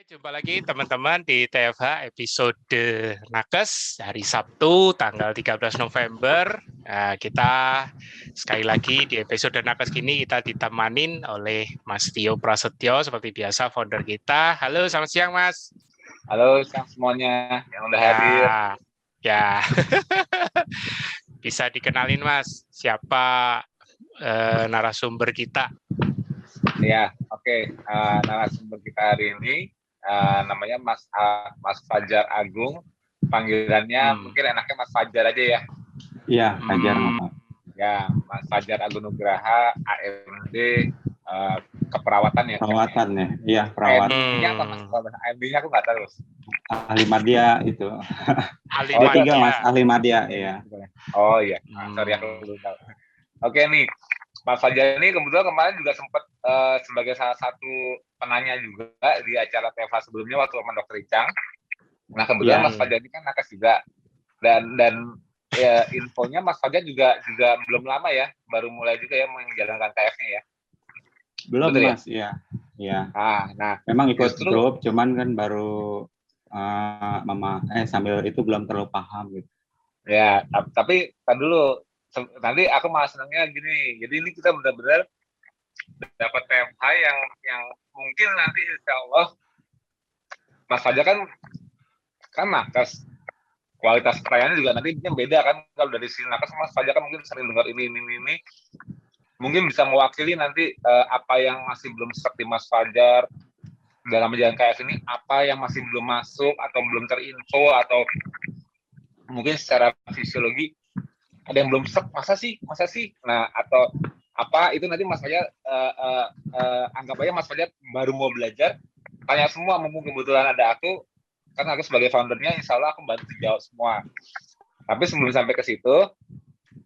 Jumpa lagi teman-teman di TFH episode Nakes hari Sabtu tanggal 13 November. Kita sekali lagi di episode Nakes ini kita ditemanin oleh Mas Tio Prasetyo seperti biasa founder kita. Halo, selamat siang Mas. Halo siang semuanya yang udah hadir. Ya, bisa dikenalin Mas siapa narasumber kita? Ya, oke. Narasumber kita hari ini namanya Mas Fajar Agung, panggilannya mungkin enaknya Mas Fajar aja ya. Iya, Fajar. Ya, Mas Fajar Agung Nugraha, AMD keperawatan ya. Perawatan ya, iya perawatan. AMD-nya apa Mas? AMD-nya aku nggak tahu. Ahli Madya itu. Ahli Madya. Mas, Ahli Madya, iya. Oh iya, sorry aku belum tahu. Oke nih, Mas Fajar ini kebetulan kemarin juga sempat sebagai salah satu penanya juga di acara TV sebelumnya waktu sama Dr. Icang. Nah kebetulan Mas Fajar ini kan nakes juga dan ya, infonya Mas Fajar juga belum lama ya, baru mulai juga ya menjalankan TF-nya ya. Belum betul, Mas, ya? Iya. Nah memang ikut grup, cuman kan baru sambil itu belum terlalu paham gitu. Ya, tapi dulu. Nanti aku malah senangnya gini, jadi ini kita benar-benar dapat TFH yang mungkin nanti insya Allah Mas Fajar kan nakes, kualitas pelayanannya juga nanti beda kan, kalau dari sini nakes Mas Fajar kan mungkin sering dengar ini mungkin bisa mewakili nanti apa yang masih belum seperti Mas Fajar dalam menjalankan KF ini, apa yang masih belum masuk atau belum terinfo atau mungkin secara fisiologi ada yang belum sek, masa sih, nah atau apa itu nanti Mas Fajar anggap aja Mas Fajar baru mau belajar, tanya semua, mumpung kebetulan ada aku, karena aku sebagai foundernya, insya Allah aku bantu jawab semua. Tapi sebelum sampai ke situ,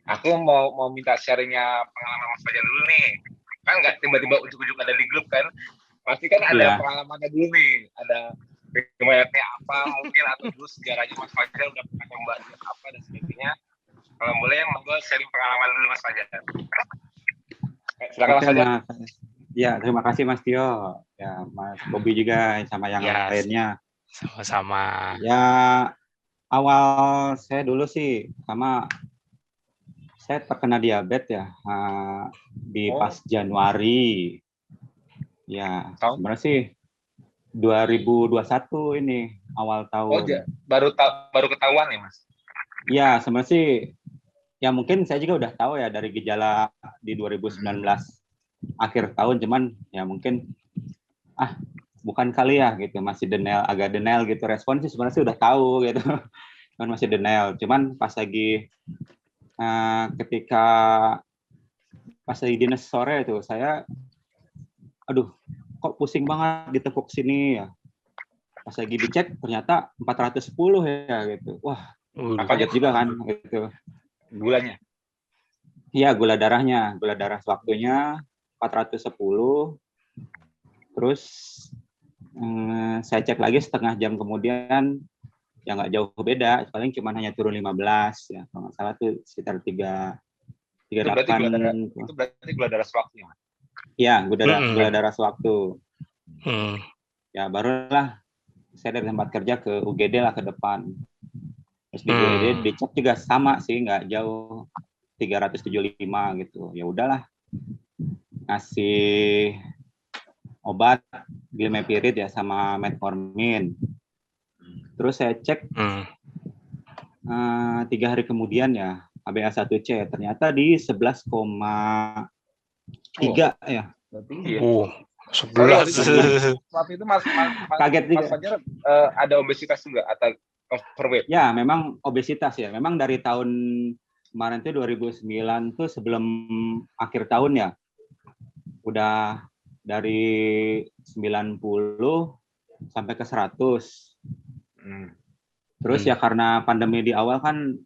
aku mau minta sharingnya pengalaman Mas Fajar dulu nih, kan nggak tiba-tiba ujuk-ujuk ada di grup kan, pasti kan ada pengalamannya dulu nih, ada riwayatnya apa mungkin, atau dulu sejarahnya Mas Fajar udah pernah membantu apa dan sebagainya. Kalau boleh yang monggo sharing pengalaman dulu Mas Fajar. Silakan Mas Fajar. Ya, terima kasih Mas Tio. Ya, Mas Bobi juga sama yang lainnya. Sama-sama. Ya, awal saya dulu sih saya terkena diabetes ya di pas Januari. Ya, sebenarnya sih 2021 ini awal tahun. Oh, baru ketahuan ya, Mas? Ya, sebenarnya sih ya mungkin saya juga udah tahu ya dari gejala di 2019 akhir tahun, cuman ya mungkin bukan kali ya gitu, masih agak denial gitu, respon sih sebenarnya sih udah tahu gitu. Cuman masih denial, cuman pas lagi ketika pas lagi dinas sore itu saya kok pusing banget ditekuk sini ya. Pas lagi dicek ternyata 410 ya gitu. Wah, kaget juga kan gitu. Gulanya? Iya, gula darah waktunya 410. Terus saya cek lagi setengah jam kemudian, ya nggak jauh beda, paling cuma hanya turun 15 ya, kalau nggak salah tuh sekitar 38. Itu berarti gula darah sewaktu ya? Iya, gula darah sewaktu. Ya barulah saya dari tempat kerja ke UGD lah, ke depan. Terus di UGD dicek juga sama sih, nggak jauh, 375 gitu. Ya udahlah, ngasih obat glimepiride ya sama metformin. Terus saya cek 3 hari kemudian ya, HbA1c ternyata di 11,3 ya. Tinggi ya. 11. Waktu itu Mas kaget juga. Mas Fajar ada obesitas juga atau overweight? Ya, memang obesitas ya. Memang dari tahun kemarin tuh 2009 tuh sebelum akhir tahun ya, udah dari 90 sampai ke 100. Terus ya karena pandemi di awal kan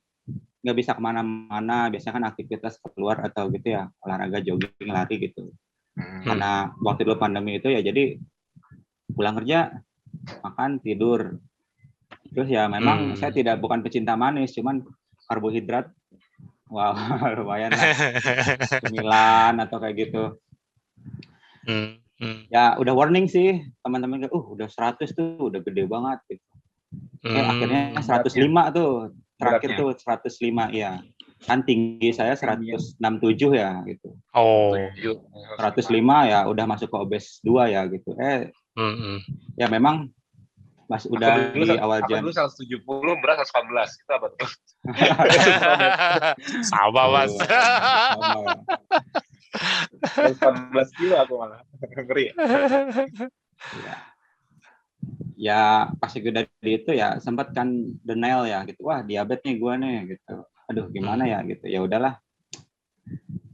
nggak bisa kemana-mana, biasanya kan aktivitas keluar atau gitu ya, olahraga, jogging, lari gitu. Karena waktu dulu pandemi itu ya, jadi pulang kerja, makan, tidur. Terus ya memang saya bukan pecinta manis, cuman karbohidrat, lumayan lah, cemilan atau kayak gitu. Ya udah warning sih teman-teman, udah 100 tuh udah gede banget gitu. Akhirnya 105 tuh terakhir tuh 105 ya. Kan tinggi saya 167 ya gitu. Oh. 105 ya udah masuk ke obes 2 ya gitu. Ya memang Mas udah di awal jam. Aku dulu 170, berat 114. Itu apa tuh? Sama, Mas. Sama ya. 114 kilo aku malah. Ngeri. Ya pas udah di itu ya sempat kan denial ya gitu. Wah, diabetes nih gua nih gitu. Aduh, gimana ya gitu. Ya udahlah.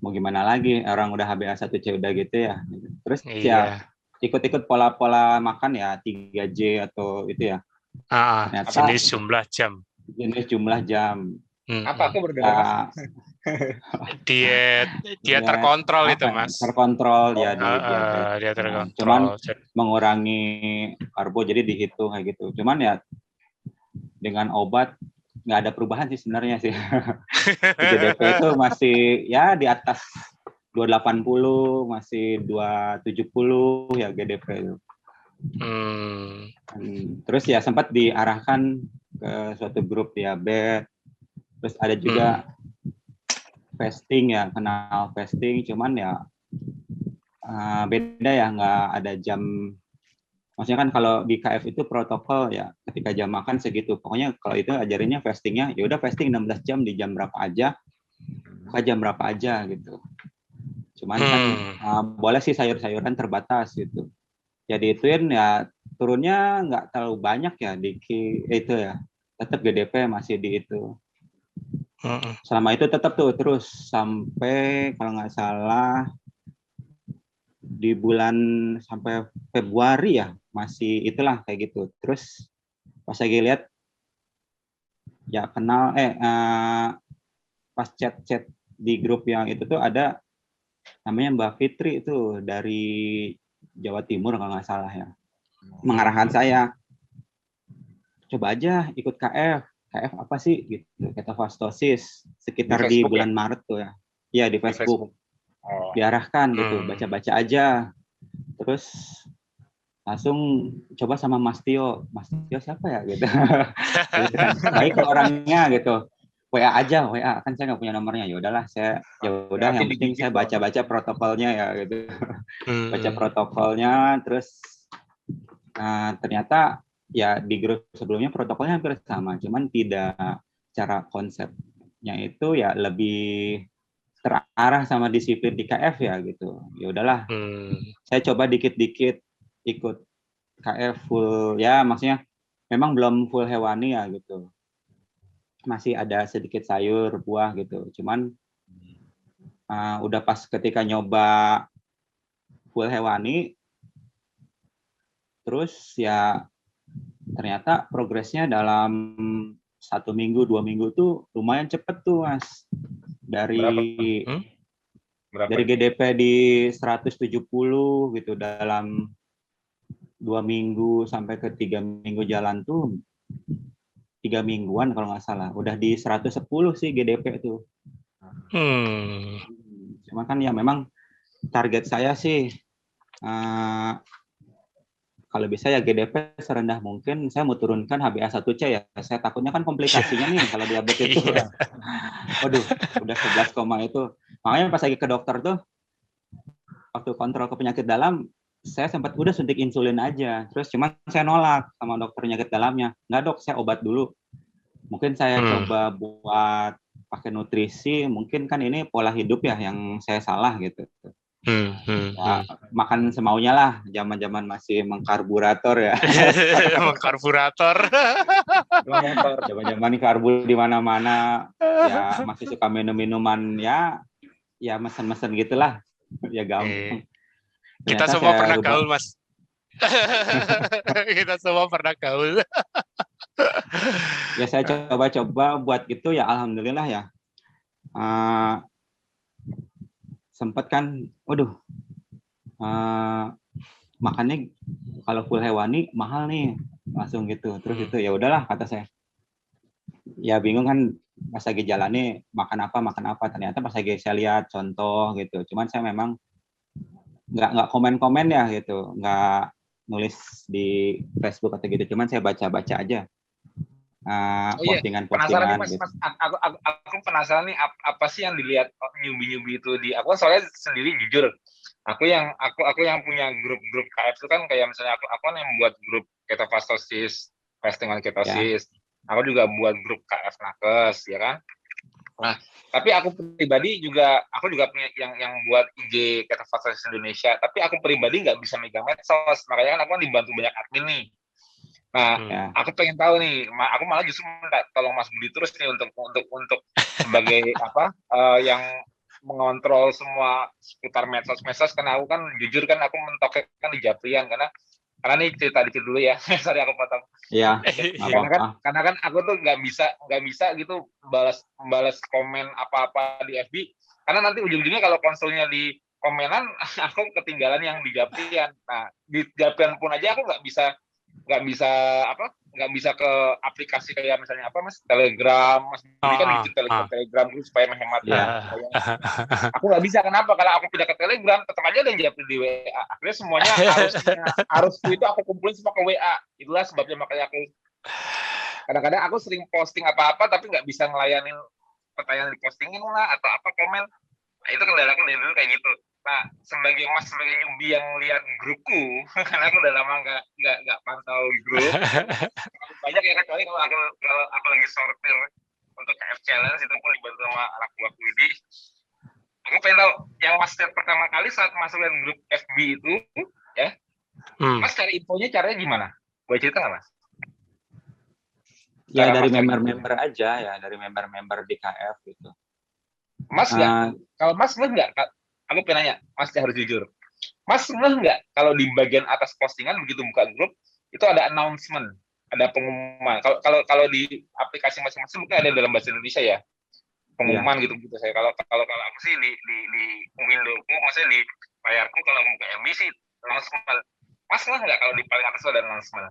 Mau gimana lagi, orang udah HbA1c udah gitu ya. Terus ya ikut-ikut pola-pola makan ya 3J atau itu ya. Jenis jumlah jam. Jenis jumlah jam. Apa aku berdengar? Diet terkontrol itu, Mas. Terkontrol ya di dia terkontrol. Cuman mengurangi karbo jadi dihitung kayak gitu. Cuman ya dengan obat nggak ada perubahan sih sebenarnya sih. GDP itu masih ya di atas 280, masih 270 ya GDP itu. Terus ya sempat diarahkan ke suatu grup diabetes. Terus ada juga fasting ya, kenal fasting, cuman ya beda ya, nggak ada jam. Maksudnya kan kalau di KF itu protokol ya, ketika jam makan segitu. Pokoknya kalau itu ajarinnya fastingnya, ya udah fasting 16 jam di jam berapa aja, buka jam berapa aja gitu. Cuman kan boleh sih sayur-sayuran terbatas gitu. Jadi ituin ya turunnya nggak terlalu banyak ya di itu ya. Tetap GDP masih di itu. Selama itu tetap tuh terus sampai kalau nggak salah di bulan sampai Februari ya masih itulah kayak gitu. Terus pas lagi lihat ya kenal pas chat di grup yang itu tuh ada namanya Mbak Fitri itu dari Jawa Timur kalau nggak salah ya, mengarahkan saya coba aja ikut KF apa sih gitu, ketofastosis sekitar di bulan Maret tuh ya. Iya di Facebook. Diarahkan gitu, baca-baca aja. Terus langsung coba sama Mas Tio siapa ya gitu. Baik orangnya gitu. WA aja, WA kan saya nggak punya nomornya. Ya udahlah saya yang penting saya baca-baca protokolnya ya gitu. Baca protokolnya terus ternyata ya di grup sebelumnya protokolnya hampir sama, cuman tidak cara konsepnya itu ya lebih terarah sama disiplin di KF ya gitu. Ya udahlah. Saya coba dikit-dikit ikut KF full ya, maksudnya memang belum full hewani ya gitu. Masih ada sedikit sayur, buah gitu. Cuman udah pas ketika nyoba full hewani terus ya ternyata progresnya dalam 1 minggu 2 minggu tuh lumayan cepet tuh Mas. Dari GDP di 170 gitu dalam 2 minggu sampai ke 3 minggu jalan tuh 3 mingguan kalau nggak salah udah di 110 sih GDP tuh. Cuma kan ya memang target saya sih kalau bisa ya GDP serendah mungkin. Saya mau turunkan HbA1c ya. Saya takutnya kan komplikasinya nih kalau diabetes itu. Waduh, udah 11, itu. Makanya pas lagi ke dokter tuh, waktu kontrol ke penyakit dalam, saya sempat udah suntik insulin aja. Terus cuman saya nolak sama dokter penyakit dalamnya. Nggak dok, saya obat dulu. Mungkin saya coba buat pakai nutrisi. Mungkin kan ini pola hidup ya yang saya salah gitu. Ya, makan semaunya lah, zaman-zaman masih mengkarburator ya. Mengkarburator. Zaman-zaman karbu di mana-mana, ya masih suka minum-minuman ya mesen-mesen gitulah, ya gampang. Kita semua pernah gaul, Mas. Kita semua pernah gaul. Ya saya coba-coba buat gitu ya, alhamdulillah ya. Sempat kan, waduh. Makannya kalau full hewani mahal nih langsung gitu. Terus itu ya udahlah kata saya. Ya bingung kan pas lagi jalani makan apa ternyata pas lagi saya lihat contoh gitu. Cuman saya memang nggak komen-komen ya gitu, nggak nulis di Facebook atau gitu, cuman saya baca-baca aja Oh iya, penasaran nih postingan-postingan Mas. gitu. Aku penasaran nih apa sih yang dilihat nyubi-nyubi itu di aku kan soalnya sendiri jujur. Aku yang punya grup-grup KF itu kan kayak misalnya aku kan yang buat grup ketofastosis, fasting on Ya, ketosis. Aku juga buat grup KF Nakes, ya kan? Nah, tapi aku pribadi juga punya yang buat IG ketofastosis Indonesia, tapi aku pribadi nggak bisa megang medsos. Makanya kan aku kan dibantu banyak admin nih. Nah, ya, aku pengen tahu nih, aku malah justru minta tolong Mas Budi terus nih untuk sebagai yang mengontrol semua seputar medsos karena aku kan jujur kan aku mentoknya kan di Japrian karena nih cerita dikit dulu ya. Sorry aku potong. ya, Karena kan apa-apa. karena kan aku tuh nggak bisa gitu balas komen apa-apa di FB karena nanti ujung-ujungnya kalau konsulnya di komenan aku ketinggalan yang di Japrian. Nah, di Japrian pun aja aku nggak bisa ke aplikasi kayak misalnya Mas Telegram. Mas Budi kan bikin Telegram dulu supaya menghemat Ya, aku nggak bisa. Kenapa? Kalau aku pindah ke Telegram tetap aja ada yang japri di WA, akhirnya semuanya harus itu aku kumpulin semua ke WA. Itulah sebabnya makanya aku kadang-kadang aku sering posting apa-apa tapi nggak bisa ngelayanin pertanyaan di postingin lah atau apa komen. Nah, itu kendalaku dari dulu kayak gitu. Nah, sebagai newbie yang lihat grupku, karena aku udah lama nggak pantau grup, banyak ya kecuali kalau aku lagi sortir untuk KF Challenge itu pun dibantu sama anak buah Widi. Aku pengen tahu yang Mas lihat pertama kali saat masuk ke grup FB itu, ya, Mas cari infonya caranya gimana? Boleh cerita nggak Mas? ya Cara dari Mas cari member-member aja ya, dari member-member di KF gitu. Mas nggak? Kalau Mas nggak? Aku pengen nanya, Mas harus jujur. Mas nggak kalau di bagian atas postingan begitu buka grup itu ada announcement, ada pengumuman. Kalau di aplikasi masing-masing mungkin ada dalam bahasa Indonesia ya, pengumuman Ya. gitu saya. Kalau aku sih di Windowsku, maksudnya di layarku kalau buka MB sih announcement. Mas nggak kalau di paling atas ada announcement?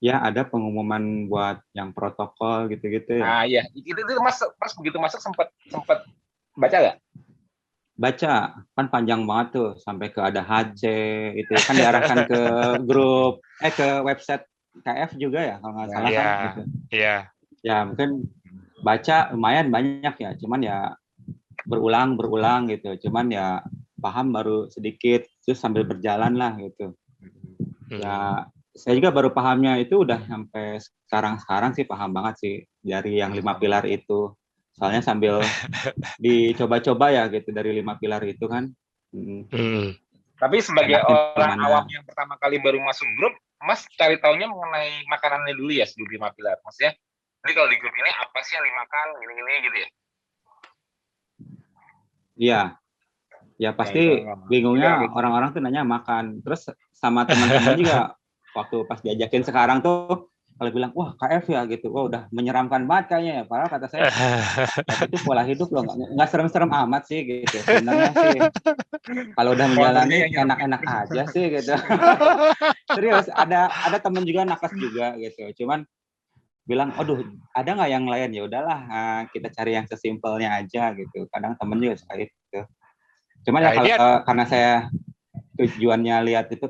Ya, ada pengumuman buat yang protokol gitu-gitu ya. Nah iya, itu mas begitu masuk sempat baca nggak? Baca, kan panjang banget tuh, sampai ke ada HC, itu kan diarahkan ke grup, ke website KF juga ya, kalau nggak salah kan. Gitu. Iya. Ya, mungkin baca lumayan banyak ya, cuman ya berulang gitu. Cuman ya paham baru sedikit, terus sambil berjalan lah gitu. Ya, saya juga baru pahamnya itu udah sampai sekarang sih paham banget sih dari yang 5 pilar itu. Soalnya sambil dicoba-coba ya gitu dari 5 pilar itu kan. Tapi sebagai Enaknya orang gimana? awam yang pertama kali baru masuk grup, Mas cari taunya mengenai makanannya dulu ya sebelum 5 pilar, Mas ya. Jadi kalau di grup ini apa sih yang dimakan, gini-gini gitu ya? Iya. Ya pasti bingungnya orang-orang tuh nanya makan. Terus sama teman-teman juga waktu pas diajakin sekarang tuh kalau bilang, wah KF ya gitu, wah udah menyeramkan banget kayaknya ya. Padahal kata saya, tapi itu pola hidup loh, nggak serem-serem amat sih gitu. Sebenarnya sih kalau udah menjalani enak-enak aja sih gitu. Serius, ada temen juga nakes juga gitu. Cuman bilang, aduh ada nggak yang lain? Ya udahlah, kita cari yang sesimpelnya aja gitu. Kadang temen juga suka itu. Cuman ya kalau karena saya tujuannya lihat itu,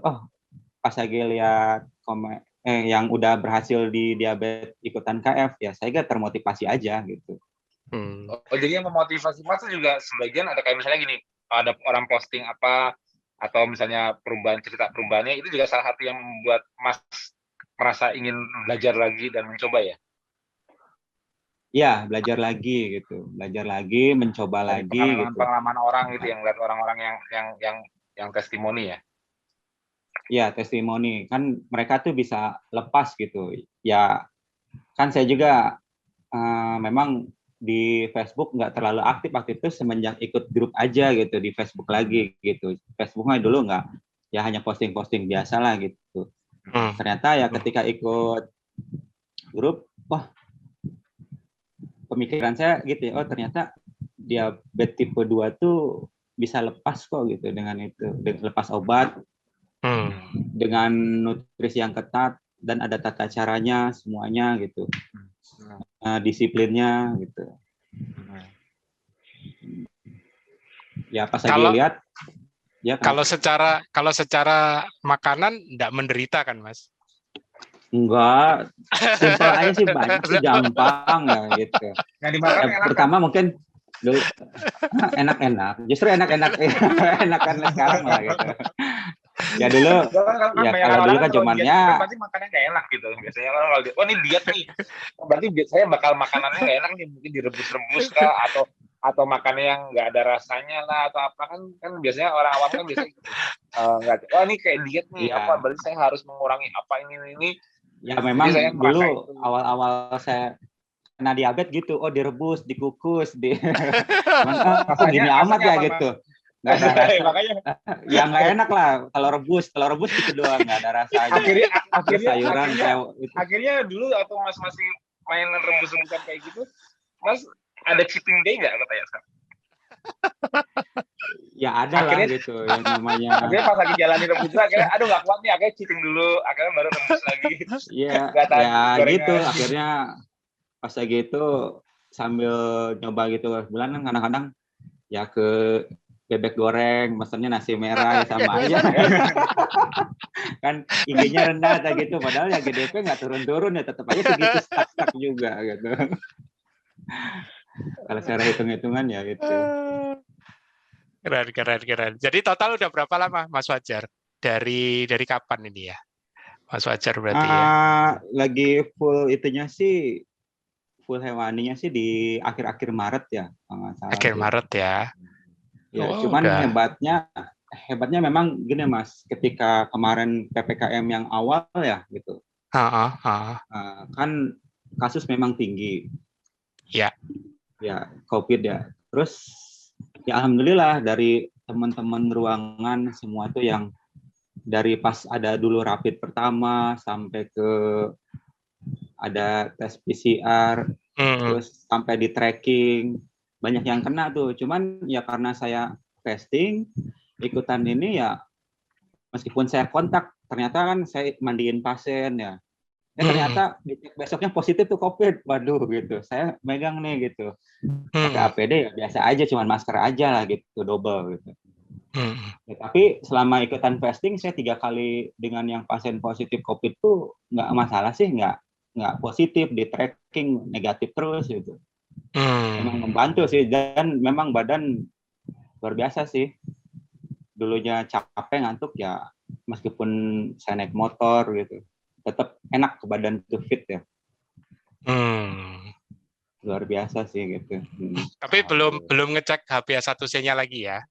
pas lagi lihat yang udah berhasil di diabetes ikutan KF ya saya gak termotivasi aja gitu. Jadi yang memotivasi Mas itu juga sebagian ada kayak misalnya gini, ada orang posting apa atau misalnya cerita perubahannya itu juga salah satu yang membuat Mas merasa ingin belajar lagi dan mencoba ya? Iya, belajar lagi gitu, mencoba Dari lagi gitu. Pengalaman orang gitu, yang lihat orang-orang yang testimoni ya. Iya, testimoni kan mereka tuh bisa lepas gitu. Ya kan saya juga memang di Facebook nggak terlalu aktif itu semenjak ikut grup aja gitu di Facebook lagi gitu. Facebooknya dulu nggak, ya hanya posting-posting biasa lah gitu. Ternyata ya ketika ikut grup, wah pemikiran saya gitu ya, ternyata diabetes tipe 2 tuh bisa lepas kok gitu dengan itu, lepas obat, dengan nutrisi yang ketat dan ada tata caranya semuanya gitu, disiplinnya gitu. Ya pas lagi lihat Ya, Kalau secara makanan enggak menderita kan, Mas? enggak, simpel aja sih, banyak sih, gampang ya gitu. Yang dimakan Ya, enak kan? pertama mungkin dulu enak-enak, justru enak-enak enakan sekarang lah gitu. Ya dulu, ya kalau dulu kan cuman diet ya, kan pasti makannya nggak enak gitu. Biasanya kan kalau oh ini diet nih, berarti saya bakal makanannya nggak enak nih, mungkin direbus-rebus kah atau makannya yang nggak ada rasanya lah atau apa kan biasanya orang awam kan biasanya gitu. Nggak, oh ini kayak diet nih, apa ya, berarti saya harus mengurangi apa ini. ya Jadi memang saya merasa dulu itu. awal-awal saya kena diabetes gitu, oh direbus, dikukus, cuman kok gini amat ya apa, gitu, nggak ada rasa. makanya Ya nggak enak lah, kalau rebus gitu doang, nggak ada rasanya. Terus sayuran kayak itu. akhirnya dulu atau Mas masih mainan rebus-rebusan kayak gitu, Mas ada cheating day nggak kata ya sekarang? Ya ada lah gitu yang namanya. Akhirnya pas lagi jalanin rebus, akhirnya aduh nggak kuat nih, akhirnya cheating dulu, akhirnya baru rebus lagi. Iya, Nggak tahan ya gorengan. gitu. Akhirnya pas lagi itu sambil nyoba gitu, bulan kan kadang-kadang ya ke bebek goreng, mesennya nasi merah ya sama aja. Kan IG-nya rendah kayak gitu, padahal ya GDP nggak turun-turun ya, tetap aja segitu stuck juga gitu. Kalau secara hitung-hitungan ya gitu. Keren. Jadi total udah berapa lama Mas Fajar? Dari kapan ini ya? Mas Fajar berarti ya? Lagi full itunya sih, full hewaninya sih di akhir-akhir Maret ya, kalau nggak salah. Akhir Maret ya. Ya, cuman udah. hebatnya memang gini Mas, ketika kemarin PPKM yang awal ya gitu. Kan kasus memang tinggi. Ya. Ya, COVID ya. Terus ya alhamdulillah dari teman-teman ruangan semua itu yang dari pas ada dulu rapid pertama sampai ke ada tes PCR, terus sampai di tracking, banyak yang kena tuh. Cuman ya karena saya testing, ikutan ini ya, meskipun saya kontak, ternyata kan saya mandiin pasien ya. Ternyata besoknya positif tuh COVID. Waduh gitu. Saya megang nih gitu. Pakai APD ya biasa aja, cuman masker aja lah gitu, double gitu. Ya, tapi selama ikutan fasting saya 3 kali dengan yang pasien positif COVID tuh nggak masalah sih, nggak positif, di tracking negatif terus gitu. Memang membantu sih, dan memang badan luar biasa sih. Dulunya capek ngantuk ya, meskipun saya naik motor gitu, tetap enak ke badan itu fit ya. Luar biasa sih gitu. Tapi belum ngecek HbA1c-nya lagi ya?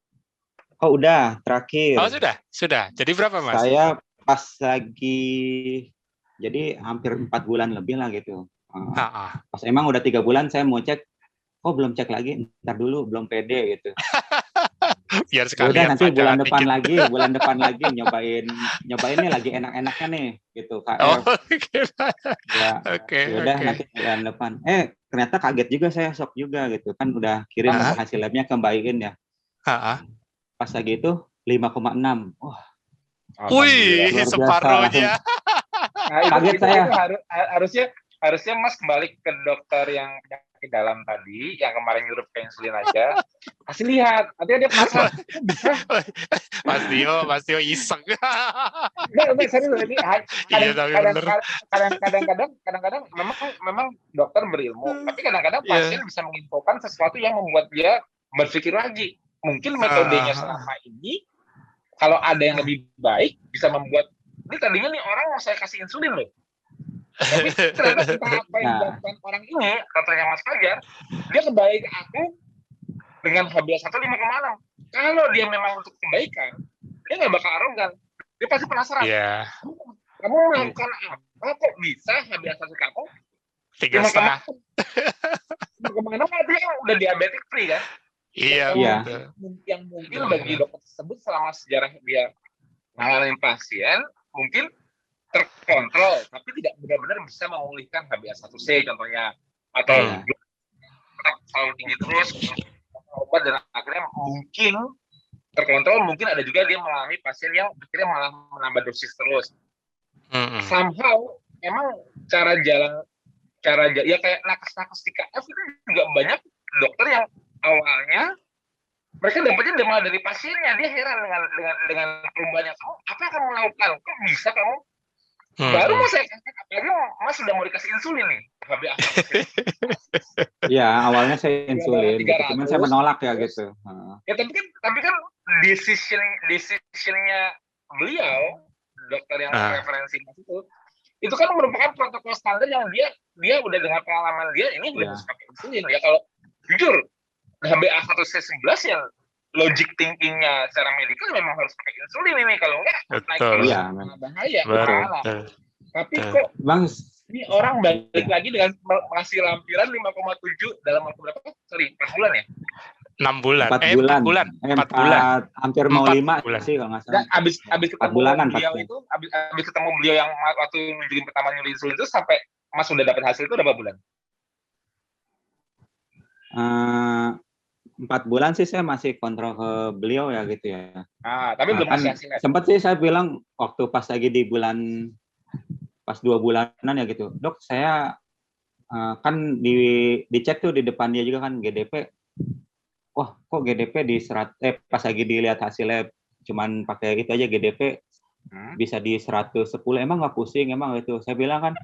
Oh udah, terakhir. Oh sudah. Jadi berapa Mas? Saya pas lagi, jadi hampir 4 bulan lebih lah gitu. Pas emang udah 3 bulan saya mau cek, belum cek lagi, ntar dulu, belum pede gitu. Biar sekalian nanti bulan depan dikit. lagi nyobain nih lagi enak-enaknya nih gitu KF. Udah nanti bulan depan. Ternyata kaget juga, saya shock juga gitu kan, udah kirim hasil labnya ke Mbak Iin ya. Pas lagi itu 5,6. Wah. Wih, separuhnya. Kaget saya. Harusnya Mas kembali ke dokter yang penyakit dalam tadi, yang kemarin nyuruh insulin aja. Kasih lihat, nanti dia penasaran. Mas Tio iseng. Enggak, serius ini. Kadang-kadang memang dokter berilmu, tapi kadang-kadang pasien bisa menginfokan sesuatu yang membuat dia berpikir lagi. Mungkin metodenya selama ini, kalau ada yang lebih baik, bisa membuat, ini tadinya nih orang mau saya kasih insulin loh. Tapi ternyata entah apa yang dilakukan orang ini, katanya Mas Fajar, dia kembali ke aku dengan HbA1 5,6. Kalau dia memang untuk kebaikan, dia nggak bakal arogan. Dia pasti penasaran. Yeah. Kamu melakukan apa kok bisa HbA1 kamu 3,5. Kemana dia udah diabetes free kan? Iya. Yang mungkin bagi dokter tersebut selama sejarah dia mengalami pasien, mungkin terkontrol, tapi tidak benar-benar bisa memulihkan HbA1c contohnya, atau tetap selalu tinggi terus, obat dan akhirnya mungkin terkontrol, mungkin ada juga dia mengalami pasien yang akhirnya malah menambah dosis terus. Somehow, emang cara ya kayak nakes di KF itu juga banyak dokter yang awalnya mereka dapatnya malah dari pasiennya. Dia heran dengan perubahannya. Kamu apa yang kamu lakukan? Kok bisa kamu? Baru mau saya kasih, apalagi Mas sudah mau dikasih insulin nih. Iya, awalnya saya insulin, gitu. Cuman saya menolak ya gitu. Ya tapi kan decisionnya beliau, dokter yang referensi Mas itu kan merupakan protokol standar yang dia udah dengan pengalaman dia ini udah bisa pakai insulin ya. Kalau jujur HbA1c11 yang logic thinkingnya secara medikal memang harus pakai insulin ini, kalau enggak naik terus bahaya. Tapi kok Bang, ini orang balik lagi dengan masih lampiran 5,7 dalam waktu berapa? Sorry, 4 bulan ya? 6 bulan. 4 bulan. 4 bulan. Hampir mau 5 sih kalau nggak salah. Abis ketemu beliau itu, abis ketemu beliau yang waktu nunjukin pertama nyuruh insulin itu sampai Mas sudah dapat hasil itu berapa bulan? 4 bulan sih saya masih kontrol ke beliau ya gitu ya. Tapi belum kan hasilnya. Sempat sih saya bilang waktu pas lagi di bulan pas 2 bulanan ya gitu, dok saya kan dicek tuh di depan dia juga kan GDP. Wah kok GDP pas lagi dilihat hasilnya cuman pakai itu aja GDP bisa di 110, emang nggak pusing emang gitu. Saya bilang kan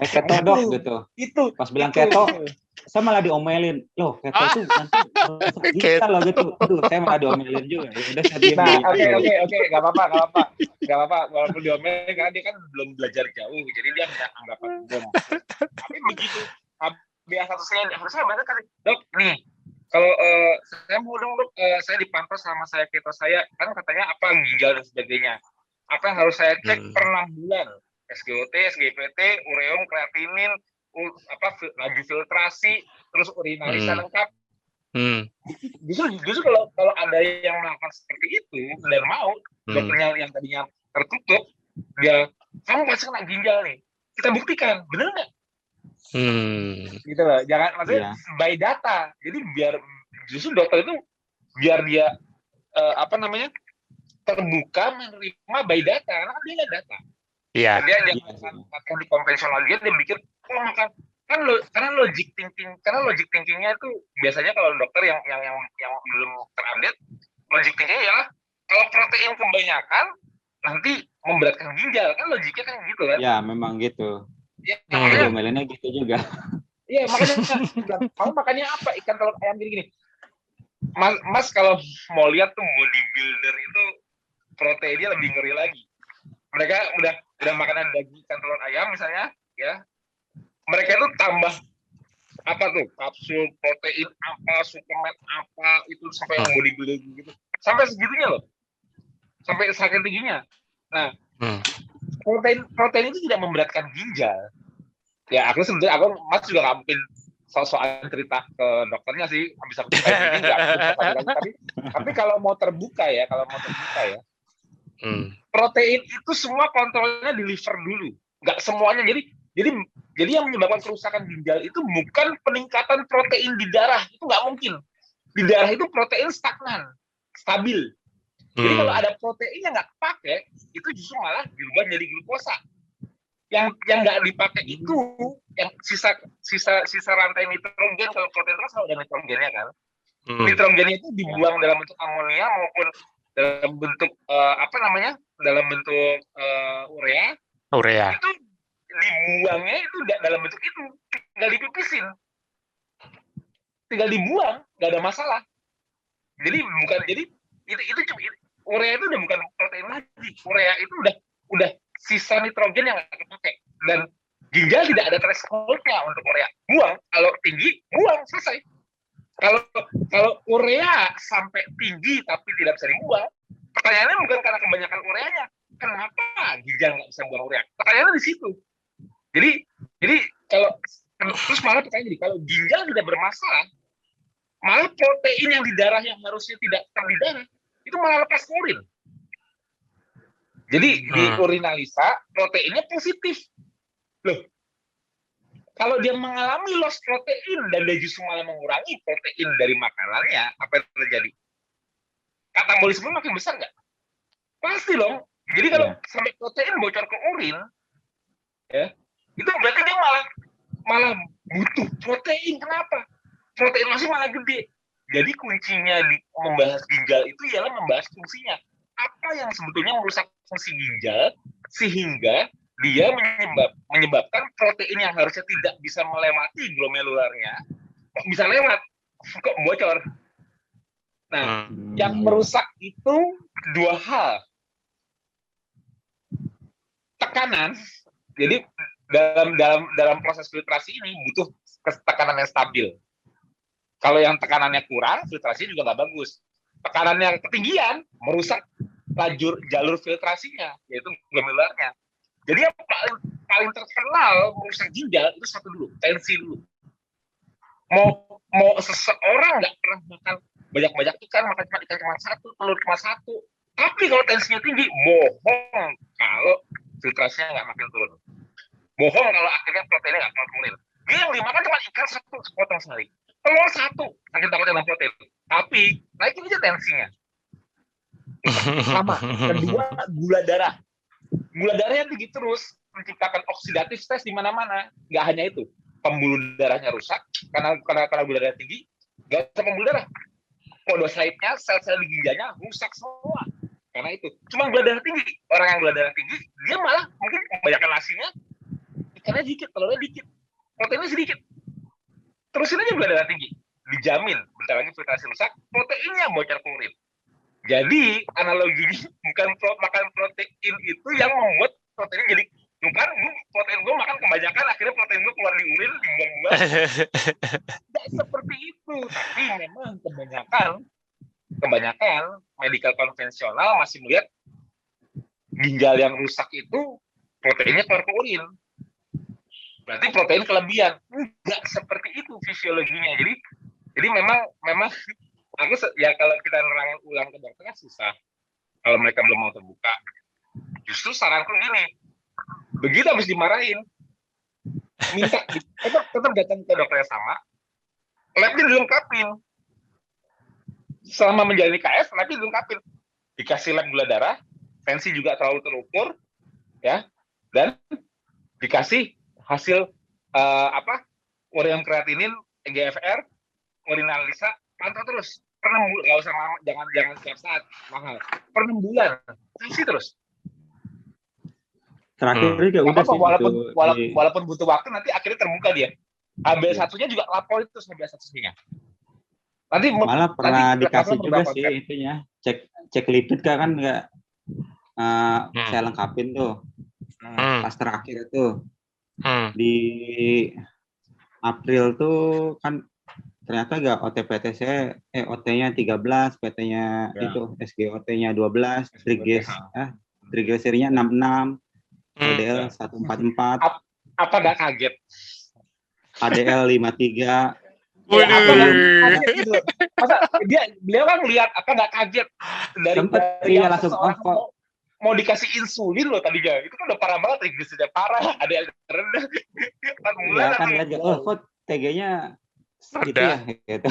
keto dok gitu. Itu pas bilang keto saya malah diomelin, loh keto tuh nanti bisa loh gitu. Aduh, saya malah diomelin juga. Udah saya diem. Oke, nggak apa-apa. Walaupun diomelin karena dia kan belum belajar jauh, jadi dia nggak anggapan belum. Tapi begitu HbA1c harusnya banget kan, dok nih. Kalau saya mau dong dok, saya dipantau sama saya keto saya kan katanya apa ginjal dan sebagainya. Apa yang harus saya cek per 6 bulan? SGOT, SGPT, ureum, kreatinin, laju filtrasi, terus urinarisa lengkap. Justru kalau ada yang melakukan seperti itu dan mau dokternya yang tadinya tertutup, dia kamu pasti kena ginjal nih. Kita buktikan, bener nggak? Gitu loh, jangan maksudnya by data. Jadi biar justru dokter itu biar dia terbuka menerima by data, karena dia nggak data. Iya. Dia makan di konvensional dia mikir makan kan karena logic thinkingnya itu biasanya kalau dokter yang belum terupdate, logic thinkingnya ya kalau protein kebanyakan nanti memberatkan ginjal, kan logiknya kan gitu kan? Ya memang gitu. Ya, makanya gitu juga. Iya makanya apa ikan telur ayam gini. Mas kalau mau lihat tuh bodybuilder itu proteinnya lebih ngeri lagi. Mereka udah makanan daging ikan telur ayam misalnya, ya. Mereka tuh tambah kapsul protein apa, suplemen apa itu sampai bodybuilder gitu. Sampai segitunya loh. Sampai saking tingginya. Nah, protein itu tidak memberatkan ginjal. Ya, sebenarnya Mas juga nggak mungkin soal cerita ke dokternya sih, bisa tapi kalau mau terbuka ya, protein itu semua kontrolnya di liver dulu, nggak semuanya. Jadi yang menyebabkan kerusakan ginjal itu bukan peningkatan protein di darah, itu nggak mungkin. Di darah itu protein stagnan, stabil. Jadi kalau ada protein yang nggak pakai, itu justru malah dirubah jadi glukosa. Yang nggak dipakai itu yang sisa rantai nitrogen. Kalau protein terus ada nitrogennya kan. Nitrogennya itu dibuang dalam bentuk amonia maupun dalam bentuk dalam bentuk urea. Itu dibuangnya itu dalam bentuk itu, tinggal dipipisin, tinggal dibuang, nggak ada masalah. Jadi itu urea itu udah bukan protein lagi. Urea itu udah sisa nitrogen yang nggak dipakai, dan ginjal tidak ada thresholdnya untuk urea. Buang, kalau tinggi buang, selesai. Kalau urea sampai tinggi tapi tidak bisa dibuang, pertanyaannya bukan karena kebanyakan ureanya, kenapa ginjal nggak bisa buang urea? Pertanyaannya di situ. Jadi kalau terus malah pertanyaan jadi kalau ginjal tidak bermasalah, malah protein yang di darah yang harusnya tidak di darah itu malah lepas ke urin. Jadi di urinalisa proteinnya positif. Loh, kalau dia mengalami loss protein dan dia justru malah mengurangi protein dari makanannya, apa yang terjadi? Katabolisme makin besar nggak? Pasti dong. Jadi kalau sampai protein bocor ke urin, ya itu berarti dia malah butuh protein. Kenapa? Protein masih malah gede. Jadi kuncinya di membahas ginjal itu ialah membahas fungsinya. Apa yang sebetulnya merusak fungsi ginjal sehingga dia menyebabkan protein yang harusnya tidak bisa melewati glomerularnya kok bisa lewat, kok bocor. Nah, yang merusak itu dua hal. Tekanan. Jadi dalam proses filtrasi ini butuh tekanan yang stabil. Kalau yang tekanannya kurang, filtrasi juga nggak bagus. Tekanannya ketinggian, merusak jalur filtrasinya, yaitu glomerularnya. Jadi yang paling terkenal merusak ginjal itu satu dulu, tensi dulu. Mau seseorang nggak pernah makan banyak-banyak ikan, makan ikan cuma satu, telur cuma satu. Tapi kalau tensinya tinggi, bohong kalau filtrasinya nggak makin turun. Bohong kalau akhirnya proteinnya nggak turun. Dia yang dimakan cuma ikan satu sepotong sehari. Telur satu, saking takutnya dengan protein. Tapi naikin aja tensinya. Sama. Kedua, gula darah. Gula darah yang tinggi terus menciptakan oksidatif stres di mana-mana. Nggak hanya itu, pembuluh darahnya rusak karena gula darah tinggi. Nggak usah pembuluh darah. Podosaitnya, sel-sel di ginjalnya rusak semua. Karena itu. Cuma gula darah tinggi. Orang yang gula darah tinggi, dia malah mungkin kebanyakan nasinya, ikannya dikit, telurnya dikit, proteinnya sedikit. Terusin aja gula darah tinggi. Dijamin, bentar lagi filtrasi rusak, proteinnya bocor kulit. Jadi, analoginya bukan makan protein itu yang membuat proteinnya jadi bukan protein gue makan kebanyakan, akhirnya protein gue keluar di urin, dibuang-buang. Tidak seperti itu. Tapi memang kebanyakan medikal konvensional masih melihat ginjal yang rusak itu proteinnya keluar ke urin. Berarti protein kelebihan. Enggak seperti itu fisiologinya. Jadi memang aku ya kalau kita nerangin ulang ke dokter kan susah. Kalau mereka belum mau terbuka. Justru saranku gini. Begitu habis dimarahin, minta tetap datang ke dokter yang sama. Labnya dilengkapin. Selama menjalani KS, labnya dilengkapin. Dikasih lab gula darah, tensi juga terlalu terukur, ya, dan dikasih hasil ureum kreatinin, EGFR, urinalisa, pantau terus. Per 6 bulan, nggak usah lama, jangan setiap saat, mahal. Per 6 bulan, kasih terus. Terakhir juga udah sih. Walaupun butuh waktu, nanti akhirnya terbuka dia. HbA1-nya juga lapor itu HbA1-nya. Nanti malah pernah dikasih juga sih itunya, cek lipid kan nggak saya lengkapin tuh. Pas terakhir itu di April tuh kan ternyata nggak OT-PT-nya OT-nya 13, PT-nya ya. Itu SGOT-nya 12, triglyceridnya 66, LDL 144. Apa nggak kaget? HDL 53. Masa beliau kan lihat apa nggak kaget dari iya langsung mau dikasih insulin loh tadinya, itu kan udah parah banget, triglyceridnya parah, ada yang rendah. Iya kan lihat kok TG-nya gitu ya gitu.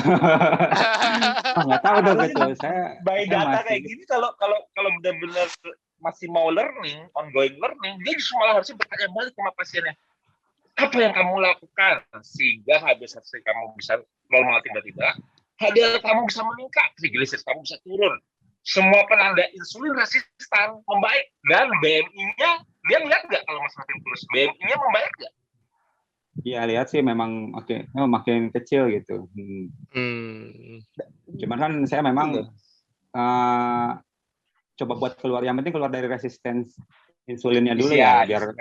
Nggak tahu dong gitu. Saya by data kayak gini kalau benar-benar masih mau ongoing learning, dia justru malah harusnya bertanya balik sama pasiennya. Apa yang kamu lakukan sehingga HbA1c kamu bisa normal tiba-tiba, HDL kamu bisa meningkat, triglycerid kamu bisa turun. Semua penanda insulin resistan membaik, dan BMI-nya dia lihat nggak kalau masih makin terus, BMI-nya membaik nggak? Iya lihat sih memang makin kecil gitu. Cuman kan saya memang coba buat keluar, yang penting keluar dari resistensi insulinnya dulu ya biar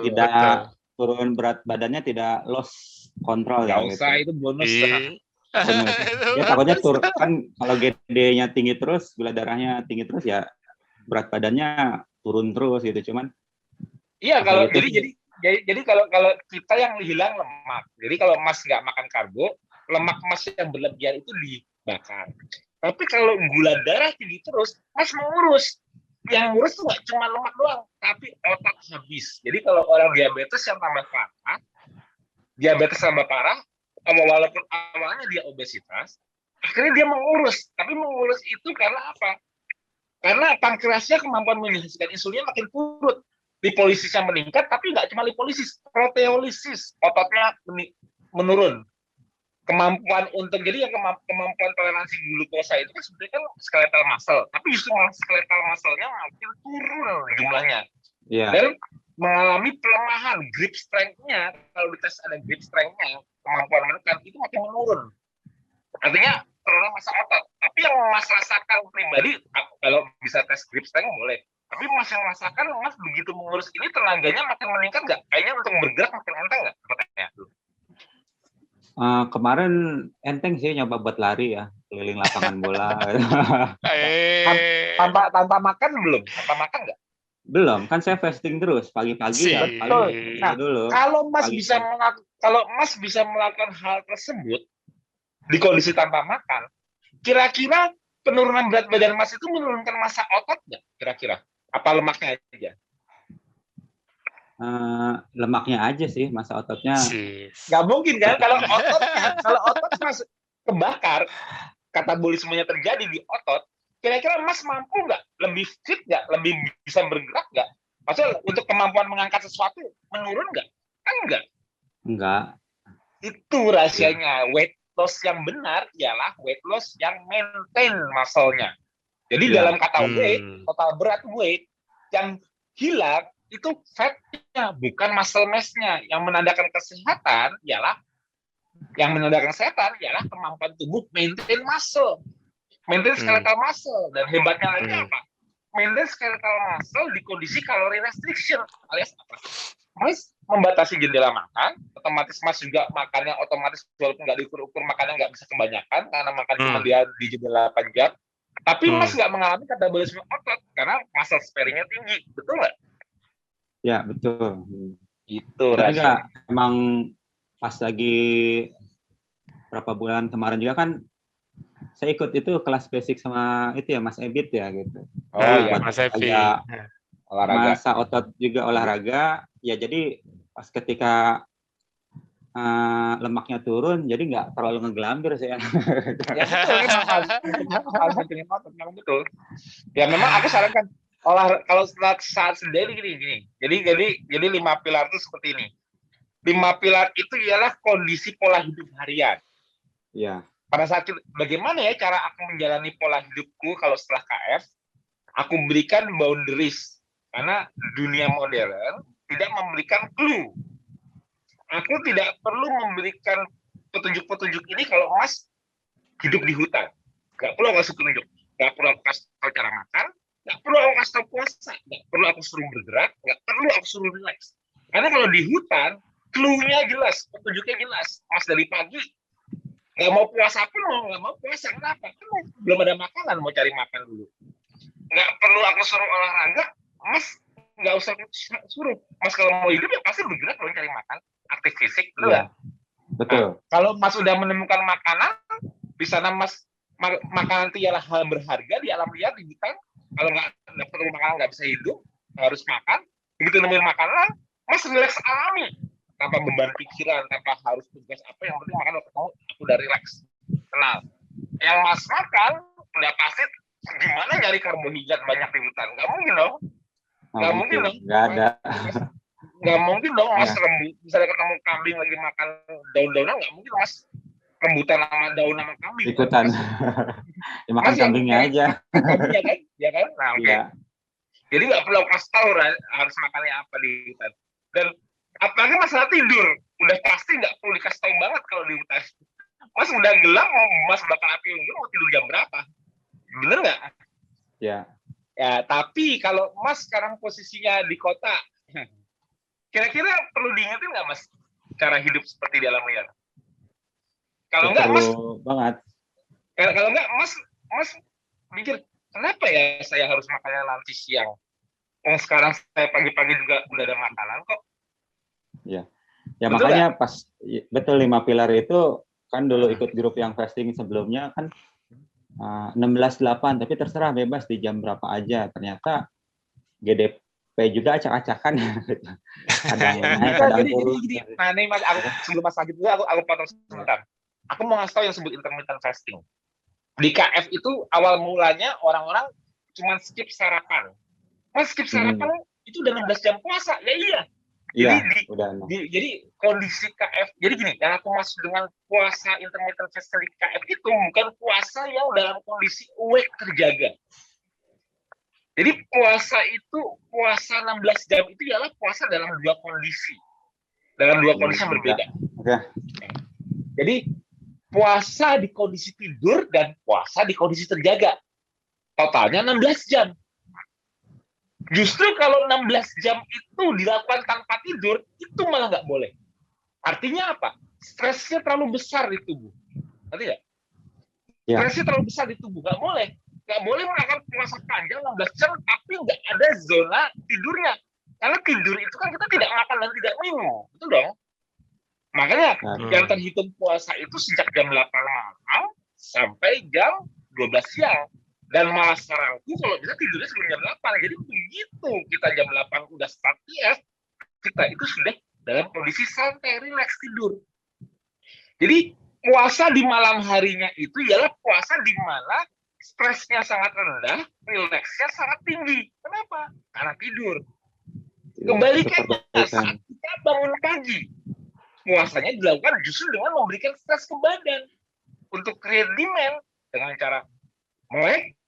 tidak turun berat badannya, tidak loss control ya. Nggak usah gitu. Itu bonus. Ya takutnya turun kan, kalau GD-nya tinggi terus, gula darahnya tinggi terus ya berat badannya turun terus gitu. Cuman iya kalau jadi kalau kita yang hilang lemak. Jadi kalau Mas nggak makan karbo, lemak Mas yang berlebihan itu dibakar. Tapi kalau gula darah tinggi terus, Mas mengurus. Yang ngurus tuh nggak cuma lemak doang, tapi otak habis. Jadi kalau orang diabetes yang tambah parah, walaupun awalnya dia obesitas, akhirnya dia mengurus. Tapi mengurus itu karena apa? Karena pankreasnya kemampuan menghasilkan insulin makin turun. Lipolisisnya meningkat, tapi nggak cuma lipolisis, proteolisis, ototnya menurun. kemampuan untuk jadi yang kemampuan toleransi glukosa itu kan sebenarnya kan skeletal muscle, tapi justru malah skeletal muscle-nya makin turun jumlahnya. Iya. Dan mengalami pelemahan grip strength-nya. Kalau dites ada grip strength-nya, kemampuan menekan itu makin menurun. Artinya turunnya massa otot. Tapi yang Mas rasakan pribadi, kalau bisa tes grip strength boleh. Tapi Mas yang rasakan, Mas begitu mengurus ini tenaganya makin meningkat nggak? Kayaknya untuk bergerak makin enteng nggak? Kemarin enteng sih nyoba buat lari ya, keliling lapangan bola. Tanpa makan belum? Tanpa makan nggak? Belum, kan saya fasting terus pagi-pagi ya. Betul. Nah, dulu. Kalau Mas bisa melakukan hal tersebut di kondisi tanpa makan, kira-kira penurunan berat badan Mas itu menurunkan massa otot nggak? Kira-kira? Apa lemaknya aja? Lemaknya aja sih, massa ototnya. Nggak mungkin kan? Kalau otot Mas kebakar, katabolismenya terjadi di otot, kira-kira Mas mampu nggak? Lebih fit nggak? Lebih bisa bergerak nggak? Maksudnya untuk kemampuan mengangkat sesuatu menurun nggak? Kan Enggak. Itu rahasianya. Weight loss yang benar ialah weight loss yang maintain muscle-nya. Jadi dalam kata weight, total berat weight, yang hilang itu fat-nya, bukan muscle mass-nya. Yang menandakan kesehatan ialah kemampuan tubuh maintain muscle. Maintain skeletal muscle. Dan hebatnya lagi apa? Maintain skeletal muscle di kondisi kalori restriction. Alias apa? Mas membatasi jendela makan, otomatis Mas juga makannya otomatis walaupun nggak diukur-ukur makannya nggak bisa kebanyakan karena makan cuma dia di jendela 8 jam. Tapi Mas nggak mengalami katabolisme otot karena muscle sparingnya tinggi, betul nggak? Ya betul. Itu tapi nggak, emang pas lagi berapa bulan kemarin juga kan saya ikut itu kelas basic sama itu ya Mas Ebit ya gitu. Oh iya Mas Ebit. Olahraga. Masa otot juga olahraga ya, jadi pas ketika lemaknya turun jadi nggak terlalu ngegelambir sih ya. Ya betul. Ya memang aku sarankan kalau saat sendiri gini. Jadi 5 pilar itu seperti ini. 5 pilar itu ialah kondisi pola hidup harian. Iya. Pada saat bagaimana ya cara aku menjalani pola hidupku kalau setelah KF, aku berikan boundaries. Karena dunia modern tidak memberikan clue. Aku tidak perlu memberikan petunjuk-petunjuk ini kalau Mas hidup di hutan. Nggak perlu aku kasih petunjuk. Nggak perlu aku kasih tahu cara makan. Nggak perlu aku kasih tahu puasa. Nggak perlu aku suruh bergerak. Nggak perlu aku suruh relax. Karena kalau di hutan, clue-nya jelas. Petunjuknya jelas. Mas dari pagi nggak mau puasa pun nggak mau puasa. Kenapa? Karena belum ada makanan. Mau cari makan dulu. Nggak perlu aku suruh olahraga. Mas nggak usah suruh. Mas kalau mau hidup ya pasti bergerak kalau cari makan, aktif fisik, iya. Betul. Nah, kalau Mas sudah menemukan makanan, di sana Mas makanan itu ialah hal berharga di alam liar di hutan. Kalau nggak dapat makanan nggak bisa hidup, harus makan. Begitu nemuin makanan, Mas relax alami, tanpa beban pikiran, tanpa harus tugas apa, yang penting makan waktu kamu udah relax, tenang. Yang Mas makan udah pasti gimana nyari karbohidrat banyak di hutan? Nggak mungkin dong. Nggak mungkin dong. Nggak ada. Nggak mungkin dong Mas misalnya ketemu kambing lagi makan daun-daunan, nggak mungkin Mas rebutan sama daun sama kambing. Ikutan. Ya, makan kambingnya aja. Kambingnya kan? Ya kan? Nah, oke. Okay. Jadi nggak perlu kasih tahu harus makannya apa di hutan. Dan apalagi masalah tidur, udah pasti nggak perlu dikasih tahu banget kalau di hutan. Mas udah gelap, Mas bakal api unggun, mau tidur jam berapa? Bener nggak? Ya. Ya, tapi kalau Mas sekarang posisinya di kota, kira-kira perlu diingetin nggak Mas cara hidup seperti di alam liar? Kalau nggak Mas, banget. Kalau nggak Mas mikir kenapa ya saya harus makannya nanti siang? Sekarang saya pagi-pagi juga udah ada makanan kok. Ya, ya betul makanya gak? Pas betul 5 pilar itu kan dulu ikut grup yang fasting sebelumnya kan 16-8, tapi terserah bebas di jam berapa aja. Ternyata GDP juga acak-acakan. Kadang naik, kadang turun. Nah ini Mas, sebelum Mas lanjut dulu, aku potong sebentar. Aku mau ngasih tahu yang disebut intermittent fasting. Di KF itu awal mulanya orang-orang cuma skip sarapan. Mas skip sarapan itu udah 16 jam puasa. Ya iya. Iya, udah. Jadi kondisi KF, jadi gini, yang aku maksud dengan puasa intermittent fasting KF itu bukan puasa yang dalam kondisi awake terjaga. Jadi puasa 16 jam itu ialah puasa dalam dua kondisi. Dalam dua kondisi yang berbeda. Oke. Jadi puasa di kondisi tidur dan puasa di kondisi terjaga. Totalnya 16 jam. Justru kalau 16 jam itu dilakukan tanpa tidur, itu malah nggak boleh. Artinya apa? Stresnya terlalu besar di tubuh. Ngerti nggak? Ya. Stresnya terlalu besar di tubuh. Nggak boleh. Nggak boleh melakukan puasa panjang 16 jam, tapi nggak ada zona tidurnya. Karena tidur itu kan kita tidak makan dan tidak minum. Betul dong? Makanya yang terhitung puasa itu sejak jam 8 malam sampai jam 12 siang. Dan malah saranku kalau bisa tidurnya sebelum jam 8. Jadi begitu kita jam 8 udah start TF, kita itu sudah dalam kondisi santai, rileks tidur. Jadi puasa di malam harinya itu ialah puasa di mana stresnya sangat rendah, rileksnya sangat tinggi. Kenapa? Karena tidur. Kebalikannya saat kita bangun pagi, puasanya dilakukan justru dengan memberikan stres ke badan untuk create demand dengan cara melek,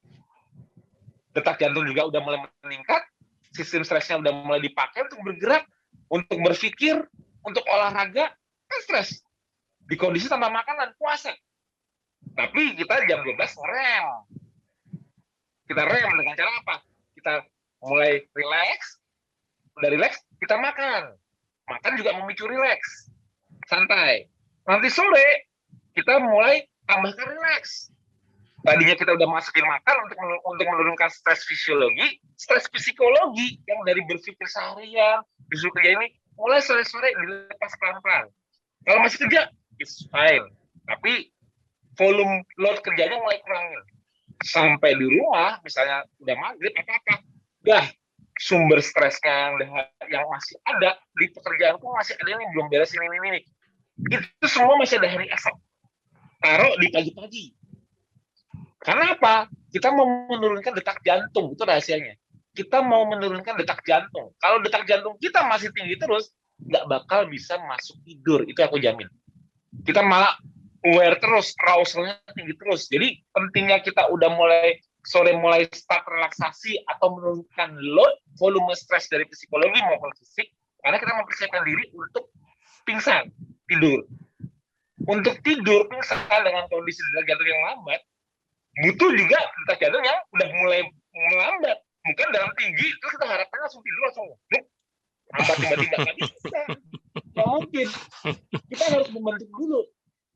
detak jantung juga udah mulai meningkat, sistem stresnya udah mulai dipakai untuk bergerak, untuk berpikir, untuk olahraga, kan stres. Di kondisi tanpa makanan, puasa. Tapi kita jam 12 rem. Kita rem dengan cara apa? Kita mulai relax, udah relax, kita makan. Makan juga memicu relax, santai. Nanti sore, kita mulai tambahkan relax. Tadinya kita udah masukin makan untuk menurunkan stres fisiologi, stres psikologi yang dari berpikir seharian, disuruh kerja ini, mulai sore-sore dilepas pelan-pelan. Kalau masih kerja, it's fine. Tapi volume load kerjanya mulai kurangin. Sampai di rumah, misalnya udah maghrib apa-apa, dah sumber stresnya yang masih ada di pekerjaanku masih ada yang belum beres ini. Itu semua masih ada hari esok. Taruh di pagi-pagi. Karena apa? Kita mau menurunkan detak jantung, itu rahasianya. Kita mau menurunkan detak jantung. Kalau detak jantung kita masih tinggi terus, nggak bakal bisa masuk tidur, itu aku jamin. Kita malah aware terus, arousalnya tinggi terus. Jadi pentingnya kita udah mulai sore mulai start relaksasi atau menurunkan load, volume stres dari psikologi maupun fisik, karena kita mempersiapkan diri untuk pingsan, tidur. Untuk tidur pingsan dengan kondisi detak jantung yang lambat, butuh juga detak jantung yang udah mulai melambat. Bukan dalam tinggi, terus kita harapkan langsung tidur, langsung lambat tiba-tiba. Nggak bisa. Nggak mungkin. Kita harus membentuk dulu.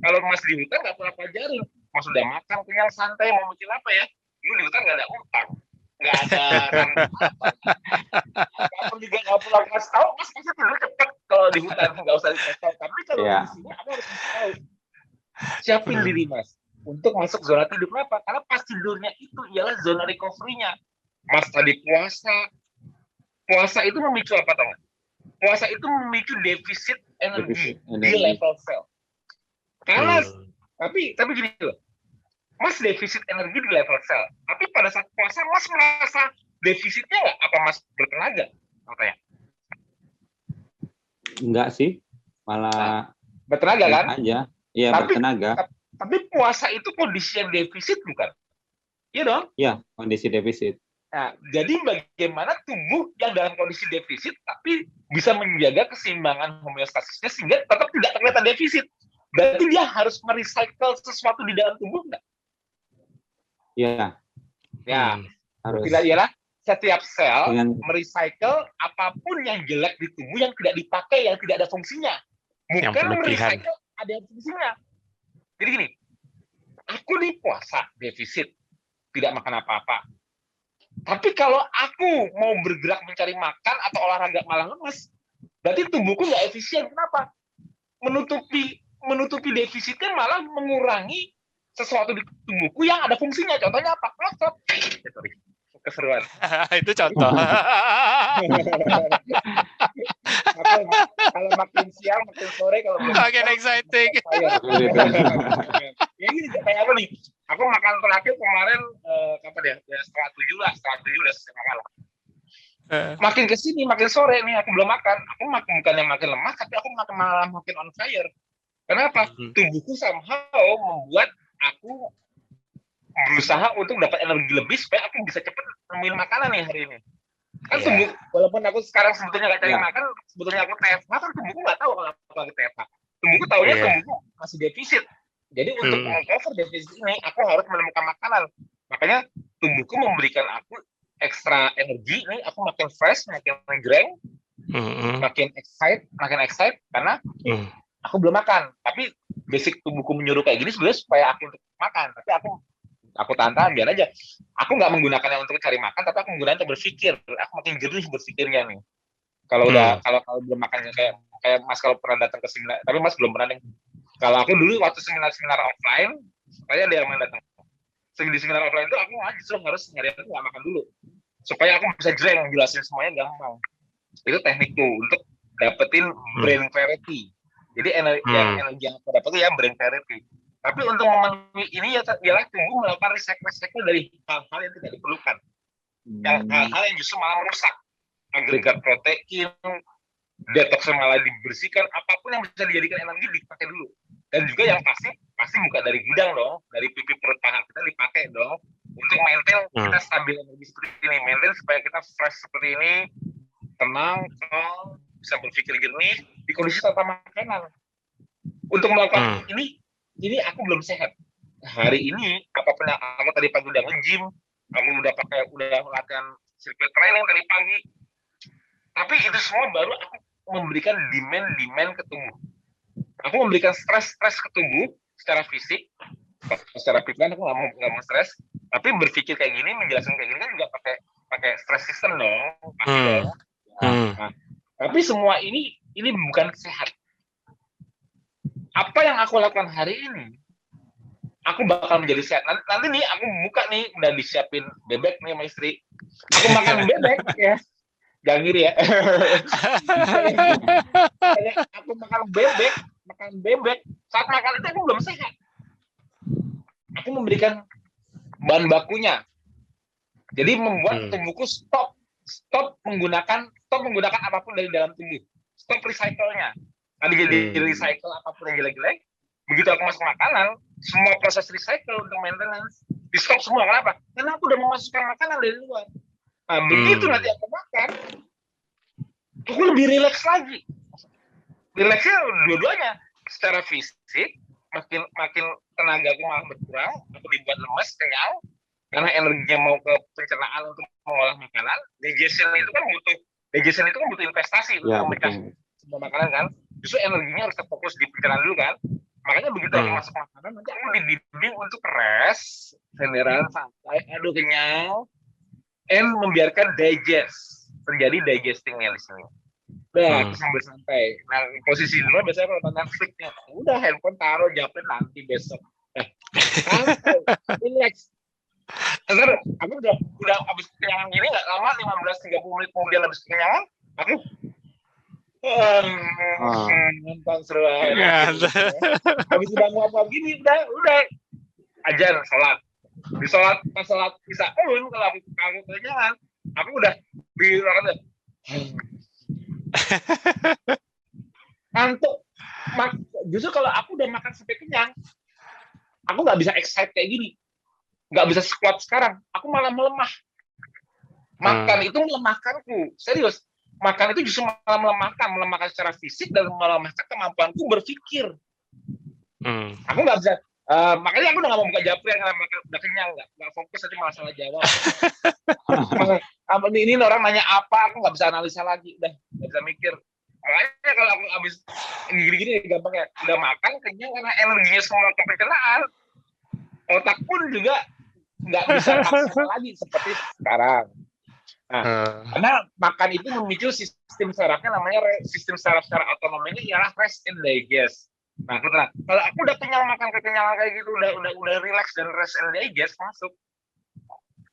Kalau masih di hutan, nggak pernah pelajarin. Mas udah makan, kenyang, santai, mau mikir apa ya? Ini di hutan nggak ada utang. Nggak ada apa. Juga nggak perlu kasih tahu, mas pasti tidur cepet kalau di hutan. Nggak usah dikasih tahu. Tapi kalau di sini, aku harus kasih tahu. Siapin diri, mas. Untuk masuk zona tidur. Kenapa? Karena pas tidurnya itu ialah zona recovery-nya. Mas tadi puasa itu memicu apa tau? Puasa itu memicu defisit energi di level sel. Karena tapi gini loh, mas defisit energi di level sel. Tapi pada saat puasa mas merasa defisitnya nggak? Apa mas bertenaga? Katanya? Enggak sih, malah bertenaga kan? Aja, iya bertenaga. Tapi puasa itu kondisi yang defisit bukan? Iya dong? Iya, kondisi defisit. Nah, jadi bagaimana tubuh yang dalam kondisi defisit tapi bisa menjaga keseimbangan homeostasisnya sehingga tetap tidak terlihat defisit. Berarti dia harus merecycle sesuatu di dalam tubuh enggak? Iya. Ya, harus. Ialah setiap sel merecycle apapun yang jelek di tubuh yang tidak dipakai, yang tidak ada fungsinya. Bukan merecycle ada yang fungsinya. Jadi gini, aku nih puasa defisit, tidak makan apa-apa. Tapi kalau aku mau bergerak mencari makan atau olahraga malah lemas, berarti tubuhku nggak efisien. Kenapa? Menutupi defisitnya malah mengurangi sesuatu di tubuhku yang ada fungsinya. Contohnya apa? Otot. Keseruan. Itu contoh. Kalau makin siang, makin sore, kalau makin exciting. Ya gini, kayak apa nih? Aku makan terakhir kemarin kapan ya? Ya setengah tujuh udah selesai makan lah. Makin ke sini, makin sore nih aku belum makan. Aku bukannya makin lemah, tapi aku malah makin on fire. Kenapa? Tubuhku somehow membuat aku berusaha untuk dapat energi lebih supaya aku bisa cepat nemuin makanan nih hari ini. Kan tubuh, walaupun aku sekarang sebetulnya gak cari makan, sebetulnya aku TFH, kan tubuhku gak tahu kalau aku lagi TFH. Tubuhku taunya tubuhku masih defisit. Jadi untuk meng-cover defisit ini, aku harus menemukan makanan. Makanya tubuhku memberikan aku ekstra energi nih, aku makin fresh, makin greng, makin excited karena aku belum makan. Tapi basic tubuhku menyuruh kayak gini sebenarnya supaya aku untuk makan. Tapi aku tahan biar aja. Aku nggak menggunakannya untuk cari makan, tapi aku menggunakannya untuk berpikir. Aku makin jernih berpikirnya nih. Kalau kalau belum makannya kayak Mas kalau pernah datang ke seminar, tapi Mas belum pernah nih. Kalau aku dulu waktu seminar offline, saya ada yang datang. Di seminar offline itu aku justru harus nyari aku nggak makan dulu, supaya aku bisa jreng jelasin semuanya gampang. Itu teknikku untuk dapetin brain clarity. Jadi energi yang aku dapetin ya brain clarity. Tapi untuk memenuhi ini ya tunggu melakukan recycle dari hal-hal yang tidak diperlukan. Yang hal-hal yang justru malah merusak. Agregat protein, detox malah dibersihkan, apapun yang bisa dijadikan energi dipakai dulu. Dan juga yang pasti bukan dari gudang dong, dari pipi perut paha kita dipakai dong untuk maintain kita stabil energi seperti ini, maintain supaya kita fresh seperti ini, tenang, calm, bisa berpikir jernih di kondisi tanpa makanan. Untuk melakukan ini aku belum sehat. Hari ini apapun yang aku tadi pagi udah nge-gym, aku udah latihan sirkuit training tadi pagi. Tapi itu semua baru aku memberikan demand ke tubuh. Aku memberikan stres ke tubuh secara fisik, secara pikiran aku nggak mau stres. Tapi berpikir kayak gini, menjelaskan kayak gini kan juga pakai stress system dong, pasti dong. Nah, tapi semua ini bukan sehat. Apa yang aku lakukan hari ini, aku bakal menjadi sehat. Nanti nih aku buka nih, udah disiapin bebek nih sama istri. Aku makan bebek ya. Jangan ngiri ya. Aku makan bebek. Saat makan itu aku belum sehat. Aku memberikan bahan bakunya. Jadi membuat tubuhku stop menggunakan apapun dari dalam tubuh. Stop recycle-nya. Tadi jadi recycle apapun yang jelek-jelek. Begitu aku masuk makanan, semua proses recycle untuk maintenance di stop semua. Kenapa? Karena aku udah memasukkan makanan dari luar. Nah, begitu nanti aku makan, aku lebih rileks lagi. Rileksnya dua-duanya. Secara fisik, makin tenaga aku malah berkurang, aku dibuat lemas, kenyang, karena energinya mau ke pencernaan untuk mengolah makanan. Digestion itu kan butuh investasi untuk memecah semua makanan kan. Justru energinya harus terfokus di pencernaan dulu kan. Makanya begitu aku masuk makanan, nanti aku dibimbing untuk rest, senderan, santai, aduh kenyang, and membiarkan terjadi digestingnya di sini. Udah, aku sambil santai. Nah, posisi dulu biasanya kalau nonton Netflix-nya, udah handphone taruh, jawabin nanti besok. Santai, relax. Ntar aku udah habis kenyangan gini nggak lama, 15-30 menit kemudian habis kenyangan, aku nonton seru aja. Habis udah nguap-nguap gini, udah ajar sholat. Pas sholat bisa kalau aku kenyangan, aku udah di ruangan ngantuk. Justru kalau aku udah makan sampai kenyang, aku nggak bisa excite kayak gini, nggak bisa squat sekarang. Aku malah melemah. Makan itu melemahkanku, serius. Makan itu justru malah melemahkan secara fisik dan melemahkan kemampuanku berpikir. Aku nggak bisa. Makanya aku udah nggak mau buka japri karena udah kenyang, nggak fokus aja masalah jawab. Ini orang nanya apa, aku nggak bisa analisa lagi, udah nggak bisa mikir. Makanya kalau aku habis gini-gini gampang ya, udah makan kenyang karena energinya semua ke pencernaan, otak pun juga nggak bisa maksimal lagi seperti sekarang. Nah, karena makan itu memicu sistem sarafnya, namanya sistem saraf secara otonominya ialah rest and digest. Nah, kalau aku udah kenyang makan kekenyangan kayak gitu, udah relax dan rest and digest masuk,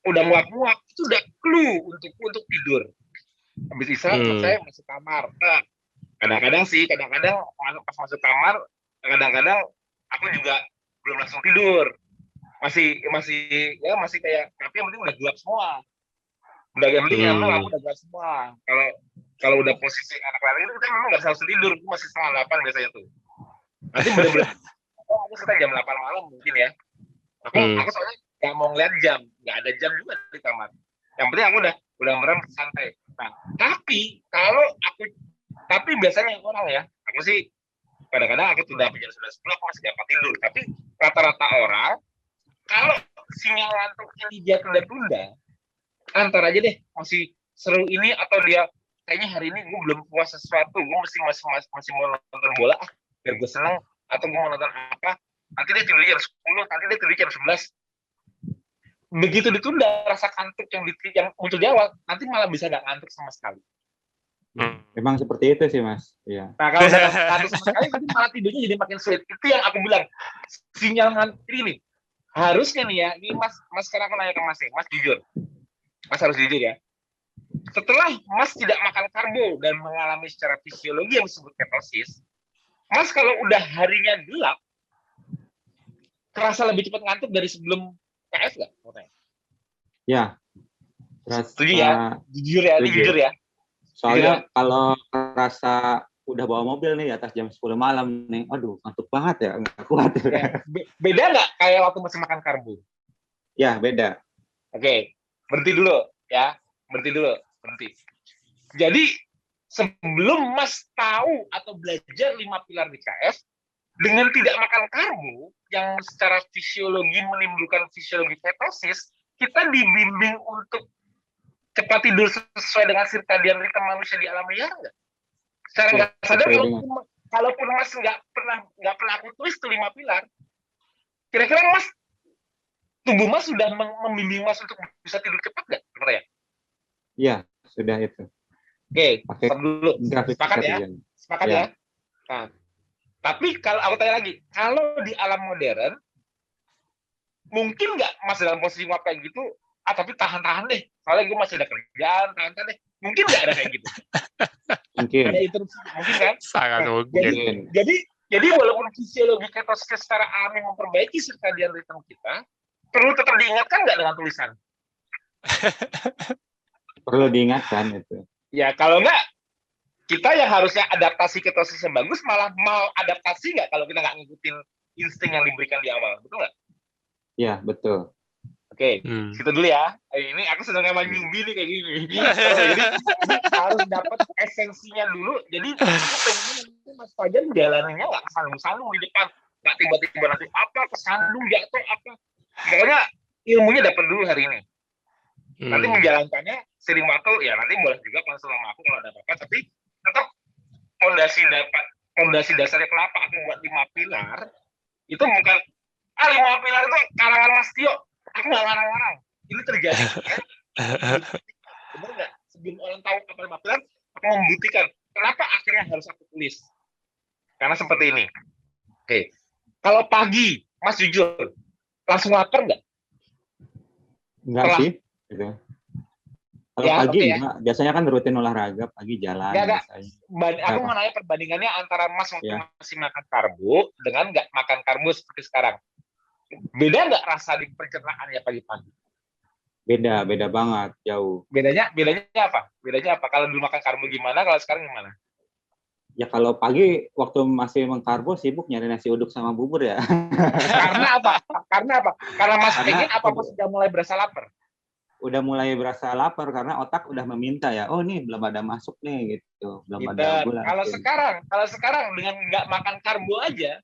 udah muak-muak, itu udah clue untuk tidur. Habis istirahat saya masuk kamar. Nah, kadang-kadang pas masuk kamar, kadang-kadang aku juga belum langsung tidur, masih kayak, tapi yang penting udah gelap semua. Udah gambling aku udah gas semua. Kalau udah posisi anak lari itu kita memang nggak harus tidur, itu masih 7:30 biasanya tuh. Nanti bener-bener aku sekitar jam 8 malam mungkin ya. Aku soalnya nggak mau ngeliat jam, nggak ada jam juga di kamar. Yang penting aku udah merem santai. Nah, tapi biasanya orang ya, aku sih kadang-kadang aku tunda jam 11 aku masih dapat tidur. Tapi rata-rata orang kalau sinyal ngantuknya dia tunda-tunda, antar aja deh masih seru ini atau dia kayaknya hari ini gue belum puas sesuatu, gue masih mau nonton bola biar gue senang, atau gue mau nonton apa, nanti dia tidur jam 10, nanti dia tidur jam 11. Begitu ditunda, rasa kantuk yang muncul di awal nanti malah bisa nggak ngantuk sama sekali. Memang seperti itu sih Mas. Iya. Nah kalau udah ngantuk sama sekali nanti malah tidurnya jadi makin sulit. Itu yang aku bilang, sinyal ngantuk ini harusnya nih ya, ini Mas sekarang aku nanya ke Mas nih, Mas jujur, Mas harus jujur ya. Setelah Mas tidak makan karbo dan mengalami secara fisiologi yang disebut ketosis, Mas kalau udah harinya gelap, terasa lebih cepat ngantuk dari sebelum KF nggak? Ya. Setuju ya? Jujur ya. Soalnya kalau rasa udah bawa mobil nih atas jam 10 malam nih, aduh ngantuk banget ya, nggak kuat. Ya. Beda nggak kayak waktu masih makan karbo? Ya, beda. Oke, berhenti dulu. Jadi sebelum Mas tahu atau belajar 5 pilar di KF, dengan tidak makan karbo yang secara fisiologi menimbulkan fisiologi ketosis, kita dibimbing untuk cepat tidur sesuai dengan sirkadian ritme manusia di alam liar nggak? Secara nggak sadar, kalaupun Mas nggak pernah aku tulis tuh 5 pilar, kira-kira Mas, tubuh Mas sudah membimbing Mas untuk bisa tidur cepat nggak? Sebenarnya? Iya, sudah itu. Oke, dulu. Sepakat ya? Nah, tapi kalau aku tanya lagi, kalau di alam modern, mungkin nggak Mas dalam posisi nguap kayak gitu, tapi tahan deh, soalnya gue masih ada kerjaan, tahan deh. Mungkin nggak ada kayak gitu? Mungkin. Ada interupsi, mungkin kan? Sangat mungkin. Jadi walaupun fisiologi ketosis secara alami memperbaiki sirkadian ritme kita, perlu tetap diingatkan nggak dengan tulisan? Perlu diingatkan itu. Ya, kalau nggak, kita yang harusnya adaptasi ketosis yang bagus malah mau adaptasi nggak kalau kita nggak ngikutin insting yang diberikan di awal, betul nggak? Iya, betul. Oke, situ dulu ya. Ini aku sedang emang nyumbi nih kayak gini. Jadi harus dapat esensinya dulu. Jadi aku pengen Mas Fajar jalanannya nggak kesandung-sandung di depan, nggak tiba-tiba nanti apa kesandung jatuh apa. Pokoknya ilmunya dapat dulu hari ini. Nanti menjalankannya sering waktu ya nanti boleh juga konsul sama aku kalau ada apa-apa. Tapi tetap fondasi dasarnya kenapa aku buat 5 pilar itu bukan 5 pilar itu karangan Mas Tio. Aku nggak larang-larang. Ini terjadi. Benar nggak? Sebelum orang tahu apa 5 pilar, aku membuktikan kenapa akhirnya harus aku tulis. Karena seperti ini. Oke. Kalau pagi, Mas jujur, langsung lapar nggak? Enggak sih. Gitu. Kalau ya, pagi enggak. Ya. Biasanya kan rutin olahraga, pagi jalan. Aku mau nanya perbandingannya antara Mas waktu masih makan karbo dengan nggak makan karbo seperti sekarang. Beda nggak rasa di pencernaan ya pagi-pagi? Beda banget, jauh. Bedanya apa? Kalau dulu makan karbo gimana, kalau sekarang gimana? Ya kalau pagi waktu masih mengkarbo sibuk nyari nasi uduk sama bubur ya. Karena apa? Karena Mas pengen apa Mas sudah mulai berasa lapar? Udah mulai berasa lapar karena otak udah meminta ya. Oh nih belum ada masuk nih gitu, belum ada gula. Kalau sekarang dengan nggak makan karbo aja,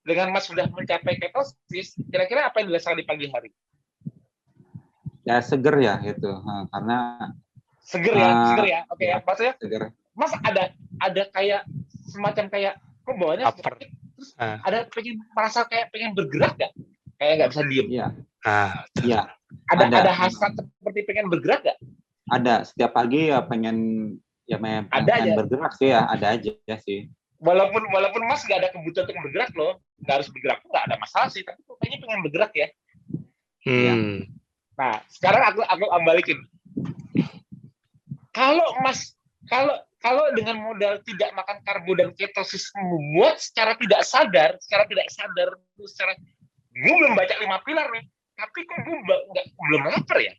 dengan Mas sudah mencapai ketosis, kira-kira apa yang dirasakan di pagi hari? Ya seger ya gitu, karena seger ya. Oke ya, maksudnya seger. Mas ada kayak semacam kayak kok bawahnya seperti, terus ada merasa kayak pengen bergerak nggak? Kayak nggak bisa diem. Iya. Iya. Ada hasrat seperti pengen bergerak nggak? Ada. Setiap pagi ya pengen bergerak sih ya, ada aja ya sih. Walaupun Mas nggak ada kebutuhan untuk bergerak loh, nggak harus bergerak nggak ada masalah sih, tapi kayaknya pengen bergerak ya. Ya. Nah, sekarang aku balikin. Kalau dengan modal tidak makan karbo dan ketosis membuat secara tidak sadar, gue belum baca 5 pilar nih, tapi kok gue belum lapar ya?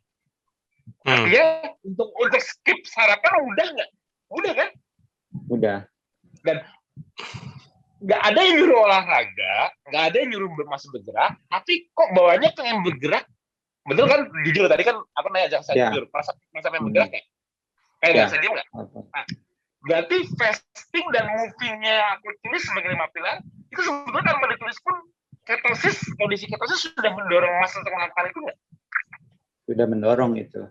Artinya untuk skip sarapan udah nggak? Udah kan? Udah. Dan nggak ada yang nyuruh olahraga, nggak ada yang nyuruh masih bergerak, tapi kok bawahnya pengen bergerak. Betul kan? Jujur tadi kan aku nanya jangan saya jujur, masa pengen bergerak ya? Kayak nggak bisa diem nggak? Nah, berarti fasting dan moving-nya aku tulis sebagai 5 pilar itu sebetulnya tanpa ditulis pun kondisi ketosis sudah mendorong mas untuk melakukan itu nggak? Sudah mendorong itu.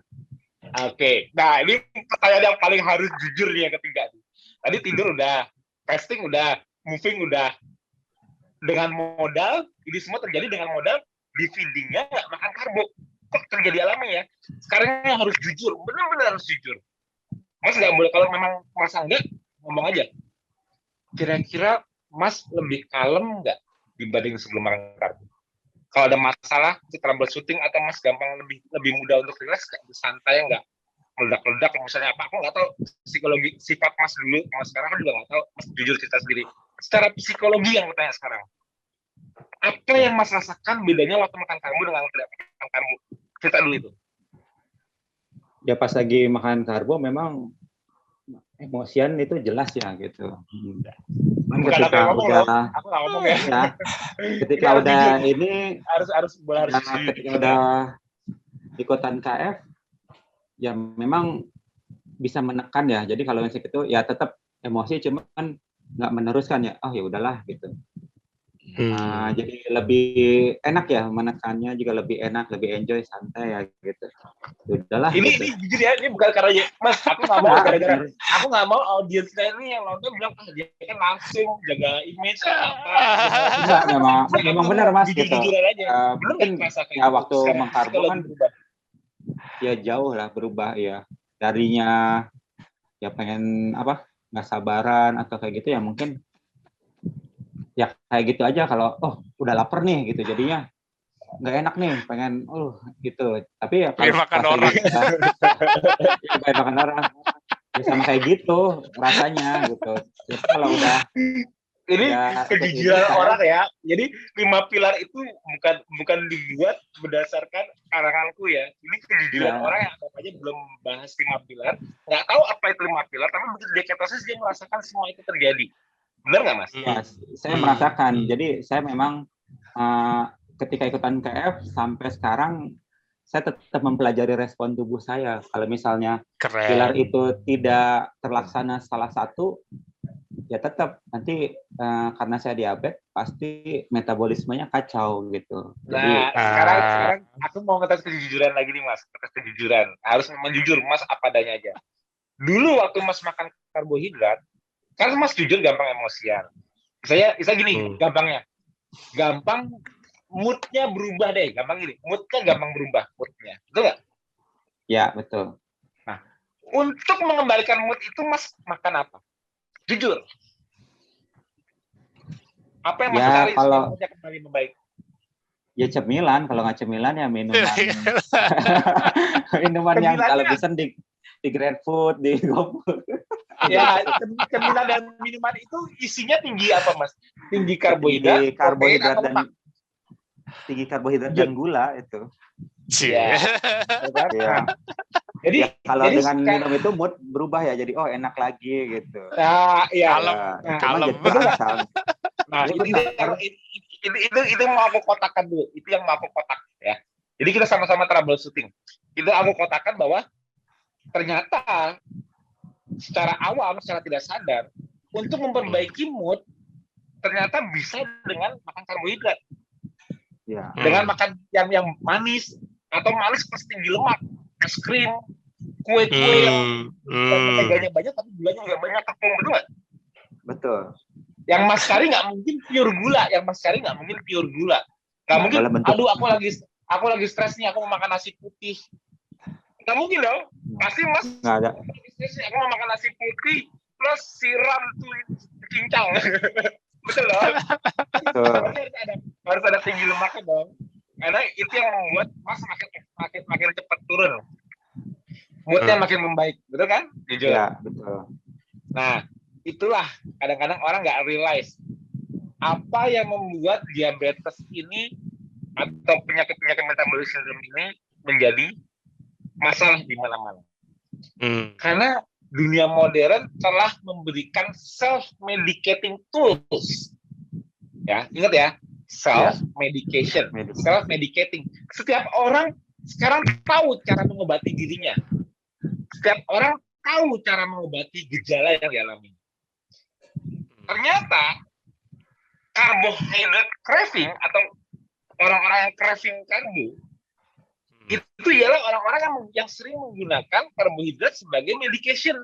Oke, nah ini pertanyaan yang paling harus jujur nih yang ketiga. Tadi tidur udah, fasting udah, moving udah. Dengan modal, ini semua terjadi dengan modal di feedingnya nggak makan karbo. Kok terjadi alami ya? Sekarang harus jujur, benar-benar harus jujur. Mas nggak boleh, kalau memang masa enggak, ngomong aja. Kira-kira Mas lebih kalem nggak dibanding sebelum makan karbo? Kalau ada masalah, troubleshooting atau Mas gampang lebih mudah untuk relax, santai nggak? Meledak-ledak misalnya apa? Aku nggak tahu psikologi sifat Mas dulu, Mas sekarang kan juga nggak tahu. Mas jujur cerita sendiri. Secara psikologi yang bertanya sekarang, apa yang Mas rasakan bedanya waktu makan karbo dengan tidak makan karbo? Cerita dulu itu. Ya pas lagi makan karbo memang emosian itu jelas ya gitu. Bukan aku yang ngomong loh, aku nggak ngomong ya. Ketika udah ini harus ketika udah ikutan KF ya memang bisa menekan ya. Jadi kalau yang itu ya tetap emosi cuman nggak meneruskan ya. Oh ya udahlah gitu. Jadi lebih enak ya menekannya juga lebih enak, lebih enjoy, santai ya gitu. Udahlah. Ini gitu. ini jujur ya, ini bukan karena Mas, aku nggak mau gara-gara aku nggak mau audiensnya ini yang nonton bilang dia kan langsung jaga image apa. Enggak, memang benar Mas gitu. Mungkin ya waktu mengkarbo kan ya jauh lah berubah ya. Darinya ya pengen apa nggak sabaran atau kayak gitu ya mungkin ya kayak gitu aja kalau udah lapar nih gitu jadinya nggak enak nih pengen gitu tapi ya kalau makan orang pengen makan orang ya sama kayak gitu rasanya gitu jadi kalau udah ini kejujuran orang ya. Jadi 5 pilar itu bukan dibuat berdasarkan karanganku ya. Ini kejujuran orang yang aja belum bahas 5 pilar, nggak tahu apa itu 5 pilar, tapi begitu dia ketosis dia merasakan semua itu terjadi. Benar nggak Mas? Ya, saya merasakan. Jadi saya memang ketika ikutan KF sampai sekarang saya tetap mempelajari respon tubuh saya. Kalau misalnya pilar itu tidak terlaksana salah satu, ya tetap nanti karena saya diabetes pasti metabolismenya kacau gitu. Jadi, sekarang aku mau ngetes kejujuran lagi nih Mas. Ngetes kejujuran. Harus menjujur Mas apa adanya aja. Dulu waktu Mas makan karbohidrat, kan Mas jujur gampang emosian. Saya gini, gampangnya. Gampang moodnya berubah deh, gampang gini. Moodnya gampang berubah, moodnya. Betul nggak? Ya, betul. Nah, untuk mengembalikan mood itu Mas makan apa? Jujur. Apa yang Mas cari supaya moodnya kembali membaik? Ya cemilan, kalau nggak cemilan ya minuman. Minuman yang kalau bisa di GrabFood, di GoFood. Ya, cemilan dan minuman itu isinya tinggi apa Mas? Tinggi karbohidrat, tinggi karbohidrat dan gula itu. Ya. Jadi kalau dengan minum itu mood berubah ya, jadi enak lagi gitu. Kalem. Nah, itu mau aku kotakkan dulu. Itu yang mau aku kotak ya. Jadi kita sama-sama troubleshooting. Itu aku kotakkan bahwa ternyata secara awam, secara tidak sadar, untuk memperbaiki mood ternyata bisa dengan makan karbohidrat. Ya. Dengan makan yang manis atau manis plus tinggi lemak, es krim, kue-kue yang menteganya banyak tapi gulanya nggak banyak, tepung, betul nggak? Betul. Yang Mas Kari nggak mungkin pure gula, nggak mungkin. Aduh, aku lagi stres nih, aku mau makan nasi putih. Nggak mungkin dong. Pasti Mas nggak ada. Aku mau makan nasi putih plus siram tuh cincang. Betul dong. Harus ada tinggi lemaknya dong. Karena itu yang membuat Mas makin cepat turun. Moodnya makin membaik, betul kan? Jujur. Ya, betul. Nah, itulah kadang-kadang orang nggak realize apa yang membuat diabetes ini atau penyakit metabolisme ini menjadi masalah di mana-mana. Hmm. Karena dunia modern telah memberikan self-medicating tools. Ya, ingat ya, self-medication, self-medicating. Setiap orang sekarang tahu cara mengobati dirinya. Setiap orang tahu cara mengobati gejala yang dialami. Ternyata carbohydrate craving atau orang-orang yang craving karbo itu ialah orang-orang yang sering menggunakan karbohidrat sebagai medication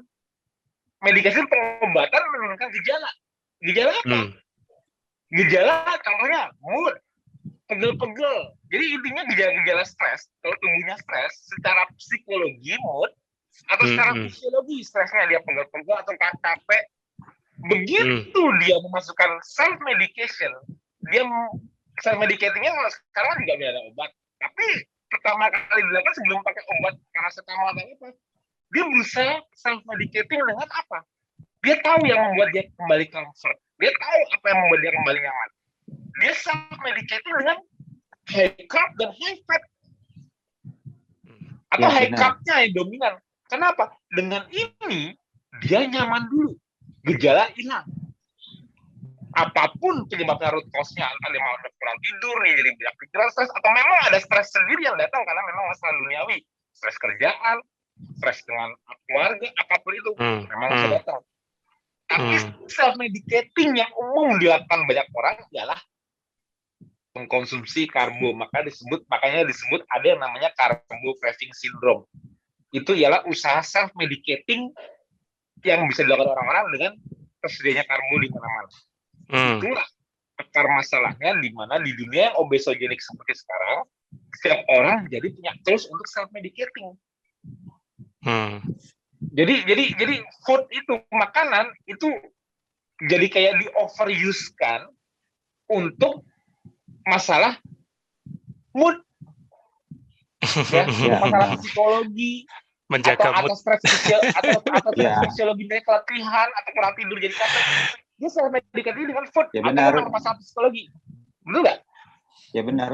pengobatan menurunkan gejala. Gejala apa? Gejala contohnya mood, pegel-pegel. Jadi intinya gejala-gejala stres. Kalau tubuhnya stres, secara psikologi mood atau secara fisiologi stresnya dia pegel-pegel atau capek. Begitu dia memasukkan self medication, dia self medicatingnya sekarang nggak ada obat. Tapi pertama kali dilakukan sebelum pakai obat paracetamol atau apa, dia berusaha self medicating dengan apa? Dia tahu yang membuat dia kembali comfort. Dia tahu apa yang membuat dia kembali nyaman. Dia self medicating dengan high carb dan high fat. Atau high carb-nya yang dominan. Kenapa? Dengan ini dia nyaman dulu. Gejala hilang. Apapun penyebabnya root cause-nya, entah dia mau kurang tidur, nih, jadi banyak pikiran stres, atau memang ada stres sendiri yang datang karena memang masalah duniawi, stres kerjaan, stres dengan keluarga, apapun itu memang masih datang. Tapi self-medicating yang umum dilakukan banyak orang ialah mengkonsumsi karbo, makanya disebut ada yang namanya carbo craving syndrome. Itu ialah usaha self-medicating yang bisa dilakukan orang-orang dengan tersedianya karbo di mana-mana. Itulah akar masalahnya di mana di dunia yang obesogenik seperti sekarang, setiap orang jadi punya tools untuk self-medicating. Jadi food itu, makanan itu jadi kayak di overuse-kan untuk masalah mood, ya, masalah psikologi, menjaga atau stres fisiologi keletihan atau kurang tidur jadi capek. Dia self medicating dengan food atau masalah psikologi, betul nggak? Ya benar.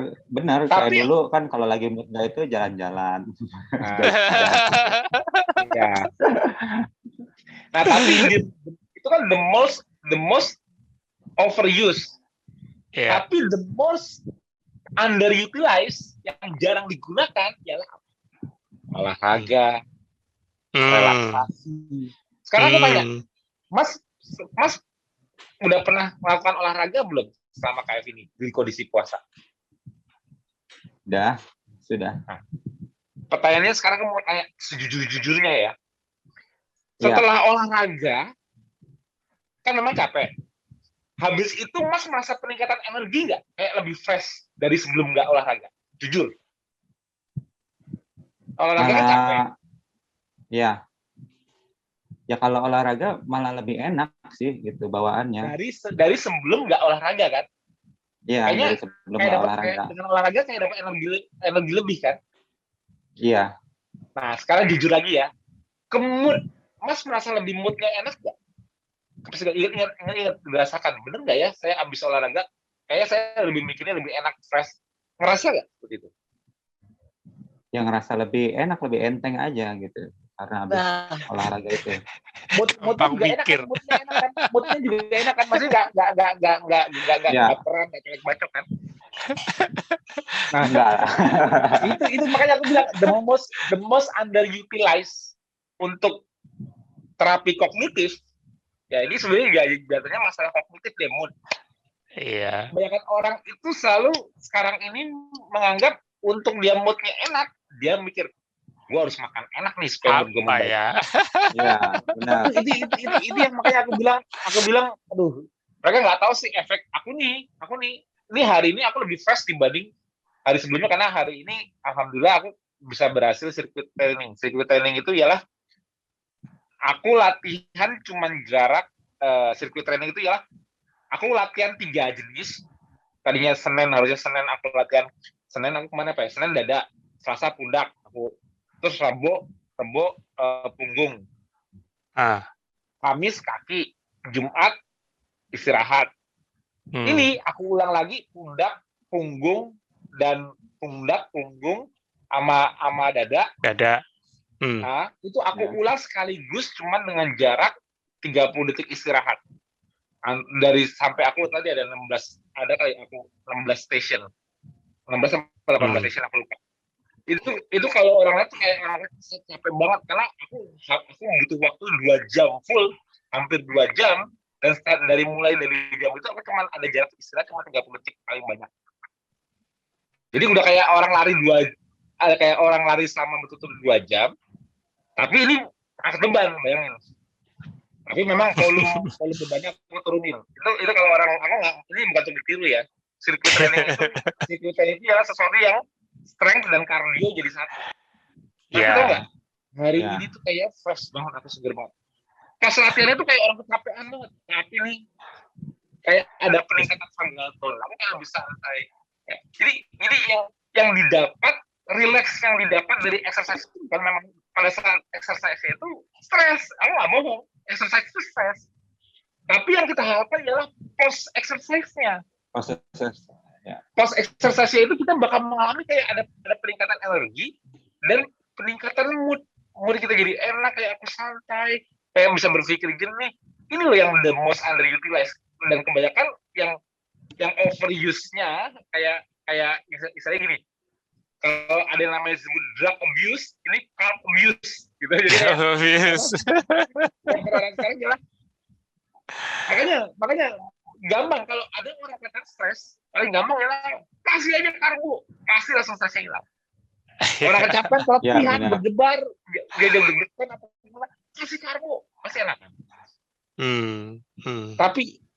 Kayak dulu kan kalau lagi mood itu jalan-jalan. Ya. Nah tapi itu kan the most overuse. Yeah. Tapi the most underutilized yang jarang digunakan ialah olahraga, relaksasi. Sekarang aku tanya, Mas udah pernah melakukan olahraga belum selama kayak ini di kondisi puasa? Sudah. Nah, pertanyaannya sekarang aku mau tanya sejujur-jujurnya ya. Setelah olahraga, kan memang capek. Habis itu Mas merasa peningkatan energi nggak? Kayak lebih fresh dari sebelum nggak olahraga? Jujur. Olahraga kan capek. Ya kalau olahraga malah lebih enak sih gitu bawaannya. Dari sebelum nggak olahraga kan? Iya, dari sebelum nggak olahraga. Dengan olahraga kayak dapat energi lebih kan? Iya. Nah sekarang jujur lagi ya, Mas merasa lebih moodnya enak nggak? Ingat dirasakan, bener nggak ya? Saya abis olahraga, kayaknya saya lebih mikirnya lebih enak, fresh. Ngerasa nggak seperti itu? Yang ngerasa lebih enak, lebih enteng aja gitu. Karena habis olahraga itu. Moodnya juga enak kan? Moodnya juga enak kan? Maksudnya nggak peran, nggak colek bacok kan? Nah, enggak. itu makanya aku bilang the most underutilized untuk terapi kognitif. Ya ini sebenarnya biasanya masalah kognitif deh, mood. Iya. Kebanyakan orang itu selalu sekarang ini menganggap untuk dia moodnya enak, dia mikir, gue harus makan enak nih supaya mood gue membaik. Iya, benar. Itu yang makanya aku bilang, aduh, mereka nggak tahu sih efek aku nih. Ini hari ini aku lebih fresh dibanding hari sebelumnya karena hari ini, alhamdulillah aku bisa berhasil circuit training. Circuit training itu ialah aku latihan cuman jarak circuit training itu ialah aku latihan 3 jenis. Tadinya harusnya Senin aku latihan. Senin aku kemana Pak? Senin dada, Selasa pundak, terus Rabu punggung, Kamis kaki, Jumat istirahat. Ini aku ulang lagi pundak, punggung, dan pundak, punggung, sama dada. Dada. Nah, itu aku ulas sekaligus cuman dengan jarak 30 detik istirahat. Dari sampai aku tadi ada 16, ada kali aku 16 station. 16 sampai 18 station aku lupa. Itu kalau orang lihat kayak capek banget karena aku butuh waktu 2 jam full, hampir 2 jam, dan dari jam itu aku cuma ada jarak istirahat cuma 30 detik paling banyak. Jadi udah kayak orang lari selama betul-betul 2 jam, tapi ini angkat beban, bayangin. Tapi memang volume bebannya aku turunin. Itu kalau orang aku nggak, ini bukan untuk ditiru ya. Sirkuit training itu adalah sesuatu yang strength dan cardio jadi satu. Tapi tau nggak? Hari ini tuh kayak fresh banget, aku seger banget. Pas latihannya tuh kayak orang kecapean banget. Tapi nih kayak ada peningkatan fungal tone. Aku nggak bisa santai. Jadi yang didapat, relax yang didapat dari exercise itu kan memang pada saat exercise itu stres. Aku nggak bohong, exercise itu stres. Tapi yang kita harapkan adalah post exercise-nya. Post exercise-nya itu kita bakal mengalami kayak ada peningkatan energi dan peningkatan mood kita jadi enak, kayak aku santai, kayak bisa berpikir jernih. Ini loh yang the most underutilized, dan kebanyakan yang overuse-nya kayak misalnya gini, kalau ada yang namanya disebut drug abuse, ini carb abuse gitu. Jadi orang sekarang jelas. Makanya gampang kalau ada orang kata stres, paling gampang ya kasih aja karbo, pasti langsung stresnya hilang. Orang kecapean latihan berdebar, dia deg-degan apa gimana, kasih karbo, pasti enak.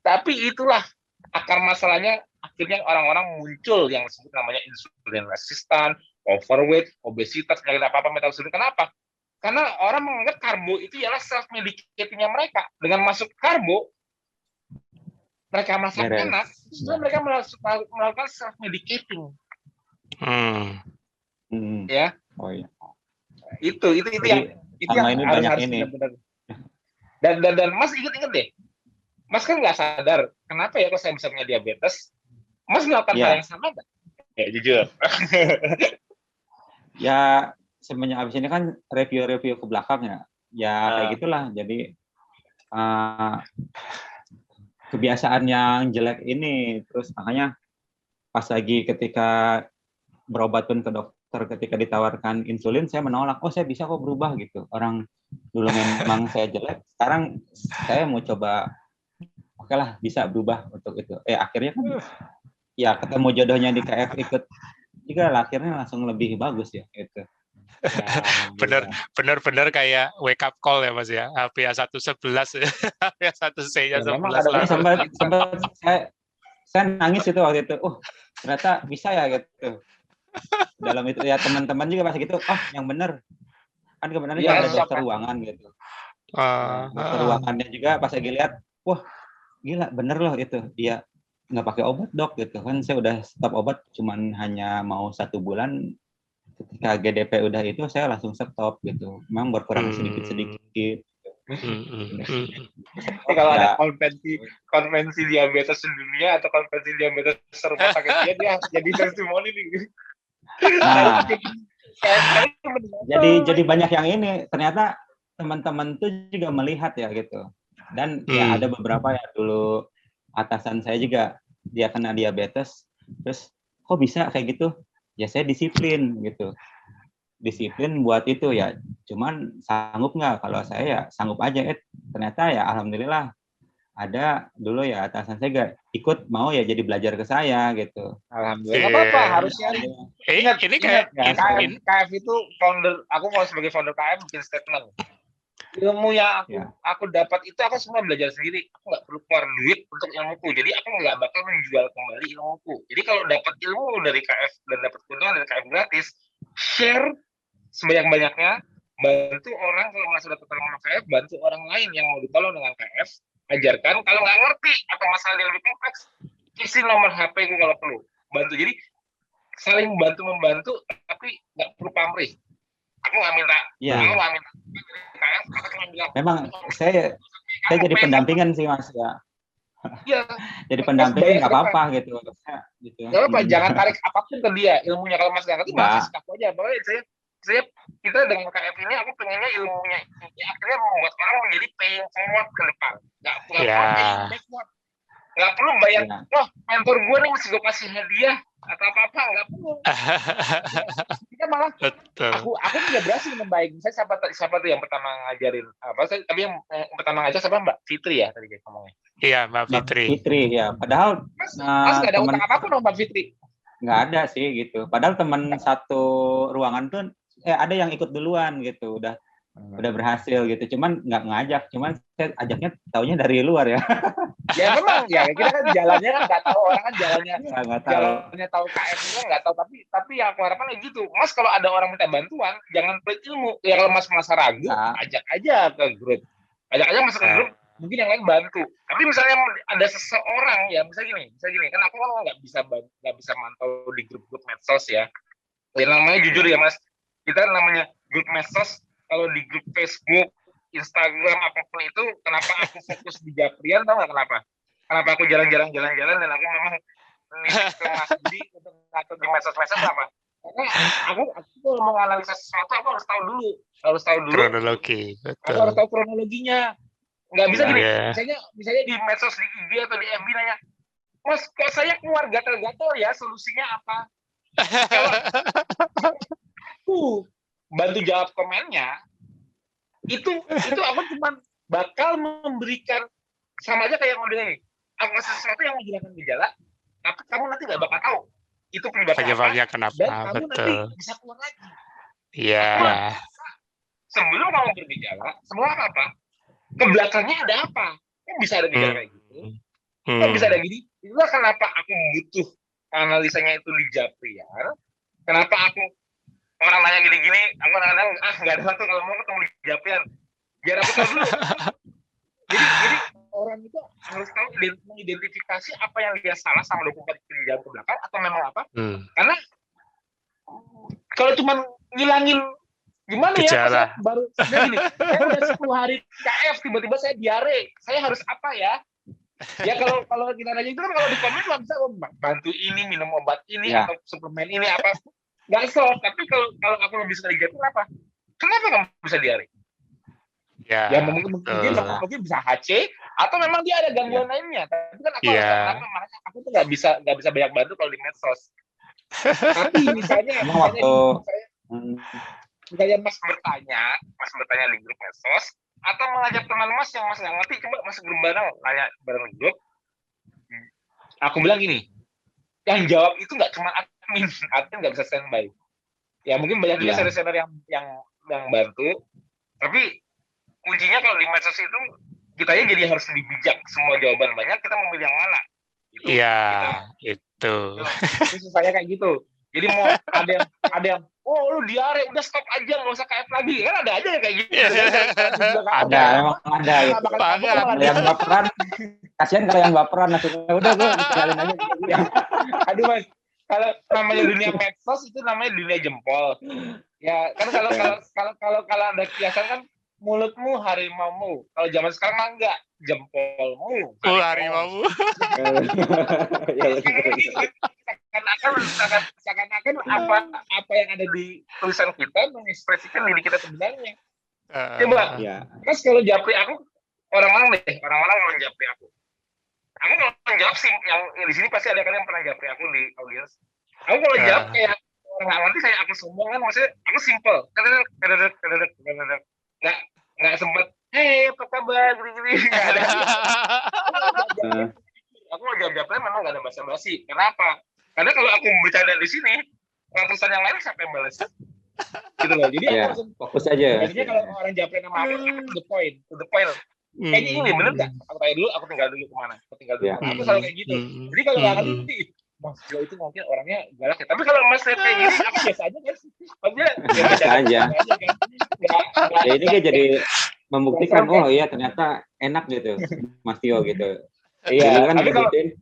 Tapi itulah akar masalahnya, akhirnya orang-orang muncul yang disebut namanya insulin resistan, overweight, obesitas, nggak apa-apa metabolisme. Kenapa? Karena orang menganggap karbo itu ialah self-medicating-nya mereka. Dengan masuk karbo, mereka masak enak, sebenarnya mereka melakukan self-medicating. Ya. Oh iya. Itu yang harus ini. Benar-benar. Dan Mas inget deh, Mas kan nggak sadar kenapa ya kalau saya bisa punya diabetes. Mas melakukan hal yang sama nggak? Ya jujur. Ya semenjak abis ini kan review ke belakang ya kayak gitulah. Jadi kebiasaan yang jelek ini, terus makanya pas lagi ketika berobat pun ke dokter, ketika ditawarkan insulin saya menolak. Oh saya bisa kok berubah gitu. Orang dulu memang saya jelek, sekarang saya mau coba. Oke lah, bisa berubah untuk itu. Akhirnya kan ya ketemu jodohnya di KF, ikut juga akhirnya langsung lebih bagus ya itu. Bener kayak wake up call ya Mas ya. HbA 111 HbA 1C-nya 11 sempat saya nangis itu waktu itu. Ternyata bisa ya gitu. Dalam itu ya teman-teman juga masih gitu. Yang bener. Kan kebenaran ada dokter ruangan gitu. Dokter ruangannya juga pas lagi lihat, wah gila bener loh itu, dia nggak pakai obat dok gitu kan. Saya udah stop obat cuman hanya mau 1 bulan, ketika GDP udah itu saya langsung stop gitu, memang berkurang sedikit. Kalau ada konvensi diabetes dunia atau konvensi diabetes rumah sakit dia jadi testimoni nih. Nah, jadi banyak yang ini ternyata teman-teman tuh juga melihat ya gitu. Dan ya ada beberapa ya dulu atasan saya juga dia kena diabetes, terus kok bisa kayak gitu? Ya saya disiplin gitu, disiplin buat itu ya. Cuman sanggup nggak? Kalau saya ya sanggup aja. Ternyata ya alhamdulillah ada dulu ya atasan saya gak ikut mau ya jadi belajar ke saya gitu. Alhamdulillah. Nggak apa-apa, harusnya. Ingat KF itu founder, aku mau sebagai founder KF bikin statement. Ilmu yang aku dapat itu aku semua belajar sendiri. Aku nggak perlu keluar duit untuk ilmuku. Jadi aku nggak bakal menjual kembali ilmuku. Jadi kalau dapat ilmu dari KF dan dapat keuntungan dari KF gratis, share sebanyak-banyaknya. Bantu orang kalau merasa dapat tolong KF, bantu orang lain yang mau ditolong dengan KF. Ajarkan. Kalau nggak ngerti atau masalah yang lebih kompleks, isi nomor HP ku kalau perlu. Bantu. Jadi saling bantu-membantu, tapi nggak perlu pamrih. Aku nggak minta. Aku nggak minta. Memang saya jadi pendampingan sih Mas ya. Iya. Jadi pendampingnya nggak apa-apa gitu. Gitu. Nggak apa, jangan tarik apapun ke dia ilmunya. Kalau Mas nggak ngerti, Mas Nggak. aku aja. Pokoknya saya kita dengan KF ini aku pengennya ilmunya ini akhirnya membuat orang menjadi paying forward ke depan. Nggak perlu paying backward. Nggak perlu bayar. Ya. Wah, mentor gue nih mesti gue kasih hadiah atau apa nggak perlu. Kita malah Betul. aku tidak berhasil membaik. Saya siapa tuh yang pertama ngajarin apa? Tapi yang pertama ngajar siapa, Mbak Fitri ya tadi kayak ngomongnya. Iya, Mbak Fitri. Fitri ya. Padahal Mas nggak ada utang apapun sama Mbak Fitri. Nggak ada sih gitu. Padahal teman satu ruangan tuh ada yang ikut duluan gitu. Udah berhasil gitu. Cuman nggak ngajak. Cuman saya ajaknya taunya dari luar ya. Ya memang ya kita kan jalannya kan nggak tahu, orang kan jalannya Nggak tahu. jalannya tahu KF itu nggak tahu, tapi yang aku harapkan kayak gitu. Mas kalau ada orang minta bantuan jangan pelit ilmu ya. Kalau Mas merasa ragu, ajak aja ke grup, masuk ke grup, mungkin yang lain bantu. Tapi misalnya ada seseorang ya, misalnya gini kan aku kan nggak bisa mantau di grup medsos ya. Namanya jujur ya Mas, kita namanya grup medsos. Kalau di grup Facebook, Instagram, apapun itu, kenapa aku fokus di Japrian, tau nggak kenapa? Kenapa aku jarang-jarang jalan-jalan dan aku memang ke Mas Budi untuk ngatur di medsos-medsos apa? Karena aku mau menganalisa sesuatu, aku harus tahu dulu. Kronologi, betul. Aku harus tahu kronologinya. Nggak bisa gini, misalnya di medsos, di IG atau di FB nanya, Mas, kok saya keluar gatal-gatal ya, solusinya apa? Kalau bantu jawab komennya, itu aku cuma bakal memberikan sama aja kayak modelnya ini. Aku kasih sesuatu yang menghilangkan gejala, tapi kamu nanti nggak bakal tahu itu penyebabnya kenapa, dan kamu nanti bisa keluar lagi. Iya. Sebelum kamu bergejala, semua apa? Ke belakangnya ada apa? Kan bisa ada gejala kayak gitu. Kan bisa ada gini. Itulah kenapa aku butuh analisanya itu di Japrian. Kenapa aku orang nanya gini-gini, aku kadang-kadang nggak ada waktu kalau mau ketemu di Japrian. Biar aku tahu dulu. Jadi orang itu harus tahu mengidentifikasi apa yang dia salah sama 24 jam ke belakang atau memang apa. Karena kalau cuma ngilangin gimana gejala. Ya, baru gini, saya udah 10 hari KF, tiba-tiba saya diare, saya harus apa ya? Ya kalau kita nanya itu kan kalau di komen nggak bisa bantu ini, minum obat ini atau suplemen ini apa. Nggak solve, tapi kalau aku lebih sekali jatuh kenapa kamu bisa diare? Ya mungkin bisa HC atau memang dia ada gangguan lainnya. Tapi kan aku tuh nggak bisa banyak bantu kalau di medsos. Tapi misalnya Mas bertanya di grup medsos atau mengajak teman Mas yang Mas nggak ngerti, coba masuk grup bareng grup. Aku bilang gini, yang jawab itu nggak cuma admin nggak bisa standby. Ya mungkin banyak juga senior yang bantu, tapi kuncinya kalau di medsos itu kitanya jadi harus lebih bijak. Semua jawaban banyak, kita memilih yang mana. Itu susahnya kayak gitu. Jadi mau ada yang lu diare, udah stop aja, nggak usah KF lagi. Kan ada aja kayak gitu. Ada, emang ada. Yang baperan, kasihan kalau yang baperan, udah gue tinggalin aja. Aduh Mas, kalau namanya dunia medsos itu namanya dunia jempol. Ya kan kalau ada kiasan kan mulutmu harimaumu. Kalau zaman sekarang mah enggak, jempolmu harimaumu. Seakan-akan apa yang ada di tulisan kita mengekspresikan diri kita sebenarnya. Coba, Mas kalau japri aku, orang-orang mau japri aku. Aku kalau menjawab sih, yang di sini pasti ada kan yang pernah japri aku di audiens. Aku kalau jawab kayak orang nggak ngerti, saya aku sombong kan, maksudnya aku simple. Nggak sempet, apa kabar, gini-gini. Nggak ada. Aku mau jawab-jawabnya memang nggak ada basa-basi. Kenapa? Karena kalau aku bercanda di sini, ratusan yang lain siapa yang balas? Gitu loh. Jadi aku langsung fokus aja. Biasanya kalau orang jawabnya nama aku, to the point. Kayaknya ini bener nggak? Aku tanya dulu, aku tinggal dulu kemana? Aku selalu kayak gitu. Jadi kalau nggak ngerti, Mas Jo itu mungkin orangnya galak ya. Tapi kalau Mas lihat kayak gini, aku biasa aja kan. Maksudnya biasa aja. Ya ini kayak jadi membuktikan, oh iya ternyata enak gitu, Mas Tio gitu. Iya. Kan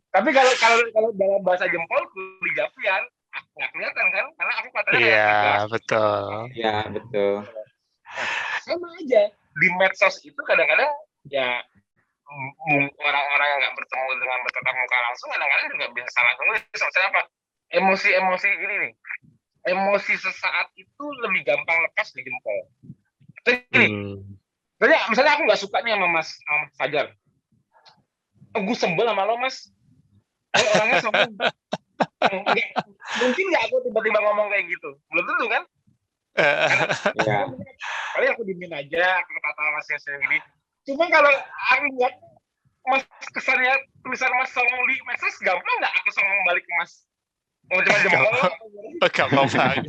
tapi kalau dalam bahasa jempol, di Japrian, nggak kelihatan kan? Karena aku katanya betul. Iya betul. Sama aja di medsos itu kadang-kadang ya orang-orang yang nggak bertemu dengan bertatap muka langsung kadang-kadang juga bisa salah nulis. Maksudnya apa? Emosi-emosi ini nih, emosi sesaat itu lebih gampang lepas di jempol. Jadi gini, misalnya aku nggak suka nih sama Mas Fajar, gue sebel sama lo Mas, lo orangnya sombong. Mungkin nggak aku tiba-tiba ngomong kayak gitu, belum tentu kan? Paling aku diemin aja, aku kata Masnya sendiri. Cuma kalau aku lihat Mas kesannya tulisan Mas songong di medsos, gampang nggak aku songong balik ke Mas? Mau cuma jempol? Gampang banget.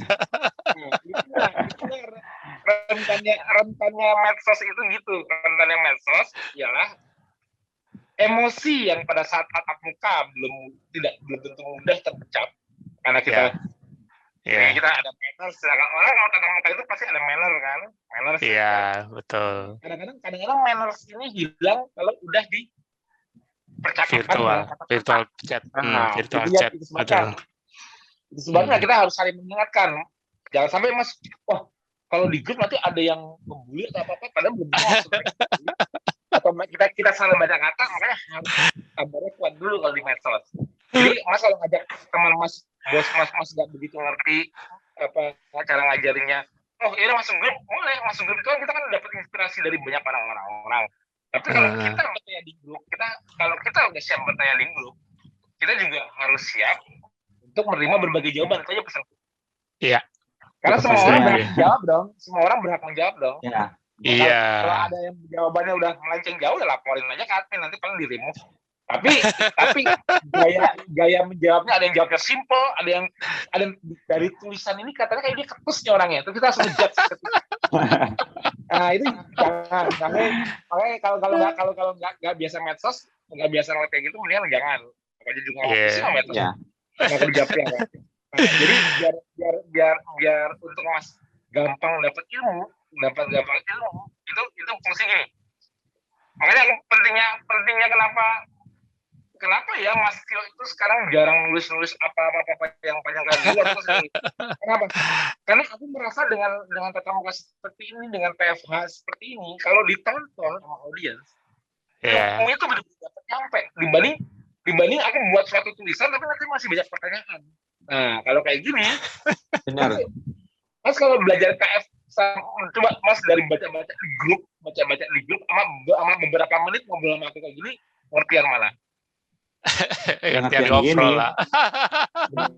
rentannya medsos itu gitu. Rentannya medsos ialah emosi yang pada saat tatap muka belum tentu mudah terpecah karena kita kita ada manners. Sedangkan orang kalau tatap muka itu pasti ada manner kan, manners. Iya, betul. Kadang-kadang manners ini hilang kalau udah di percakapan virtual chat. Virtual chat. Itu sebabnya kita harus saling mengingatkan. Jangan sampai Mas, kalau di grup nanti ada yang membuli atau apa-apa, padahal belum atau kita salah baca kata, makanya harus sabarnya kuat dulu kalau di medsos. Jadi Mas kalau ngajak teman Mas, bos Mas nggak begitu ngerti apa cara ngajarinnya, ini masuk grup, boleh masuk grup itu kan kita kan dapat inspirasi dari banyak orang-orang. Tapi kalau kita bertanya di grup, kalau kita udah siap bertanya di grup, kita juga harus siap untuk menerima berbagai jawaban. Itu aja pesanku. Iya. Karena semua orang berhak menjawab dong. Semua orang berhak menjawab dong. Iya. Kalau ada yang jawabannya udah melenceng jauh, ya laporin aja ke admin, nanti paling di-remove. Tapi gaya menjawabnya ada yang jawabnya simple, ada yang dari tulisan ini katanya kayak dia ketus nih orangnya. Terus kita harus ngejudge. Nah itu jangan. Makanya kalau nggak biasa medsos, nggak biasa kayak gitu, mendingan jangan. Pokoknya juga sih medsos. Nggak kerjanya kan. Nah, jadi biar untuk Mas gampang dapat ilmu itu fungsi gini. Makanya pentingnya kenapa ya Mas Tio itu sekarang jarang nulis apa yang panjang kali dulu. Kenapa? Karena aku merasa dengan tatap muka seperti ini, dengan PFH seperti ini, kalau ditonton sama audiens, ilmu itu benar-benar dapat nyampe dibanding aku buat suatu tulisan tapi nanti masih banyak pertanyaan. Nah, kalau kayak gini, benar. Mas kalau belajar KF, coba Mas dari baca-baca di grup sama beberapa menit ngobrol sama aku kayak gini, ngertian mana? Ngertian ngobrol lah.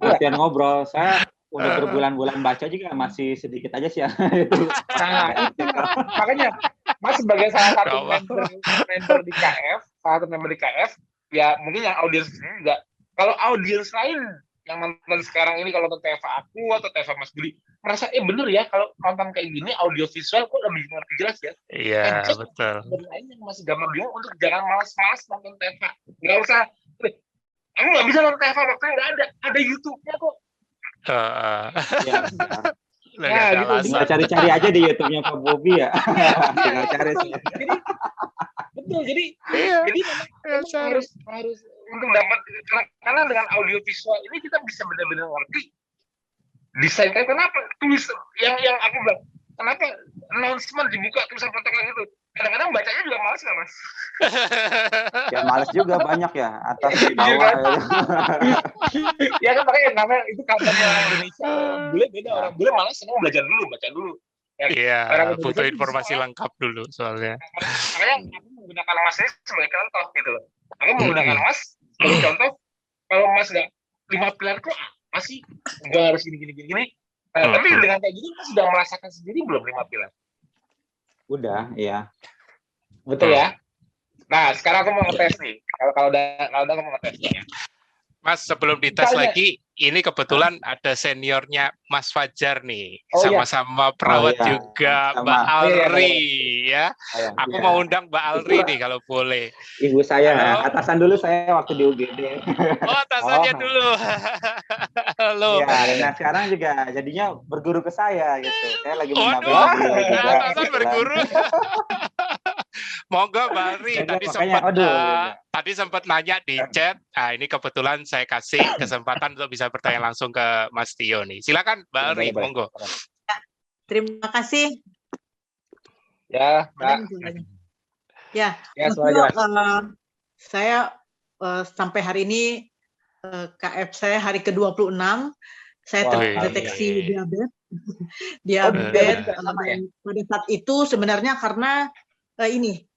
Ngertian ngobrol. Saya udah berbulan-bulan baca juga masih sedikit aja sih ya. Nah, itu makanya Mas sebagai salah satu member di KF, ya mungkin yang audiens ini juga. Kalau audiens lain yang nonton sekarang ini, kalau nonton TV aku atau TV Mas Budi, merasa bener ya kalau nonton kayak gini audio visual kok lebih ngerti jelas ya. Iya, betul. Lain yang masih gampang bingung untuk jangan malas-malas nonton TV. Nggak usah. Aku nggak bisa nonton TV waktunya nggak ada YouTube-nya kok. Nah, gitu. Tinggal cari-cari aja di YouTube-nya Pak Bobi ya. Tinggal cari sih. Jadi memang harus untuk dapat, karena dengan audio visual ini kita bisa benar-benar ngerti desain. Kenapa tulis yang aku bilang, kenapa announcement dibuka tulisan protokol itu, kadang-kadang bacanya juga malas nggak Mas? Ya malas juga, banyak ya atas di bawah. Ya kan, makanya namanya itu kampanye orang Indonesia. Bule beda, orang bule malas senang baca dulu. Iya, butuh informasi lengkap dulu soalnya. Makanya aku menggunakan Mas ini sebagai contoh gitu loh. Aku menggunakan Mas sebagai contoh. Kalau Mas nggak 5 pilar kok apa sih? Gua harus gini. Tapi dengan kayak gini Mas sudah merasakan sendiri belum 5 pilar? Udah, iya. Betul ya. Nah, sekarang aku mau ngetes nih. Kalau udah aku mau ngetes nih ya. Mas, sebelum dites lagi, ini kebetulan ada seniornya Mas Fajar nih, sama-sama perawat juga, Mbak Alri ya. Aku mau undang Mbak Alri nih kalau boleh. Ibu saya, atasan dulu saya waktu di UGD. Oh, atasannya dulu. Halo. Ya, nah sekarang juga jadinya berguru ke saya gitu. Saya lagi mendampingi beliau juga. Atasan berguru. Monggo Mbak Alri, tadi sempat nanya di chat. Nah, ini kebetulan saya kasih kesempatan untuk bisa bertanya langsung ke Mas Tio nih. Silakan Mbak Alri, monggo. Terima kasih. Ya, Mbak. Ya, Ya, untuk semua jelas. saya sampai hari ini KF saya hari ke-26, saya Wah, terdeteksi iya. diabetes. diabetes juga sama ya? Dan pada saat itu sebenarnya karena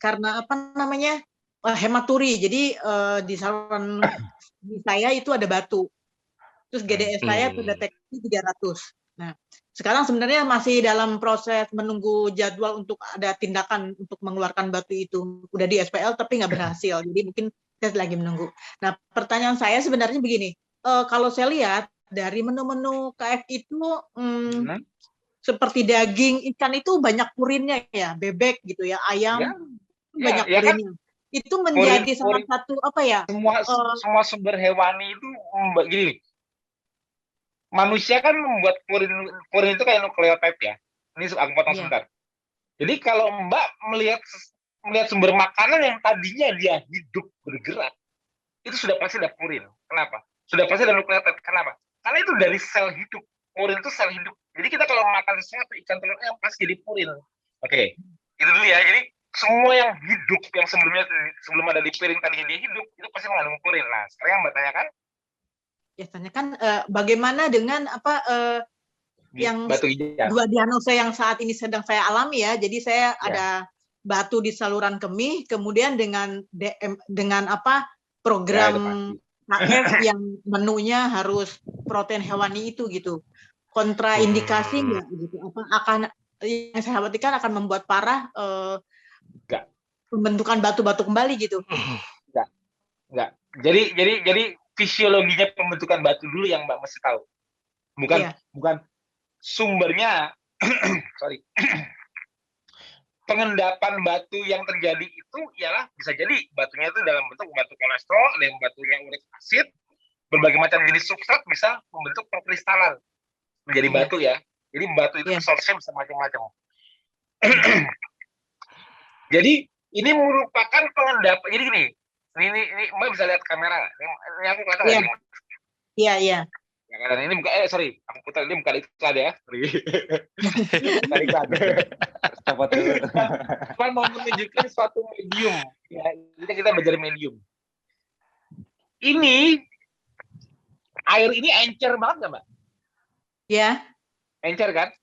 karena apa namanya hematuri. Jadi di saluran saya itu ada batu. Terus GDS saya terdeteksi 300. Nah, sekarang sebenarnya masih dalam proses menunggu jadwal untuk ada tindakan untuk mengeluarkan batu itu. Udah di SPL tapi nggak berhasil. Jadi mungkin saya lagi menunggu. Nah, pertanyaan saya sebenarnya begini. Kalau saya lihat dari menu-menu KF itu seperti daging, ikan itu banyak purinnya ya, bebek gitu ya, ayam banyak purinnya. Kan? Itu menjadi salah satu apa ya? Semua sumber hewani itu gini. Manusia kan membuat purin itu kayak nukleotida ya. Ini aku potong sebentar. Jadi kalau Mbak melihat sumber makanan yang tadinya dia hidup bergerak, itu sudah pasti ada purin. Kenapa? Sudah pasti ada nukleotida. Kenapa? Karena itu dari sel hidup. Purin itu sel hidup. Jadi kita kalau makan sesuatu ikan telur ayam pasti jadi purin. Oke, itu dulu ya. Jadi semua yang hidup yang sebelum ada di piring tadi dia hidup itu pasti mengandung purin. Nah, sekarang yang Mbak tanyakan, biasanya kan bagaimana dengan apa yang batu hijau. Dua diagnosa yang saat ini sedang saya alami ya. Jadi saya ada batu di saluran kemih, kemudian dengan apa program KF yang menunya harus protein hewani itu gitu. Kontraindikasi nggak gitu? Apa akan yang saya khawatirkan akan membuat parah pembentukan batu-batu kembali gitu? Enggak. Jadi fisiologinya pembentukan batu dulu yang Mbak mesti tahu. Bukan sumbernya. Sorry. Pengendapan batu yang terjadi itu ialah bisa jadi batunya itu dalam bentuk batu kolesterol, ada yang batunya uric acid, berbagai macam jenis substrat bisa membentuk perkristalan menjadi batu ya. Jadi batu itu source-nya bisa macam-macam. Jadi ini merupakan pengendapan. Jadi gini, ini Mbak bisa lihat kamera. Ini aku kelihatan nggak? Iya. Ya kan ini bukan aku putar ini bukan iklan ya. Bukan iklan. Coba dulu. Cuma mau menunjukkan suatu medium. Ya, kita belajar medium. Ini air ini encer banget nggak, Mbak? Iya. Encer kan?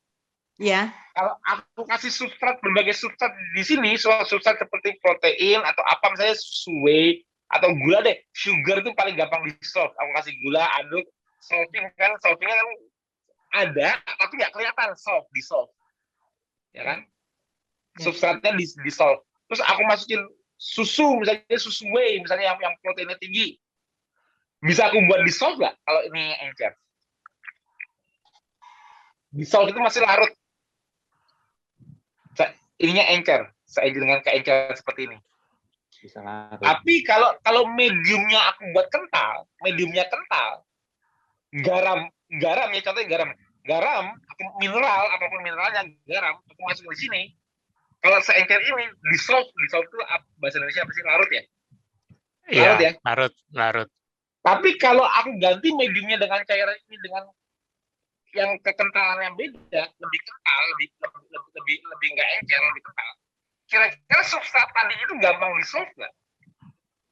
Iya. Kalau aku kasih substrat, berbagai substrat di sini, substrat seperti protein atau apa misalnya whey atau gula deh, sugar itu paling gampang dissolve. Aku kasih gula, aduk, solvingnya kan ada, tapi nggak kelihatan dissolve, ya kan? Substratnya dissolve. Terus aku masukin susu, misalnya susu whey, misalnya yang proteinnya tinggi, bisa aku buat dissolve nggak? Kalau ini encer, dissolve itu masih larut. Ininya encer, saya dengan keencer seperti ini. Bisa larut. Tapi kalau mediumnya aku buat kental, garam ya, contohnya garam mineral, apapun mineralnya garam, aku masuk di sini. Kalau seencer ini dissolve itu bahasa Indonesia apa sih, larut ya? Larut ya? Larut. Tapi kalau aku ganti mediumnya dengan cairan ini dengan yang kekentalan yang beda, lebih kental, lebih nggak encer, lebih kental. Kira-kira substrat tadi itu gampang dissolve nggak?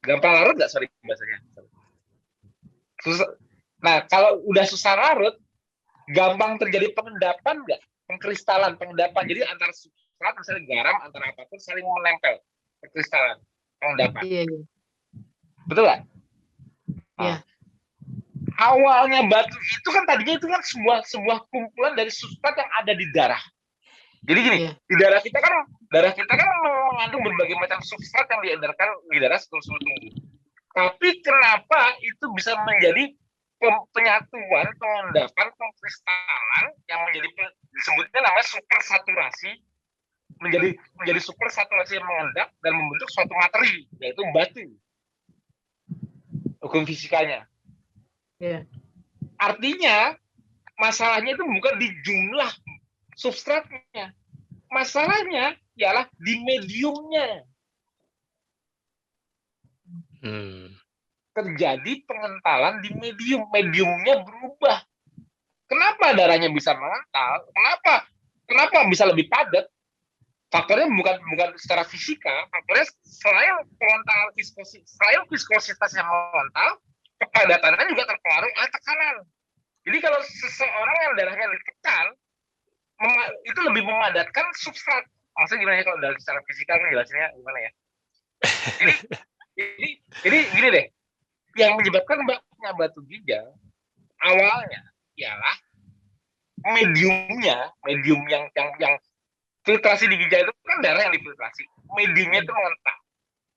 Gampang larut nggak, sorry bahasanya? Nah, kalau udah susah larut, gampang terjadi pengendapan nggak? Pengendapan. Jadi antara substrat, misalnya garam, antara apapun saling menempel. Perkristalan, pengendapan. Iya. Betul nggak? Iya. Awalnya batu itu kan tadinya itu kan sebuah kumpulan dari substrat yang ada di darah. Jadi gini, di darah kita kan mengandung berbagai macam substrat yang diedarkan di darah seluruh tubuh. Tapi kenapa itu bisa menjadi penyatuan, pengendapan, pengkristalan yang disebutnya namanya supersaturasi, menjadi supersaturasi yang mengendap dan membentuk suatu materi, yaitu batu. Hukum fisikanya. Artinya masalahnya itu bukan di jumlah substratnya, masalahnya ialah di mediumnya. Terjadi pengentalan di mediumnya berubah. Kenapa darahnya bisa mengental? Kenapa bisa lebih padat? faktornya bukan secara fisika, faktornya selain viskositas yang mengontal, kepadatannya juga terpengaruh oleh tekanan. Jadi kalau seseorang yang darahnya ditekan, itu lebih memadatkan substrat. Maksudnya gimana ya kalau dari secara fisika kan jelasinnya gimana ya? Jadi gini deh, yang menyebabkan mbaknya batu ginjal awalnya ialah medium yang filtrasi di ginjal itu kan darah yang difiltrasi, mediumnya itu mengental,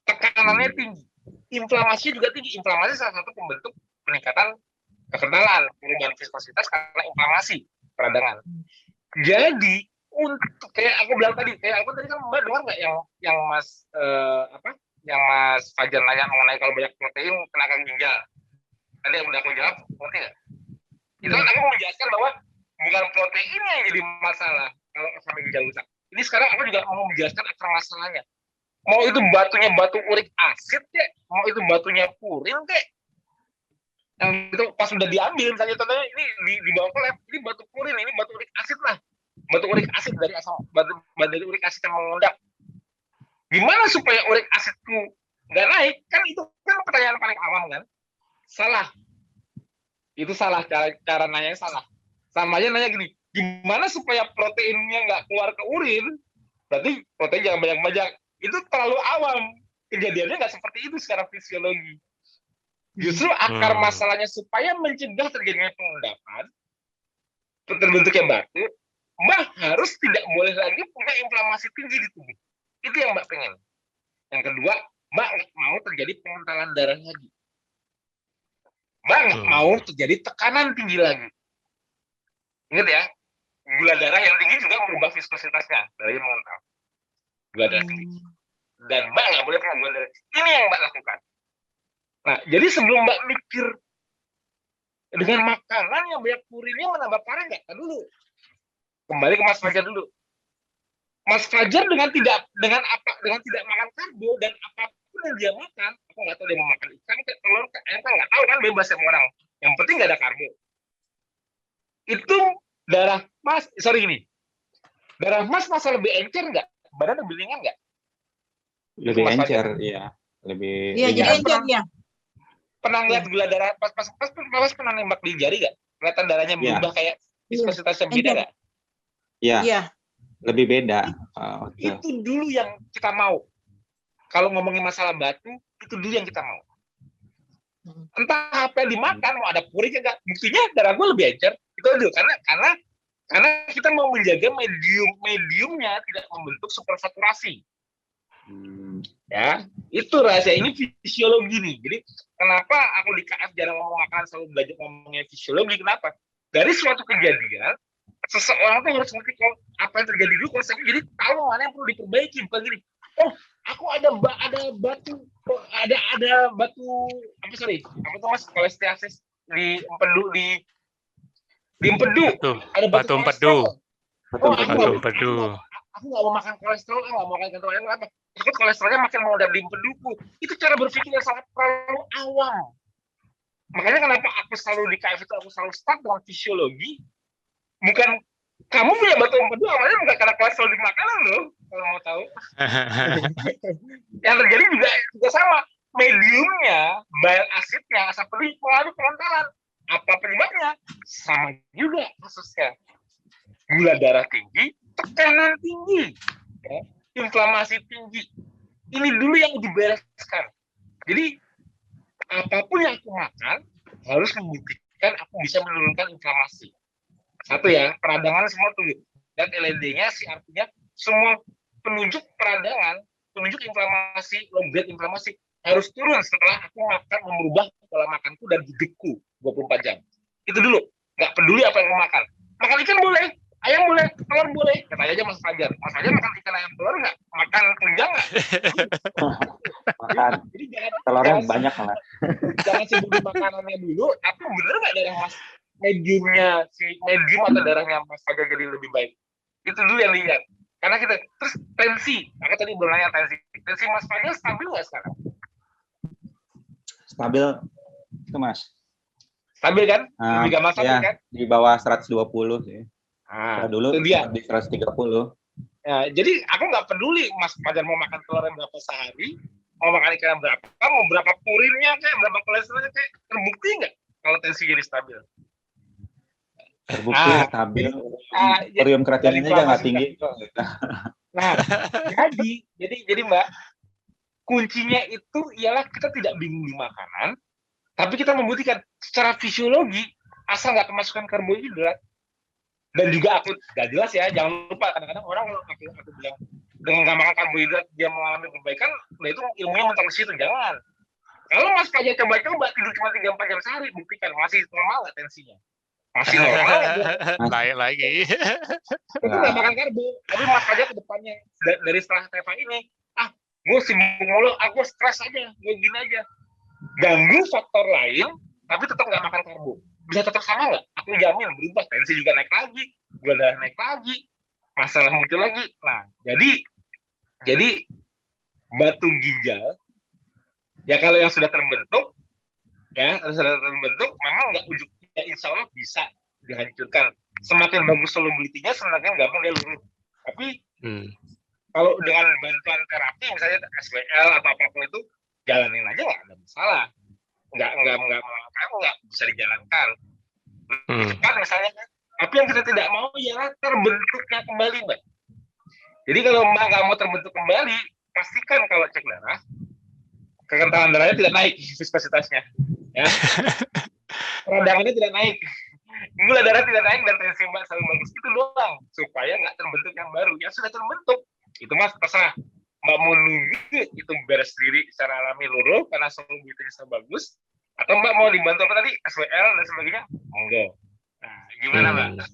tekanannya tinggi, inflamasi juga tinggi. Inflamasi salah satu pembentuk peningkatan kekentalan, perubahan viskositas karena inflamasi peradangan. Jadi untuk kayak aku bilang tadi, kan Mbak dengar nggak yang Mas yang Mas Fajar nanya mengenai kalau banyak protein kena ginjal. Tadi yang udah aku jawab, ngerti nggak? Itu kan aku menjelaskan bahwa bukan proteinnya yang jadi masalah kalau sampai ginjal rusak. Ini sekarang aku juga mau menjelaskan akar masalahnya. Mau itu batunya batu urik asid kek, mau itu batunya purin kek. Yang itu pas udah diambil misalnya contohnya ini dibawa ke lab, ini batu purin, ini batu urik asid lah. Batu urik asid dari asal batu urik asid yang mengendap. Gimana supaya urik asidku nggak naik? Kan itu kan pertanyaan paling awam kan? Salah. Itu salah, cara nanya salah. Sama aja nanya gini, gimana supaya proteinnya nggak keluar ke urin? Berarti protein jangan banyak-banyak. Itu terlalu awam. Kejadiannya nggak seperti itu secara fisiologi. Justru akar masalahnya supaya mencegah terjadinya pengendapan, terbentuknya batu, Mbak harus tidak boleh lagi punya inflamasi tinggi di tubuh. Itu yang Mbak pengen. Yang kedua, Mbak nggak mau terjadi pengentalan darah lagi. Mbak nggak mau terjadi tekanan tinggi lagi. Ingat ya, gula darah yang tinggi juga merubah viskositasnya dari mengental. Gula darah tinggi. Dan Mbak nggak boleh punya gula darah. Ini yang Mbak lakukan. Nah, jadi sebelum Mbak mikir dengan makanan yang banyak purinnya menambah parah nggak? Dulu. Kembali ke Mas Fajar dulu. Mas Fajar dengan tidak makan karbo dan apapun yang dia makan, aku nggak tahu dia mau makan ikan, telur, ayam, nggak tahu kan, bebas sama orang. Yang penting nggak ada karbo. Itu darah Mas masa lebih encer nggak? Badan lebih ringan nggak? Lebih encer, iya. Lebih. Iya, jadi encer ya. Pernah lihat gula darah pas pernah nembak di jari nggak? Kelihatan darahnya berubah kayak viskositasnya beda nggak? Iya. Lebih beda. Itu dulu yang kita mau. Kalau ngomongin masalah batu, itu dulu yang kita mau. Entah apa yang dimakan, mau ada purinnya nggak? Buktinya darah gue lebih encer. Itu dulu karena kita mau menjaga mediumnya tidak membentuk supersaturasi. Ya, itu rahasia. Ini fisiologi nih. Jadi kenapa aku di KF jarang ngomong makanan, selalu belajar ngomongnya fisiologi? Kenapa? Dari suatu kejadian, seseorang tuh harus ngerti kalau apa yang terjadi dulu konsepnya, jadi tahu mana yang perlu diperbaiki. Bukan gini, aku ada batu apa tuh Mas, kolesteasis di empedu ada batu empedu. Aku nggak mau makan kolesterol, nggak mau makan kentang apa. Takut kolesterolnya makin mengundang di empeduku. Itu cara berpikir yang sangat terlalu awam. Makanya kenapa aku selalu di KF itu aku selalu start dengan fisiologi. Bukan kamu punya batu empedu awalnya bukan karena kolesterol di makanan loh, kalau mau tahu. Yang terjadi juga sama, mediumnya, bile acidnya, asam pembuluh pengaruh pengentalan. Apa penyebabnya? Sama juga kasusnya. Gula darah tinggi, tekanan tinggi, ya, inflamasi tinggi. Ini dulu yang dibereskan. Jadi apapun yang aku makan harus membuktikan aku bisa menurunkan inflamasi. Satu ya, peradangan semua tuh. Dan LND-nya sih artinya semua penunjuk peradangan, penunjuk inflamasi, low grade inflamasi harus turun setelah aku makan, merubah pola makanku dan hidupku 24 jam. Itu dulu. Nggak peduli apa yang aku makan. Makan ikan boleh, ayam boleh, telur boleh. Kata aja Mas Fajar. Mas Fajar makan ikan, ayam, telur nggak? Makan tunjang nggak? Makan. Jadi telurnya banyak lah. Jangan sibuk makanannya dulu, tapi bener nggak darah Mas medium atau darahnya Mas Fajar jadi lebih baik? Itu dulu yang lihat. Karena kita terus tensi. Aku tadi belum nanya tensi Mas Fajar stabil nggak sekarang? Stabil itu Mas. Stabil kan? Lebih gak masalah ya, kan? Di bawah 120 sih. Nah, dulu itu dia. di 130. Ya, jadi aku nggak peduli Mas Fajar mau makan telur yang berapa sehari, mau makan ikan yang berapa, mau berapa purinnya kayak berapa kolesterolnya kayak terbukti nggak kalau tensi jadi stabil? Terbukti stabil. jadi Urium kreatininnya aja nggak tinggi kok. Nah, jadi Mbak, kuncinya itu ialah kita tidak bingung di makanan, tapi kita membuktikan secara fisiologi asal nggak kemasukan karbohidrat. Dan juga aku nggak jelas ya, jangan lupa kadang-kadang orang aku bilang dengan nggak makan karbohidrat dia mengalami perbaikan, nah itu ilmunya mentok di situ. Jangan. Kalau Mas Fajar coba-coba tidur cuma 3-4 jam sehari, buktikan masih normal nggak tensinya? Masih normal. Naik lagi. Itu nggak makan karbo. Tapi Mas Fajar ke depannya dari setelah TFA ini, gue sibuk mulu, aku stres aja, gue gini aja. Ganggu faktor lain, tapi tetap nggak makan karbo. Bisa tetap sama nggak? Aku jamin berubah, tensi juga naik lagi, gula darah naik lagi, masalah muncul lagi. Nah, jadi batu ginjal, ya kalau yang sudah terbentuk, memang nggak ujungnya, insya Allah bisa dihancurkan. Semakin bagus solubilitinya, semakin gampang dia luruh. Tapi kalau dengan bantuan terapi, misalnya SBL atau apapun itu, jalanin aja nggak ada masalah. Nggak bisa dijalankan. Cepat misalnya, tapi yang kita tidak mau ialah terbentuknya kembali, Mbak. Jadi kalau Mbak nggak mau terbentuk kembali, pastikan kalau cek darah, kekentalan darahnya tidak naik viskositasnya, ya. Peradangannya tidak naik, gula darah tidak naik, dan tensi Mbak selalu bagus. Itu doang, supaya nggak terbentuk yang baru. Yang sudah terbentuk, itu Mas terserah. Mbak mau nunggu itu beres sendiri secara alami luruh karena solubilitasnya bagus, atau Mbak mau dibantu apa tadi SWL dan sebagainya, monggo. Nah, gimana Mbak?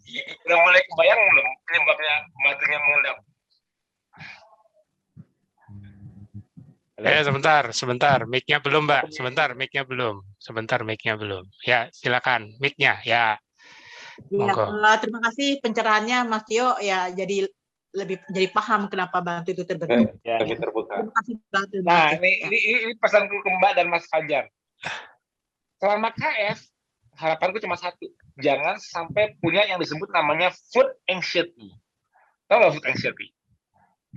Udah mulai kebayang belum penyebabnya batunya mengendap? Sebentar, mic-nya belum Mbak. Sebentar, mic-nya belum. Ya, silakan mic-nya. Ya. Monggo. Terima kasih pencerahannya Mas Tio. Ya, jadi paham kenapa batu itu terbentuk. Lebih terbuka. Terima kasih banget. Nah, ini pesanku ke Mbak dan Mas Fajar. Selama KF, harapanku cuma satu. Jangan sampai punya yang disebut namanya food anxiety. Tahu nggak food anxiety?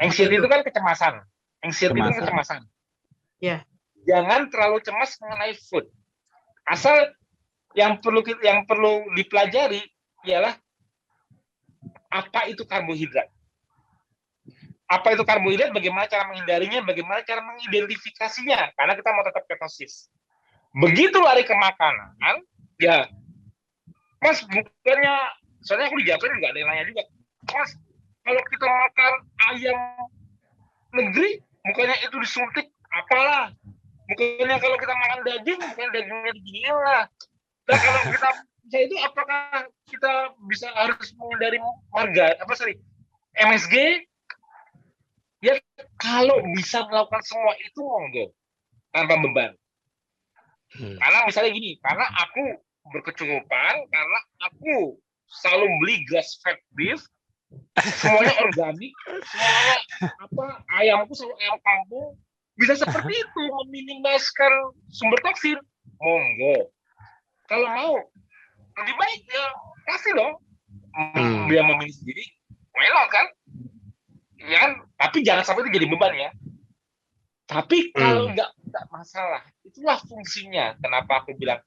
Anxiety itu kan kecemasan. Anxiety itu kecemasan. Ya. Jangan terlalu cemas mengenai food. Asal yang perlu dipelajari ialah apa itu karbohidrat. Apa itu karbohidrat, bagaimana cara menghindarinya, bagaimana cara mengidentifikasinya, karena kita mau tetap ketosis. Begitu lari ke makanan, ya, Mas, bukannya, soalnya aku dijawabin juga ada yang nanya juga, Mas, kalau kita makan ayam negeri, bukannya itu disuntik, apalah, bukannya kalau kita makan daging, bukan dagingnya diginiin lah. Dan kalau kita bisa itu, apakah kita bisa harus menghindari MSG? Ya, kalau bisa melakukan semua itu, monggo, tanpa beban. Karena misalnya gini, karena aku berkecukupan, karena aku selalu beli grass fed beef, semuanya organik, semuanya ayamku selalu ayam kampung, bisa seperti itu, meminimaliskan sumber toksin, monggo. Kalau mau, lebih baik ya kasih dong. Dia memilih sendiri, melok kan? Ya kan? Tapi jangan sampai itu jadi beban ya. Tapi kalau nggak masalah, itulah fungsinya. Kenapa aku bilang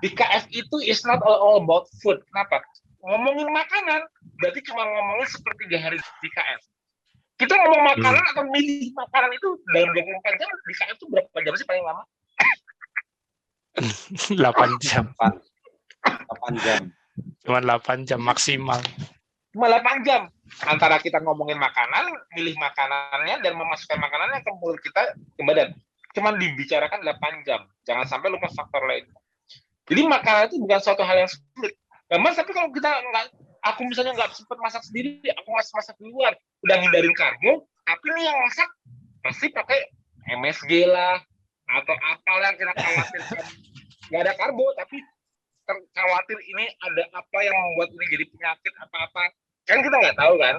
di KF itu is not all about food. Kenapa? Ngomongin makanan, berarti cuma ngomongin seperti di hari di KF. Kita ngomong makanan atau milih makanan itu dalam 24 jam, di KF itu berapa jam sih paling lama? 8 jam. 8 jam. Cuma 8 jam maksimal. Cuma 8 jam. Antara kita ngomongin makanan, milih makanannya, dan memasukkan makanannya ke mulut kita, ke badan. Cuma dibicarakan 8 jam. Jangan sampai lupa faktor lain. Jadi makanan itu bukan suatu hal yang sulit. Mas, tapi kalau kita aku misalnya nggak sempat masak sendiri, aku masak di luar, udah hindarin karbo, tapi nih yang masak pasti pakai MSG lah, atau apalah yang kita khawatirkan. Nggak ada karbo, tapi khawatir ini ada apa yang membuat ini jadi penyakit apa-apa. Kan kita nggak tahu kan.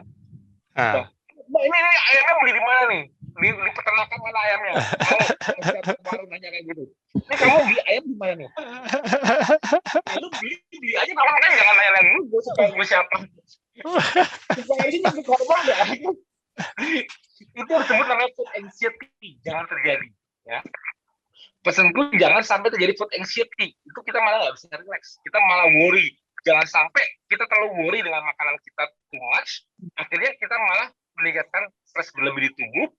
Mbak, ini ayamnya beli di mana nih? Di peternakan mana ayamnya? Baru nanya kayak gitu. Ini kamu beli ayam di mana nih? Lalu beli aja, makanya jangan nanya-nanya dulu gue siapa. Supaya ini jadi korban nggak? Itu disebut namanya food anxiety, jangan terjadi. Ya. Pesanku jangan sampai terjadi food anxiety. Itu kita malah nggak bisa relax. Kita malah worry. Jangan sampai kita terlalu worry dengan makanan kita too much. Akhirnya kita malah meningkatkan stres berlebih di tubuh,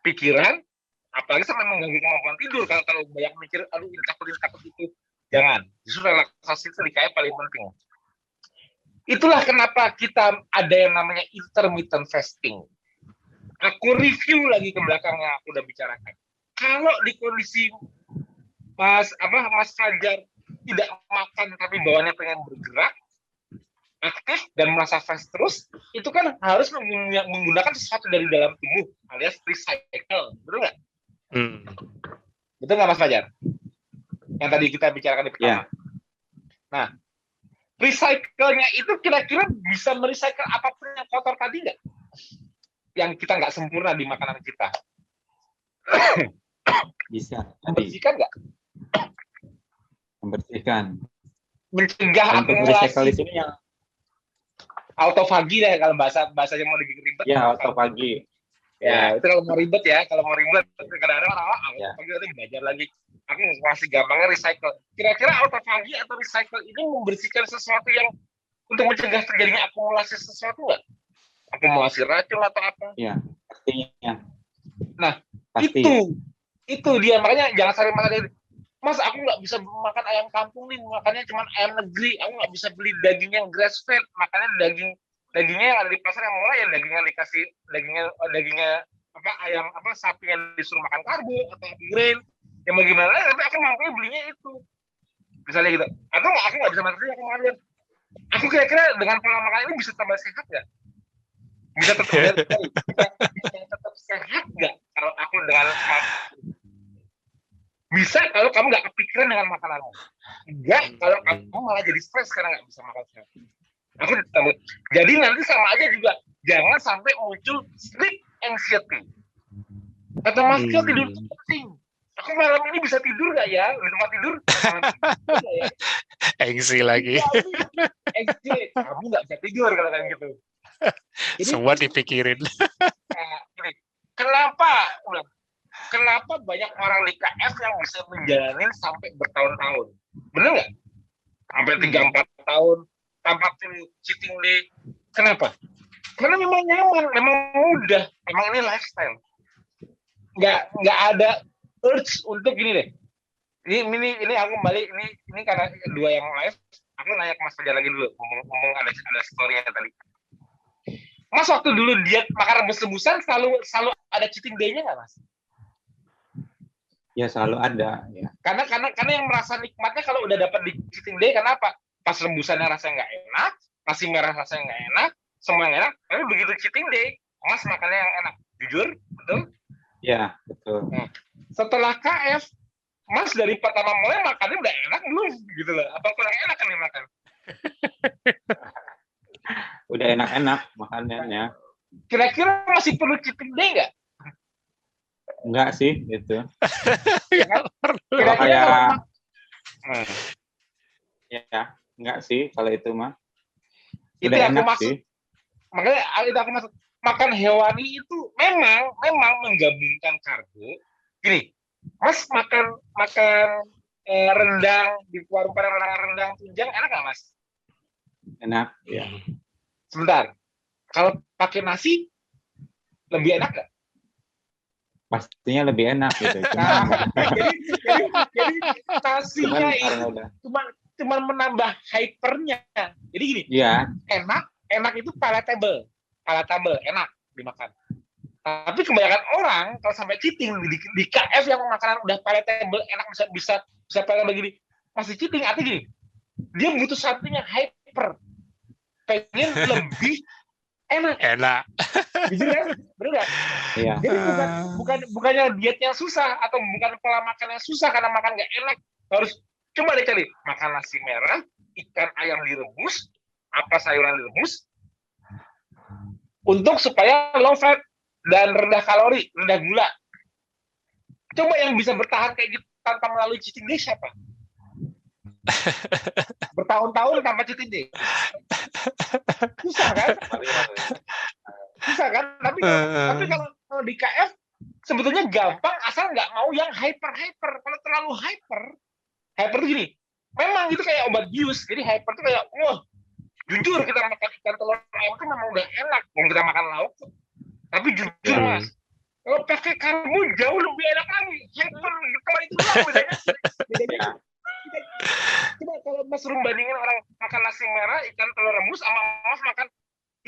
pikiran, apalagi sampai mengganggu kemampuan tidur. Kalau banyak mikir, aduh ini takut itu. Jangan. Justru relaksasi itu kayak paling penting. Itulah kenapa kita ada yang namanya intermittent fasting. Aku review lagi ke belakang yang aku udah bicarakan. Kalau di kondisi Mas Fajar tidak makan tapi bawaannya pengen bergerak, aktif dan merasa fresh terus, itu kan harus menggunakan sesuatu dari dalam tubuh alias recycle, betul nggak? Betul nggak Mas Fajar? Yang tadi kita bicarakan di pertama. Yeah. Nah, recycle-nya itu kira-kira bisa merecycle apapun yang kotor tadi nggak? Yang kita nggak sempurna di makanan kita. Bisa. Membersihkan nggak? Membersihkan. Mencegah Untuk recycle di akumulasi. sini yang Autofagi deh kalau bahasanya mau ribet. ya autofagi. Ya, itu kalau mau ribet ya. Kalau mau ribet, kadang-kadang orang-orang Ya. autofagi nanti belajar lagi. Aku masih gampangnya recycle. Kira-kira autofagi atau recycle ini membersihkan sesuatu yang untuk mencegah terjadinya akumulasi sesuatu nggak? Akumulasi racun atau apa? Ya, pastinya. Nah, Pasti. itu dia, makanya jangan sering makan dari Mas, aku nggak bisa makan ayam kampung nih, makannya cuma ayam negeri, aku nggak bisa beli daging yang grass fed, makanya dagingnya yang ada di pasar yang murah, yang dagingnya ayam sapi yang disuruh makan karbo atau grain, yang mau gimana, tapi aku mampunya belinya itu, misalnya gitu, atau aku nggak bisa makan, aku makan, aku kira-kira dengan pola makan ini bisa tambah sehat nggak? Bisa tetap sehat nggak kalau aku dengan bisa kalau kamu nggak kepikiran dengan makananmu. Enggak kalau kamu malah jadi stres karena nggak bisa makan sehat. Jadi nanti sama aja juga jangan sampai muncul sleep anxiety. Kata Mas Kyo, tidur itu penting. Aku malam ini bisa tidur nggak ya? Di tempat tidur? Ya? Angsi lagi. Angsi, kamu nggak bisa tidur kalau kayak gitu. Jadi, semua dipikirin. Kenapa banyak orang di KF yang bisa menjalani sampai bertahun-tahun? Benar nggak? Sampai 3-4 tahun tanpa cheating day. Kenapa? Karena memang nyaman, memang mudah, memang ini lifestyle. Nggak ada urge untuk gini deh. Ini aku kembali ini karena dua yang live. Aku nanya ke Mas Fajar lagi dulu, ngomong ada story-nya tadi. Mas waktu dulu diet makan rebus-rebusan selalu ada cheating day-nya nggak Mas? Ya selalu ada. Ya. Karena yang merasa nikmatnya kalau udah dapat di cheating day, kenapa? Pas rebusannya rasanya nggak enak, nasi merah rasanya nggak enak, semua yang enak. Tapi begitu cheating day, Mas makannya yang enak. Jujur, betul? Ya betul. Setelah KF, Mas dari pertama mulai makannya udah enak belum? Gitu loh. Apa kurang enak kan nih makan? Udah enak-enak makanannya. Kira-kira masih perlu cheating day nggak? Enggak sih, gitu. Kira-kira kayak ya, enggak sih kalau itu mah. Itu Udah yang aku enak maksud. sih. Makanya itu aku maksud. Makan hewani itu memang menggabungkan karbo. Gini, Mas makan rendang di warung padang rendang tunjang enak nggak Mas? Enak. Ya. Sebentar. Kalau pakai nasi lebih enak nggak? Pastinya lebih enak gitu. Jadi nasinya itu cuma menambah hypernya. Jadi gini. Iya. Enak itu palatable, enak dimakan. Tapi kebanyakan orang kalau sampai cheating di KF yang makanan udah palatable, enak bisa palatable begini, masih cheating artinya gini. Dia butuh something yang hyper. Pengen lebih enak. Jujur kan? Bener nggak? Iya. Jadi bukannya dietnya susah atau bukan pola makan yang susah karena makan nggak enak. Harus coba deh kali makan nasi merah, ikan ayam direbus, apa sayuran direbus, untuk supaya low fat dan rendah kalori, rendah gula. Coba yang bisa bertahan kayak gitu tanpa melalui cheating day siapa? Bertahun-tahun tanpa cheating day. Susah kan? Bisa kan? Tapi kalau di KF sebetulnya gampang asal nggak mau yang hyper. Kalau terlalu hyper tuh gini. Memang itu kayak obat bius. Jadi hyper tuh kayak, wah, jujur kita makan ikan telur ayam tuh memang udah enak. Mau kita makan lauk. Tapi jujur Mas, kalau pakai karbo jauh lebih enak lagi. Hyper kalau itu doang bedanya. Coba kalau Mas Rum bandingin orang makan nasi merah, ikan telur rebus, sama Mas makan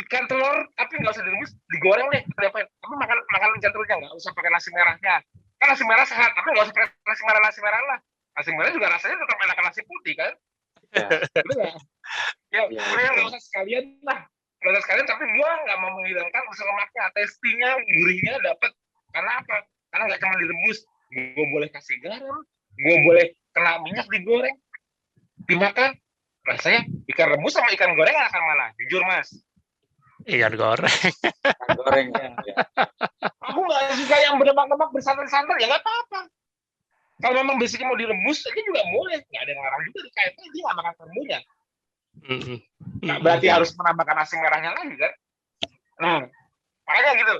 ikan telur tapi nggak usah direbus, digoreng deh, tapi makan ikan telurnya, nggak usah pakai nasi merahnya. Kan nasi merah sehat, tapi nggak usah pakai nasi merah lah. Nasi merah juga rasanya tetap enak nasi putih kan? Betul nggak? Ya, nggak usah sekalian lah. Nggak usah sekalian, tapi gua nggak mau menghilangkan unsur lemaknya, testingnya, gurihnya dapat. Karena apa? Karena nggak cuma direbus, gua boleh kasih garam, gua boleh kena minyak digoreng, dimakan. Rasanya ikan rebus sama ikan goreng akan mana? Jujur Mas. Ikan goreng. Ikan goreng ya. Aku nggak suka yang berlemak-lemak bersantan-santan, ya nggak apa-apa. Kalau memang basicnya mau direbus aja juga boleh, nggak ada yang larang juga. Kayaknya dia nggak makan karbonya. Nggak berarti harus menambahkan nasi merahnya lagi kan? Nah, makanya gitu.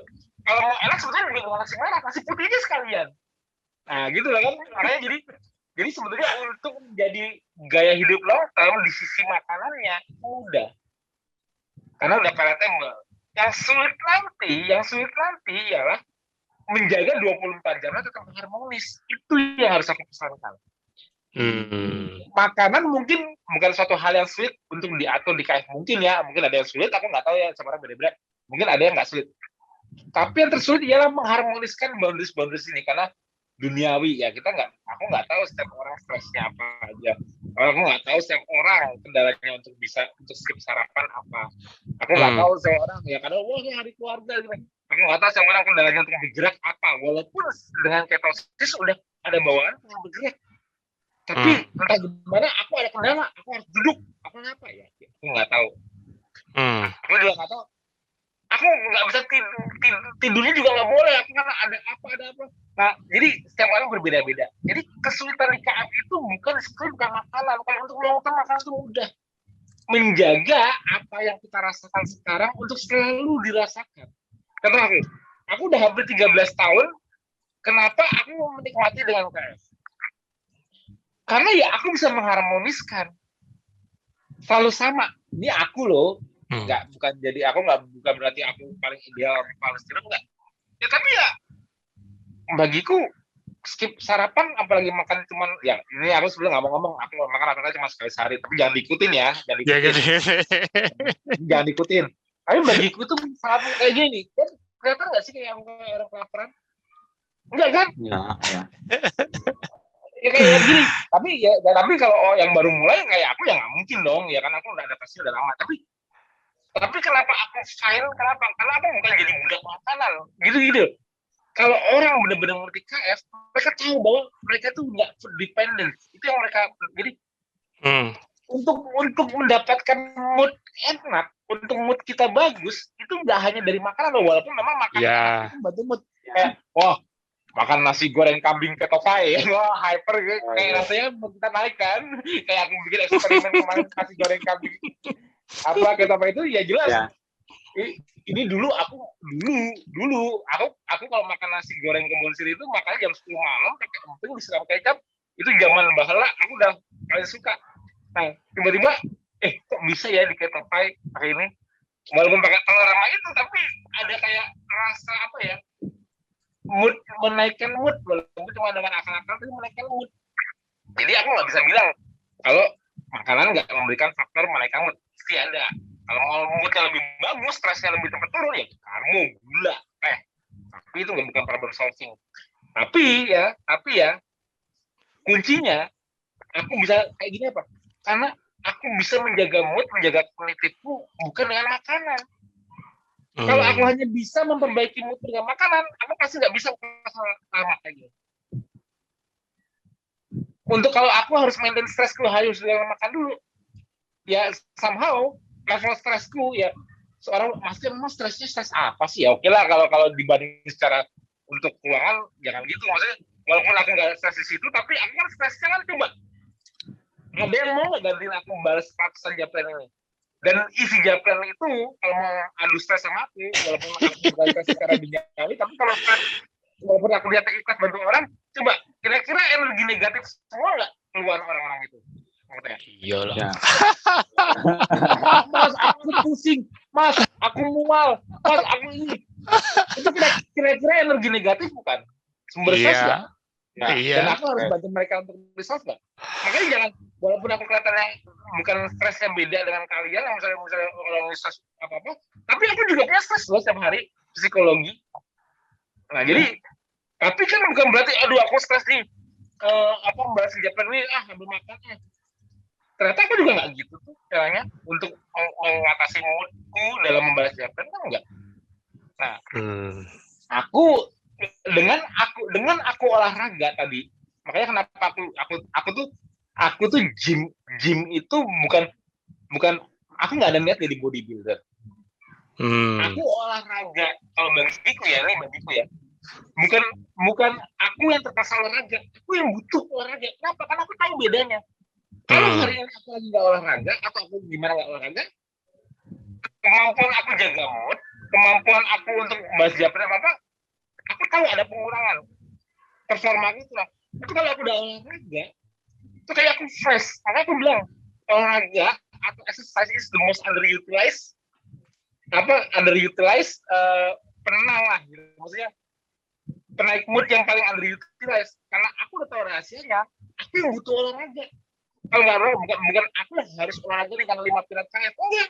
Kalau mau enak sebetulnya lebih nasi merah, nasi putih aja sekalian. Nah, gitu lah kan. Makanya jadi sebetulnya untuk menjadi gaya hidup long term di sisi makanannya mudah. Karena udah palatable. Yang sulit nanti ialah menjaga 24 jamnya tetap harmonis. Itu yang harus aku pesankan. Makanan mungkin bukan suatu hal yang sulit untuk diatur di KF. Mungkin ada yang sulit, aku nggak tahu ya, sama orang beda-beda. Mungkin ada yang nggak sulit. Tapi yang tersulit ialah mengharmoniskan boundaries ini, karena duniawi ya, aku nggak tahu setiap orang stresnya apa aja. Aku nggak tahu setiap orang kendalanya untuk skip sarapan apa. Aku nggak tahu setiap orang ya, karena ini hari keluarga gitu. Aku nggak tahu setiap orang kendalanya untuk bergerak apa. Walaupun dengan ketosis udah ada bawaan yang bergerak, tapi entah gimana aku ada kendala, aku harus duduk. Aku ngapa ya? Aku nggak tahu. Aku juga nggak tahu. Aku nggak bisa tidurnya juga nggak boleh. Aku karena ada apa. Nah, jadi setiap orang berbeda-beda. Jadi kesulitan di KF itu bukan makanan. Kalau untuk melakukan makanan itu mudah. Menjaga apa yang kita rasakan sekarang untuk selalu dirasakan. Contoh aku udah hampir 13 tahun. Kenapa aku menikmati dengan KF? Karena ya aku bisa mengharmoniskan. Selalu sama. Ini aku loh. Bukan berarti aku paling ideal orang Palestina, enggak. Ya tapi ya bagiku skip sarapan, apalagi makan cuman ya ini aku sebelum ngomong aku makan apa cuma sekali sehari, tapi jangan diikutin ya, jangan diikutin. Tapi bagiku tuh sangat kayak gini, kan kelihatan nggak sih kayak orang kelaparan? Enggak kan? Ya. Ya kayak gini. Tapi kalau yang baru mulai kayak aku ya nggak mungkin dong, ya kan aku udah adaptasi udah lama. Tapi kenapa aku fine? Kenapa? Karena aku bukan jadi budak makanan. Gitu. Kalau orang benar-benar ngerti KF, mereka tahu bahwa mereka tuh nggak dependent. Itu yang mereka jadi untuk mendapatkan mood enak, untuk mood kita bagus, itu nggak hanya dari makanan loh. Walaupun memang makanan itu bantu mood. Kayak, makan nasi goreng kambing ketopay, hyper kayak rasanya kita naik kan. Kayak aku bikin eksperimen kemarin nasi goreng kambing apa ketopay itu ya jelas. Ya. Ini dulu aku kalau makan nasi goreng kebun sirih itu makannya jam 10 malam pakai emping disiram kecap, itu zaman bahala aku udah paling suka. Nah tiba-tiba kok bisa ya di ketopay pakai ini, walaupun pakai telur sama itu, tapi ada kayak rasa apa ya, mood, menaikkan mood, walaupun cuma dengan akal-akal tapi menaikkan mood. Jadi aku nggak bisa bilang kalau makanan nggak memberikan faktor menaikkan mood, pasti ada. Kalau moodnya lebih bagus, stresnya lebih cepat turun, ya karbo, gula, teh. Tapi itu bukan problem solving. Tapi ya, kuncinya aku bisa kayak gini apa? Karena aku bisa menjaga mood, menjaga kognitifku bukan dengan makanan. Kalau aku hanya bisa memperbaiki mood dengan makanan, aku pasti nggak bisa lama kayak gini. Untuk kalau aku harus maintain stresku harus dengan makan dulu, ya somehow level stresku ya seorang maksudnya memang stresnya stres apa sih ya, oke lah kalau dibanding secara untuk keuangan jangan gitu, maksudnya walaupun aku nggak stres di situ tapi aku kan stresnya kan, coba ada yang mau nggak gantiin aku balas 100 jam ini, Dan isi Japlan itu kalau mau adu stres sama aku, walaupun aku bukan secara duniawi, tapi kalau stres, walaupun aku lihat ikhlas bantu orang, coba kira-kira energi negatif semua nggak keluar orang-orang itu? Iyalah. Ya. Mas, aku pusing. Mas, aku mual. Mas, aku ini. Itu kira-kira energi negatif bukan? Sumber stres Iya. nggak? Nah, Iya. dan aku harus bantu mereka untuk resolve nggak? Makanya jangan, walaupun aku kelihatannya bukan stresnya beda dengan kalian, yang misalnya orang stres apa-apa, tapi aku juga punya stres loh setiap hari, psikologi. Nah, jadi, tapi kan bukan berarti, aduh aku stres nih, membahas Jepang ini, ambil makan. Ternyata aku juga nggak gitu tuh caranya untuk mengatasi moodku dalam membahas Jepang, kan enggak. Nah, aku dengan aku olahraga tadi, makanya kenapa aku tuh gym itu bukan aku nggak ada niat jadi bodybuilder. Aku olahraga kalau bagiku ya bukan aku yang terpaksa olahraga, aku yang butuh olahraga. Kenapa? Karena aku tahu bedanya. Kalau hari ini aku lagi nggak olahraga atau aku gimana nggak olahraga, kemampuan aku jaga mood, kemampuan aku untuk bahas Jepang apa, aku tahu ada pengurangan performa itu lah. Itu kalau aku udah olahraga, itu kayak aku fresh. Makanya aku bilang olahraga atau exercise is the most underutilized penenang lah gitu. Maksudnya penaik mood yang paling underutilized, karena aku udah tahu rahasianya. Aku yang butuh olahraga. Kalau nggak bukan aku harus olahraga nih karena 5 pilar KF, enggak.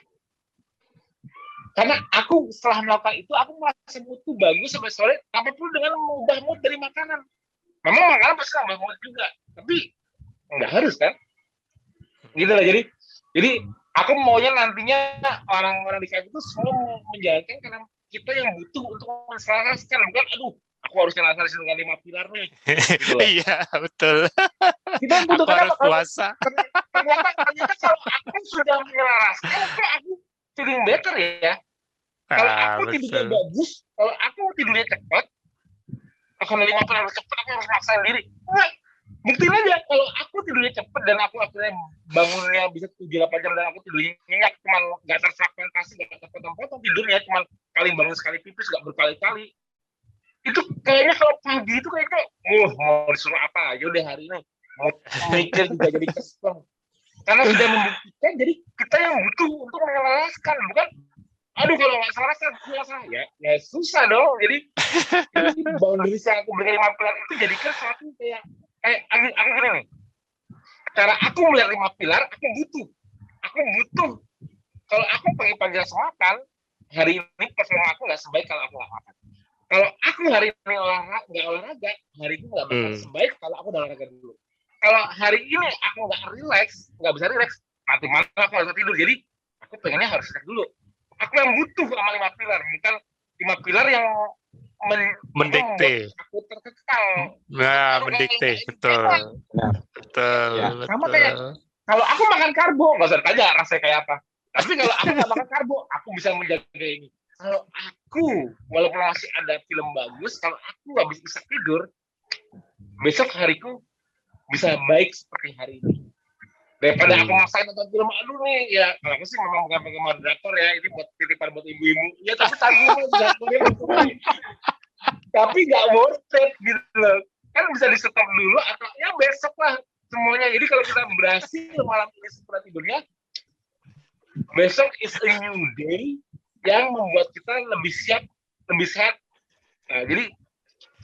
Karena aku setelah melakukan itu, aku merasa moodku bagus sampai sore, tanpa perlu dengan mengubah mood dari makanan. Memang makanan pasti nambah mood juga, tapi nggak harus kan? Gitu lah. Jadi aku maunya nantinya orang-orang di KF itu semua menjalankan karena kita yang butuh untuk menselaraskan, bukan aduh aku harus nyelasarin dengan 5 pilar nih. Gitu lah. Iya betul. Kita butuh Aku harus puasa. Ternyata kalau aku sudah menyelaraskan, aku feeling better ya. Kalau aku tidurnya bagus, kalau aku tidurnya cepat, akan 5 pilar cepat, aku harus maksain diri. Nah, buktiin aja kalau aku tidurnya cepat dan aku akhirnya bangunnya bisa 7-8 jam dan aku tidurnya nyenyak, cuman nggak terfragmentasi, nggak terpotong-potong tidurnya, cuman paling bangun sekali pipis, nggak berkali-kali. Itu kayaknya kalau pagi itu kayaknya mau disuruh apa aja udah hari ini, mau mikir juga jadi kesel. Karena sudah membuktikan, jadi kita yang butuh untuk menyelaraskan, bukan aduh kalau nggak salah ya susah dong. Jadi boundaries yang aku berikan 5 pilar itu jadikan satu kayak aku gini nih, cara aku melihat 5 pilar, aku butuh kalau aku pagi-pagi langsung makan, hari ini performa aku nggak sebaik kalau aku nggak makan. Kalau aku hari ini nggak olahraga, hari ini nggak bakal sebaik kalau aku udah olahraga dulu. Kalau hari ini aku nggak bisa relax, nanti malam aku harus tidur. Jadi aku pengennya harus relax dulu. Aku yang butuh sama 5 pilar, bukan 5 pilar yang mendikte. Aku terkekang. Nah, mendikte, betul. Betul. Sama kayak kalau aku makan karbo, nggak usah tanya rasanya kayak apa. Tapi kalau aku nggak makan karbo, aku bisa menjaga ini. Kalau aku, walaupun masih ada film bagus, kalau aku nggak bisa tidur, besok hariku bisa baik seperti hari ini. Daripada aku maksain nonton film, aduh nih, ya kalau aku sih memang bukan penggemar drakor ya, ini buat titipan buat ibu-ibu. Ya tapi tanggung drakornya tapi nggak worth it gitu loh. Kan bisa di stop dulu atau ya besok lah semuanya. Jadi kalau kita berhasil malam ini setelah tidurnya, besok is a new day yang membuat kita lebih siap, lebih sehat. Nah,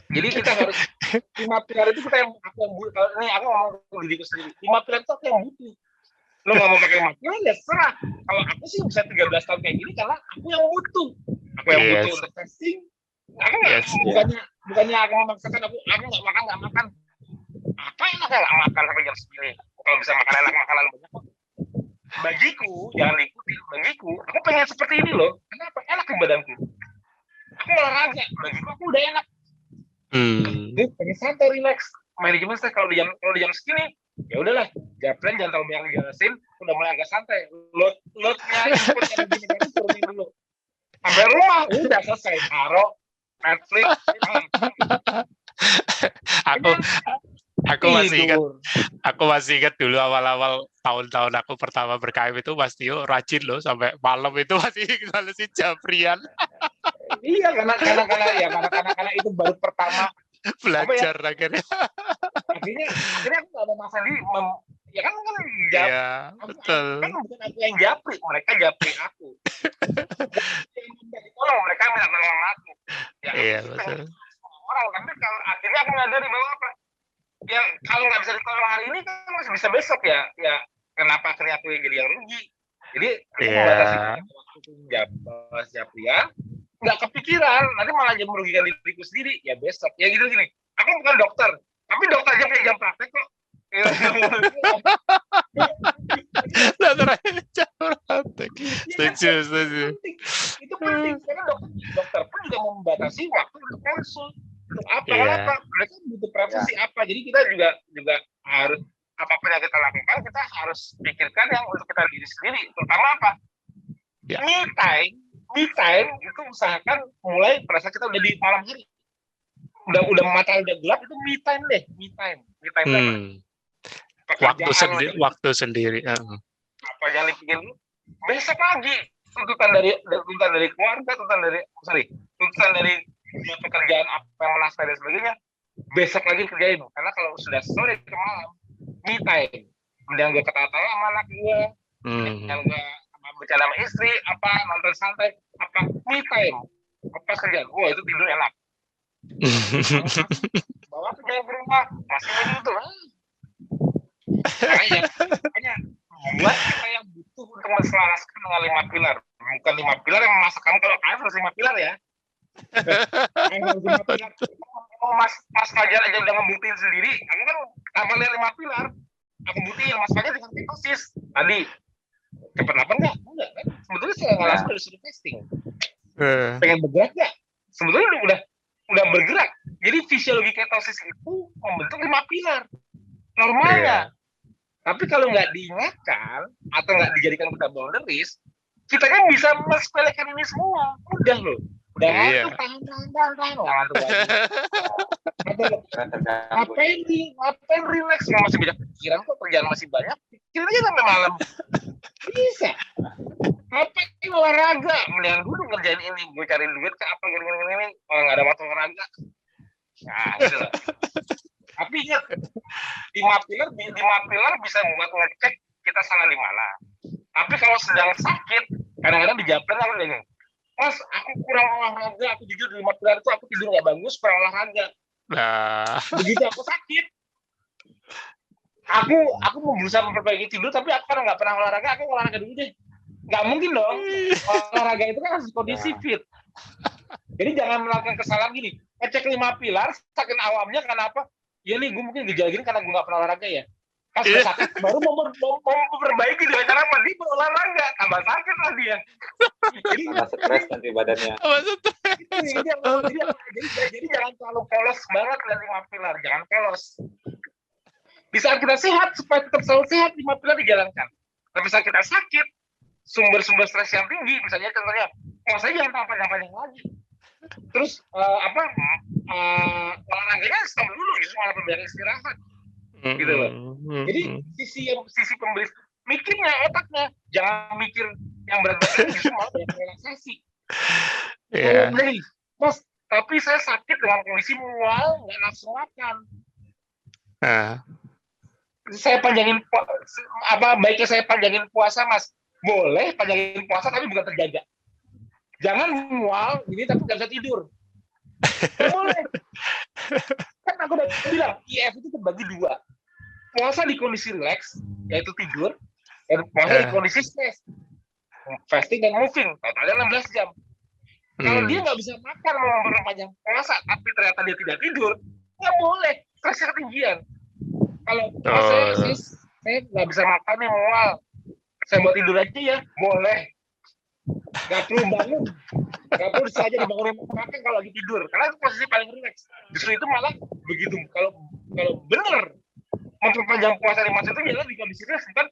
jadi kita harus 5 pilar itu kita aku yang butuh. Kalau ini aku ngomong ke diriku sendiri, 5 pilar itu aku yang butuh. Lo nggak mau pakai 5 pilar ya serah. Kalau aku sih bisa 13 tahun kayak gini karena aku yang butuh. Aku yang butuh untuk testing. Aku nggak bukannya aku memaksakan aku nggak makan. Apa enak ya nggak makan sampai jam 9? Kalau bisa makan enak makanan banyak. Bagiku jangan diikuti. Bagiku aku pengen seperti ini loh. Kenapa? Enak di badanku. Aku olahraga. Bagiku aku udah enak. Pengen santai, relax. Manajemen saya kalau di jam segini, ya udahlah. Japlan jangan terlalu banyak dijelasin, udah mulai agak santai. Loadnya input yang begini turunin dulu. Sampai rumah udah selesai. Taruh Netflix. tidur. Aku masih ingat dulu awal-awal tahun-tahun aku pertama ber-KM itu Mas Tio rajin loh sampai malam itu masih ngalesin Japrian Iya, karena itu baru pertama belajar akhirnya. akhirnya aku nggak ada masalah ya kan Iya, betul. kan bukan aku yang japri, mereka japri aku. Mereka minta tolong aku. Ya, Iya, betul. orang, tapi kalau akhirnya aku nyadari bahwa apa? Ya kalau nggak bisa ditolong hari ini kan masih bisa besok ya. Ya kenapa akhirnya aku yang jadi yang rugi? Jadi aku membatasi waktu japrian, nggak kepikiran, nanti malah jadi merugikan diriku sendiri. Ya besok, ya gitu gini. Aku bukan dokter, tapi dokter aja punya jam praktek kok. Setuju. Itu penting karena dokter pun juga membatasi waktu untuk konsul. Untuk apa? Kenapa? Mereka butuh privasi apa? Jadi kita juga harus apapun yang kita lakukan, kita harus pikirkan yang untuk kita diri sendiri. Terutama apa? Me time itu usahakan mulai pada saat kita udah di malam hari. Udah matahari udah gelap itu me time deh. Me time. Waktu sendiri. Apa yang dipikirin besok lagi tuntutan dari keluarga, tuntutan dari pekerjaan apa yang menasihati dan sebagainya, besok lagi kerjain. Karena kalau sudah sore ke malam, me time. Kemudian gue ketawa-tawa sama anak gue, yang gue bercanda sama istri, apa nonton santai, apa me time, apa kerjaan. Itu tidur enak. Bawa kerjaan ke rumah, masih begitu. Makanya buat kita yang butuh untuk menselaraskan dengan 5 pilar, bukan 5 pilar yang memaksa kamu kalau KM harus 5 pilar ya. Mas Fajar aja udah ngebuktiin sendiri, aku kan tambah 5 pilar, aku buktiin Mas Fajar dengan ketosis tadi cepat apa enggak kan? Sebetulnya saya nggak langsung udah suruh testing, pengen bergerak nggak? Sebetulnya udah bergerak. Jadi fisiologi ketosis itu membentuk 5 pilar normalnya. Tapi kalau nggak diingatkan atau nggak dijadikan kita boundaries, kita kan bisa mensepelekan ini semua. Udah loh. Udah ngantuk, tahan. Ngantuk lagi. Ngapain relax? Masih banyak pikiran kok, kerjaan masih banyak. Pikiran aja sampai malam. Bisa. Ngapain olahraga? Mendingan dulu ngerjain ini. Gue cari duit ke apa gini. Kalau nggak ada waktu olahraga. Nah, gitu loh. Tapi ingat, 5 pilar bisa membuat ngecek kita salah di mana. Tapi kalau sedang sakit, kadang-kadang dijawabkan apa nih? Mas, aku kurang olahraga, aku jujur di 5 pilar itu aku tidur nggak bagus, kurang olahraga. Begitu aku sakit, aku mau berusaha memperbaiki tidur, tapi aku karena nggak pernah olahraga, aku olahraga dulu deh. Nggak mungkin dong. Olahraga itu kan harus kondisi fit. Jadi jangan melakukan kesalahan gini. Ngecek 5 pilar, saking awamnya kenapa? Ya nih, gue mungkin gejala gini karena gue nggak pernah olahraga ya. Pas udah sakit, baru mau memperbaiki dengan cara apa? Dia berolahraga, tambah sakit lah dia. Jadi stres nanti badannya. Jadi jangan terlalu polos banget dengan 5 pilar, jangan polos. Di saat kita sehat, supaya tetap selalu sehat, 5 pilar dijalankan. Tapi saat kita sakit, sumber-sumber stres yang tinggi, misalnya contohnya, saya jangan panjang-panjang lagi. Terus olahraganya stop dulu, justru malah pemberian istirahat, gitu loh. Jadi sisi pemberi mikirnya, otaknya jangan mikir yang berat-berat, justru malah banyak relaksasi. Mas, tapi saya sakit dengan kondisi mual, nggak nafsu makan. Saya panjangin baiknya saya panjangin puasa, Mas. Boleh panjangin puasa, tapi bukan terjaga. Jangan mual ini tapi nggak bisa tidur. Boleh. Kan aku udah bilang IF itu terbagi 2. Puasa di kondisi relax, yaitu tidur, dan puasa di kondisi stres, fasting dan moving, totalnya 16 jam. Kalau dia nggak bisa makan mau memperpanjang puasa, tapi ternyata dia tidak tidur, nggak boleh, stresnya ketinggian. Kalau saya nggak bisa makan nih mual, saya mau tidur aja ya, boleh. Gak perlu bangun, gak perlu saja dibangunin makan kalau lagi tidur, karena itu posisi paling rileks. Justru itu malah begitu. Kalau benar memperpanjang puasa di masa itu, ya di kondisi stres kan,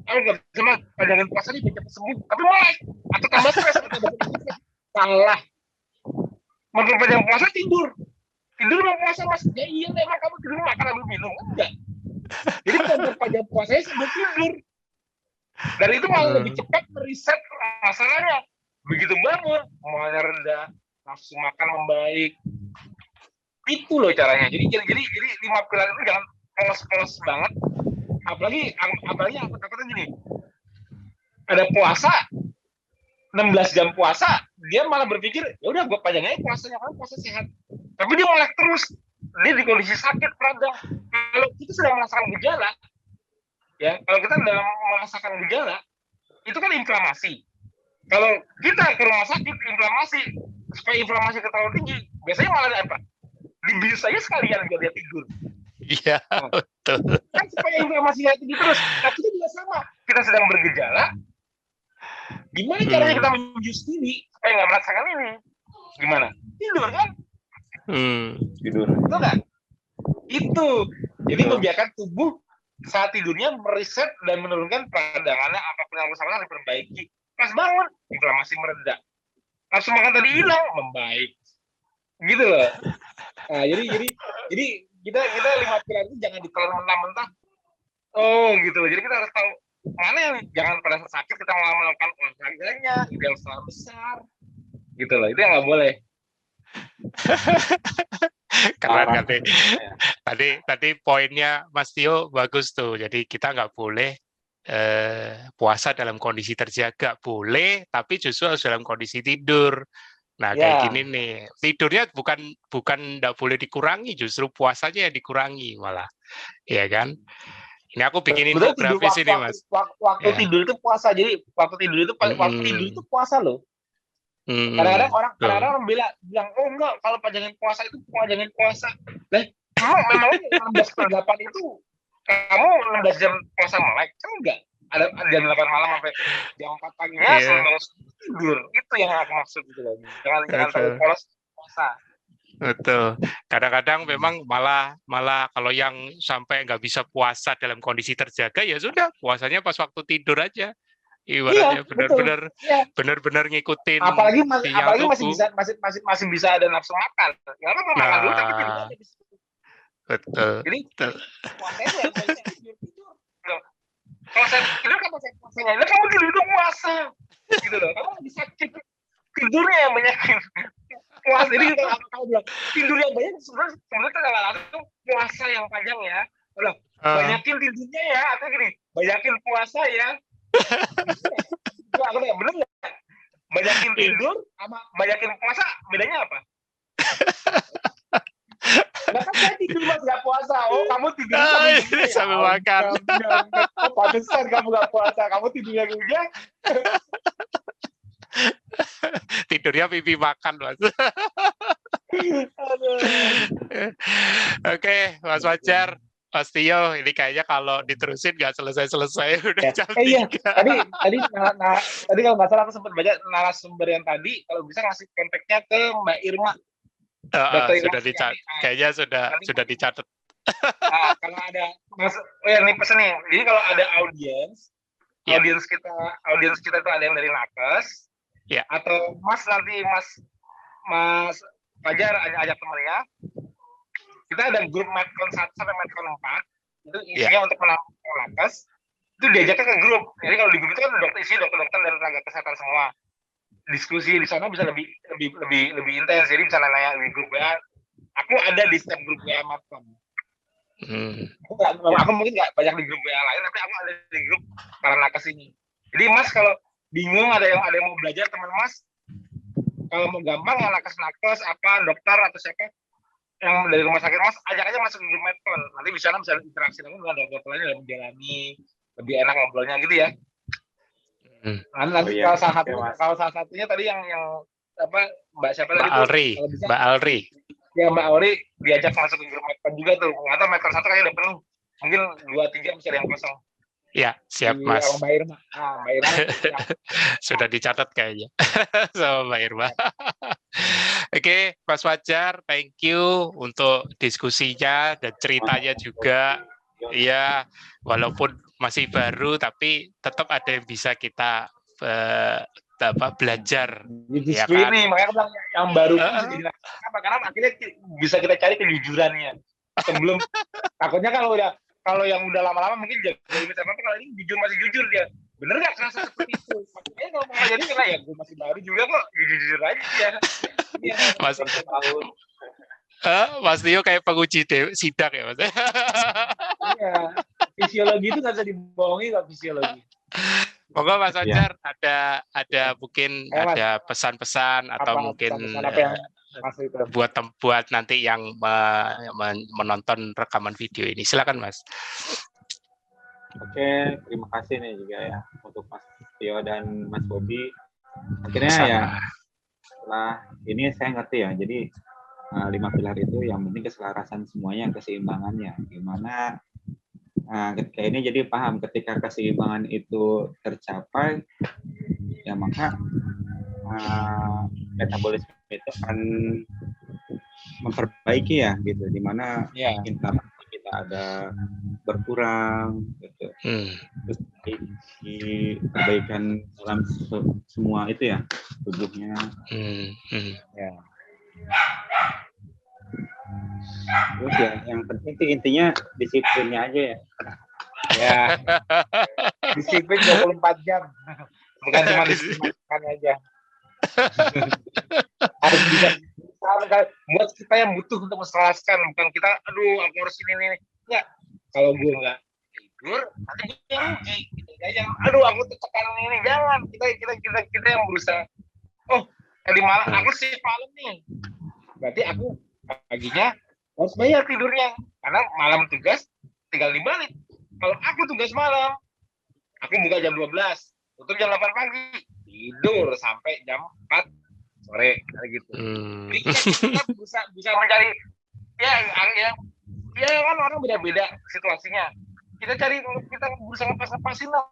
kalau nggak bisa panjangin puasa nih biar cepat sembuh, tapi mulai atau tambah stres, salah. Memperpanjang puasa tidur tidur memang puasa mas? Ya iya memang kamu tidur makan sambil minum enggak. Jadi jam puasanya sambil tidur. Dan itu malah lebih cepat meriset masalahnya. Begitu bangun, semuanya rendah, nafsu makan membaik. Itu loh caranya. Jadi 5 pilar itu jangan polos-polos banget. Apalagi aku takutnya gini. Ada puasa 16 jam puasa, dia malah berpikir, ya udah gue panjangin aja puasanya, kan puasa sehat. Tapi dia malah terus, dia di kondisi sakit radang. Kalau kita sedang merasakan gejala, ya kalau kita dalam merasakan gejala, itu kan inflamasi. Kalau kita ke rumah sakit inflamasi, supaya inflamasi kita terlalu tinggi, biasanya malah ada apa? Dibius aja sekalian biar dia tidur. Iya, betul. Kan supaya inflamasinya tinggi terus. Nah kita juga sama, kita sedang bergejala. Gimana caranya kita menjus diri supaya nggak merasakan ini? Gimana? Tidur kan? Tidur. Itu kan? Itu. Jadi membiarkan tubuh saat tidurnya meriset dan menurunkan peradangannya, apapun yang bersama diperbaiki. Pas bangun, inflamasi meredak. Nafsu makan tadi hilang, membaik. Gitu loh. Nah, jadi kita 5 pilar itu jangan ditelan mentah-mentah. Oh, gitu loh. Jadi kita harus tahu mana yang jangan pada saat sakit kita melakukan olahraganya, ideal skala besar. Gitu loh. Itu yang nggak boleh. Keren tadi poinnya Mas Tio bagus tuh. Jadi kita nggak boleh puasa dalam kondisi terjaga, boleh, tapi justru harus dalam kondisi tidur. Nah kayak gini nih, tidurnya bukan nggak boleh dikurangi, justru puasanya yang dikurangi malah, ya kan? Ini aku bikin infografis ini mas. Waktu tidur itu puasa, jadi waktu tidur itu puasa loh. Kadang-kadang orang bilang, oh enggak, kalau panjangin puasa itu panjangin puasa. Lah, kamu memang 16/8 itu kamu 16 jam puasa melek? Kan enggak. Ada jam 8 malam sampai jam 4 pagi tidur. Itu yang aku maksud gitu loh. Jangan terlalu polos puasa. Betul. Kadang-kadang memang malah kalau yang sampai nggak bisa puasa dalam kondisi terjaga, ya sudah puasanya pas waktu tidur aja. Ibaratnya benar-benar ngikutin. Apalagi masih bisa ada nafsu makan. Karena mau makan dulu tapi tidur aja. Betul. Jadi puasanya itu yang banyak tidur. Kalau saya tidur kan puasanya, nah kamu tidur itu puasa. Gitu loh. Kamu lagi sakit, tidurnya yang banyakin. Puasa. Jadi kalau kamu bilang tidur yang banyak sebenarnya kadang-kadang itu puasa yang panjang ya. Loh, banyakin tidurnya ya, atau gini, banyakin puasa ya. Aku bilang bener nggak? Banyakin tidur sama banyakin puasa bedanya apa? Nah kan saya tidur mas nggak puasa. Oh kamu tidur sambil makan. Oh pantesan kamu nggak puasa. Kamu tidurnya juga. Tidurnya pipi makan mas. Oke, Mas Fajar, Mas Tio, ini kayaknya kalau diterusin nggak selesai udah jam 3. Iya. Tadi kalau nggak salah aku sempat baca narasumber yang tadi, kalau bisa ngasih kontaknya ke Mbak Irma. Sudah dicatat, kayaknya sudah dicatat. Nah, kalau ada nih pesan nih. Jadi kalau ada audiens kita itu ada yang dari Nakes, atau Mas Mas Fajar ajak temannya. Kita ada grup Medcon 1 sampai Medcon 4, itu isinya untuk menampung Nakes. Itu diajaknya ke grup. Jadi kalau di grup itu kan dokter dan tenaga kesehatan semua. Diskusi di sana bisa lebih intens. Jadi bisa nanya di grup WA. Aku ada di setiap grup WA Medcon. Aku mungkin nggak banyak di grup WA lain, tapi aku ada di grup para Nakes ini. Jadi Mas kalau bingung ada yang mau belajar teman Mas, kalau mau gampang ya nakes apa dokter atau siapa yang dari rumah sakit Mas, ajak aja masuk ke grup Medcon. Nanti bisa interaksi dengan dokter lainnya lebih menjalani, lebih enak ngobrolnya gitu ya. Nanti kalau salah satunya tadi yang apa Mbak siapa tadi? Mbak Alri. Ya Mbak Alri diajak masuk ke grup Medcon juga tuh. Nggak tahu Medcon 1 kayaknya udah penuh. Mungkin 2-3 bisa ada yang kosong. Ya, siap Mas. Mbak Irma. Mbak Irma. Sudah dicatat kayaknya sama Mbak Irma. Oke, Mas Fajar, thank you untuk diskusinya dan ceritanya juga. Ya, walaupun masih baru, tapi tetap ada yang bisa kita belajar. Justru Ya kan? ini makanya aku bilang yang baru pun bisa jadi apa? Karena akhirnya bisa kita cari kejujurannya. Sebelum takutnya kalau yang udah lama-lama mungkin jaga limit apa, kalau ini masih jujur dia. Bener nggak kerasa seperti itu? Makanya kalau mau ngajarin kena ya gue masih baru juga kok, jujur aja. Iya, Mas Tio kayak penguji sidak ya Mas. Iya, fisiologi itu nggak bisa dibohongi kok fisiologi. Monggo Mas Fajar, ada mungkin ada pesan-pesan atau mungkin buat nanti yang menonton rekaman video ini. Silakan Mas. Oke, terima kasih nih juga ya untuk Mas Tio dan Mas Bobi. Akhirnya ya setelah ini saya ngerti ya. Jadi 5 pilar itu yang penting keselarasan semuanya, keseimbangannya. Gimana ketika ini jadi paham ketika keseimbangan itu tercapai, ya maka metabolisme itu akan memperbaiki ya gitu. Dimana interaksi kita ada berkurang gitu. Terus perbaikan dalam semua itu ya tubuhnya. Ya. Terus ya yang penting intinya disiplinnya aja ya. Ya. Disiplin 24 jam. Bukan cuma disiplin aja. Harus bisa buat kita yang butuh untuk menselaraskan, bukan kita aku harus ini. Enggak. Kalau gue enggak tidur, nanti gue rugi gitu. Jangan aku tekan ini, jangan. Kita yang berusaha. Oh, tadi malam aku sih malam nih. Berarti aku paginya harus bayar tidurnya, karena malam tugas tinggal dibalik. Kalau aku tugas malam, aku buka jam 12, tutup jam 8 pagi, tidur sampai jam 4 sore, kayak gitu. Jadi kita bisa mencari, ya kan orang beda-beda situasinya. Kita berusaha ngepas-ngepasin lah.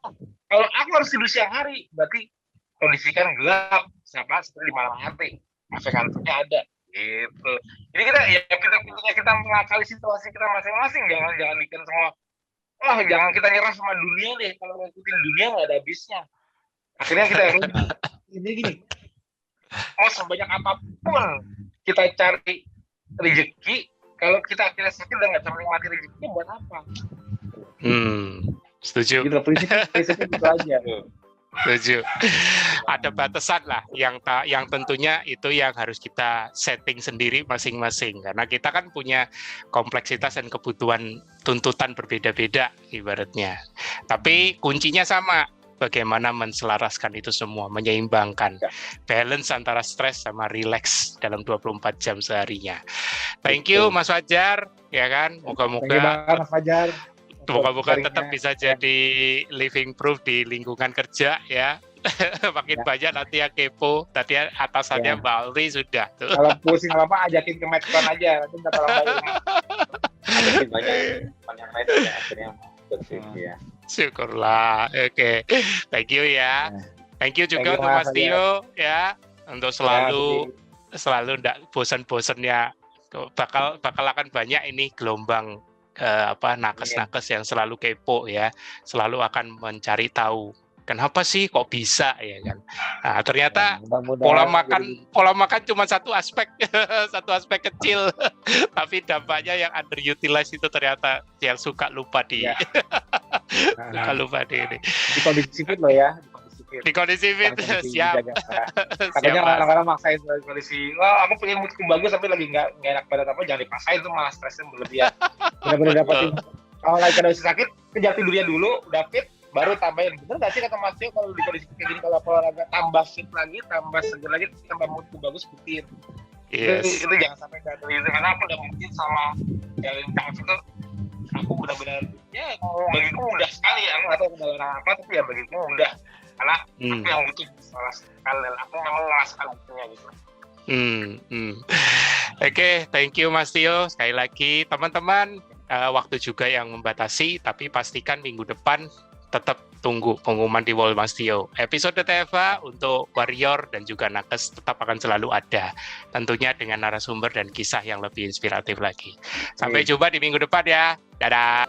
Kalau aku harus tidur siang hari, berarti kondisi kan gelap, seperti di malam hari, efek kantornya ada. Gitu. Jadi kita mengakali situasi kita masing-masing, jangan bikin semua jangan kita nyerah sama dunia deh. Kalau ngikutin dunia nggak ada habisnya. Akhirnya kita ini gini, mau sebanyak apapun kita cari rezeki, kalau kita akhirnya sakit dan nggak bisa menikmati rezekinya, buat apa? Setuju. Gitu, prinsipnya itu aja. Setuju. Ada batasan lah yang tentunya itu yang harus kita setting sendiri masing-masing, karena kita kan punya kompleksitas dan kebutuhan tuntutan berbeda-beda ibaratnya. Tapi kuncinya sama, bagaimana menselaraskan itu semua, menyeimbangkan balance antara stres sama relax dalam 24 jam seharinya. Thank you Mas Fajar, ya kan? Moga-moga Mas Fajar. Moga-moga tetap bisa jadi living proof di lingkungan kerja ya. Makin banyak nanti yang kepo. Tadi atasannya Mbak Alri sudah tuh. Kalau pusing apa ajakin ke Medcon aja, nanti minta tolong bayar. Ajakin banyak yang lain ya akhirnya ya. Syukurlah. Oke. Thank you ya. Thank you juga untuk Mas Tio ya, untuk selalu enggak bosan-bosannya. Bakal akan banyak ini gelombang nakes-nakes yang selalu kepo ya, selalu akan mencari tahu kenapa sih kok bisa ya kan. Nah, ternyata pola makan cuma satu aspek kecil, tapi dampaknya yang underutilized itu ternyata yang suka lupa di ini. Di kondisi fit loh ya. Di kondisi fit, siap. Katanya orang-orang maksain kondisi, aku pengen moodku bagus tapi lagi nggak enak badan apa, jangan dipaksain tuh, malah stresnya berlebihan. Benar-benar dapetin. Kalau lagi kondisi sakit, kejar tidurnya dulu, udah fit, baru tambahin. Bener nggak sih kata Mas Tio, kalau di kondisi kayak gini, kalau olahraga tambah fit lagi, tambah seger lagi, tambah moodku bagus, buktiin. Yes. Itu jangan sampai nggak terlihat, karena aku udah mungkin sama yang itu, aku benar-benar bagiku mudah sekali ya, aku nggak tahu kendala apa, tapi ya bagiku mudah. Karena aku yang butuh merasakan, dan aku memang merasakan butuhnya gitu. Oke, thank you Mas Tio. Sekali lagi teman-teman, waktu juga yang membatasi, tapi pastikan minggu depan tetap tunggu pengumuman di wall Mas Tio. Episode TFA untuk Warrior dan juga Nakes tetap akan selalu ada, tentunya dengan narasumber dan kisah yang lebih inspiratif lagi. Sampai jumpa di minggu depan ya. Dadah.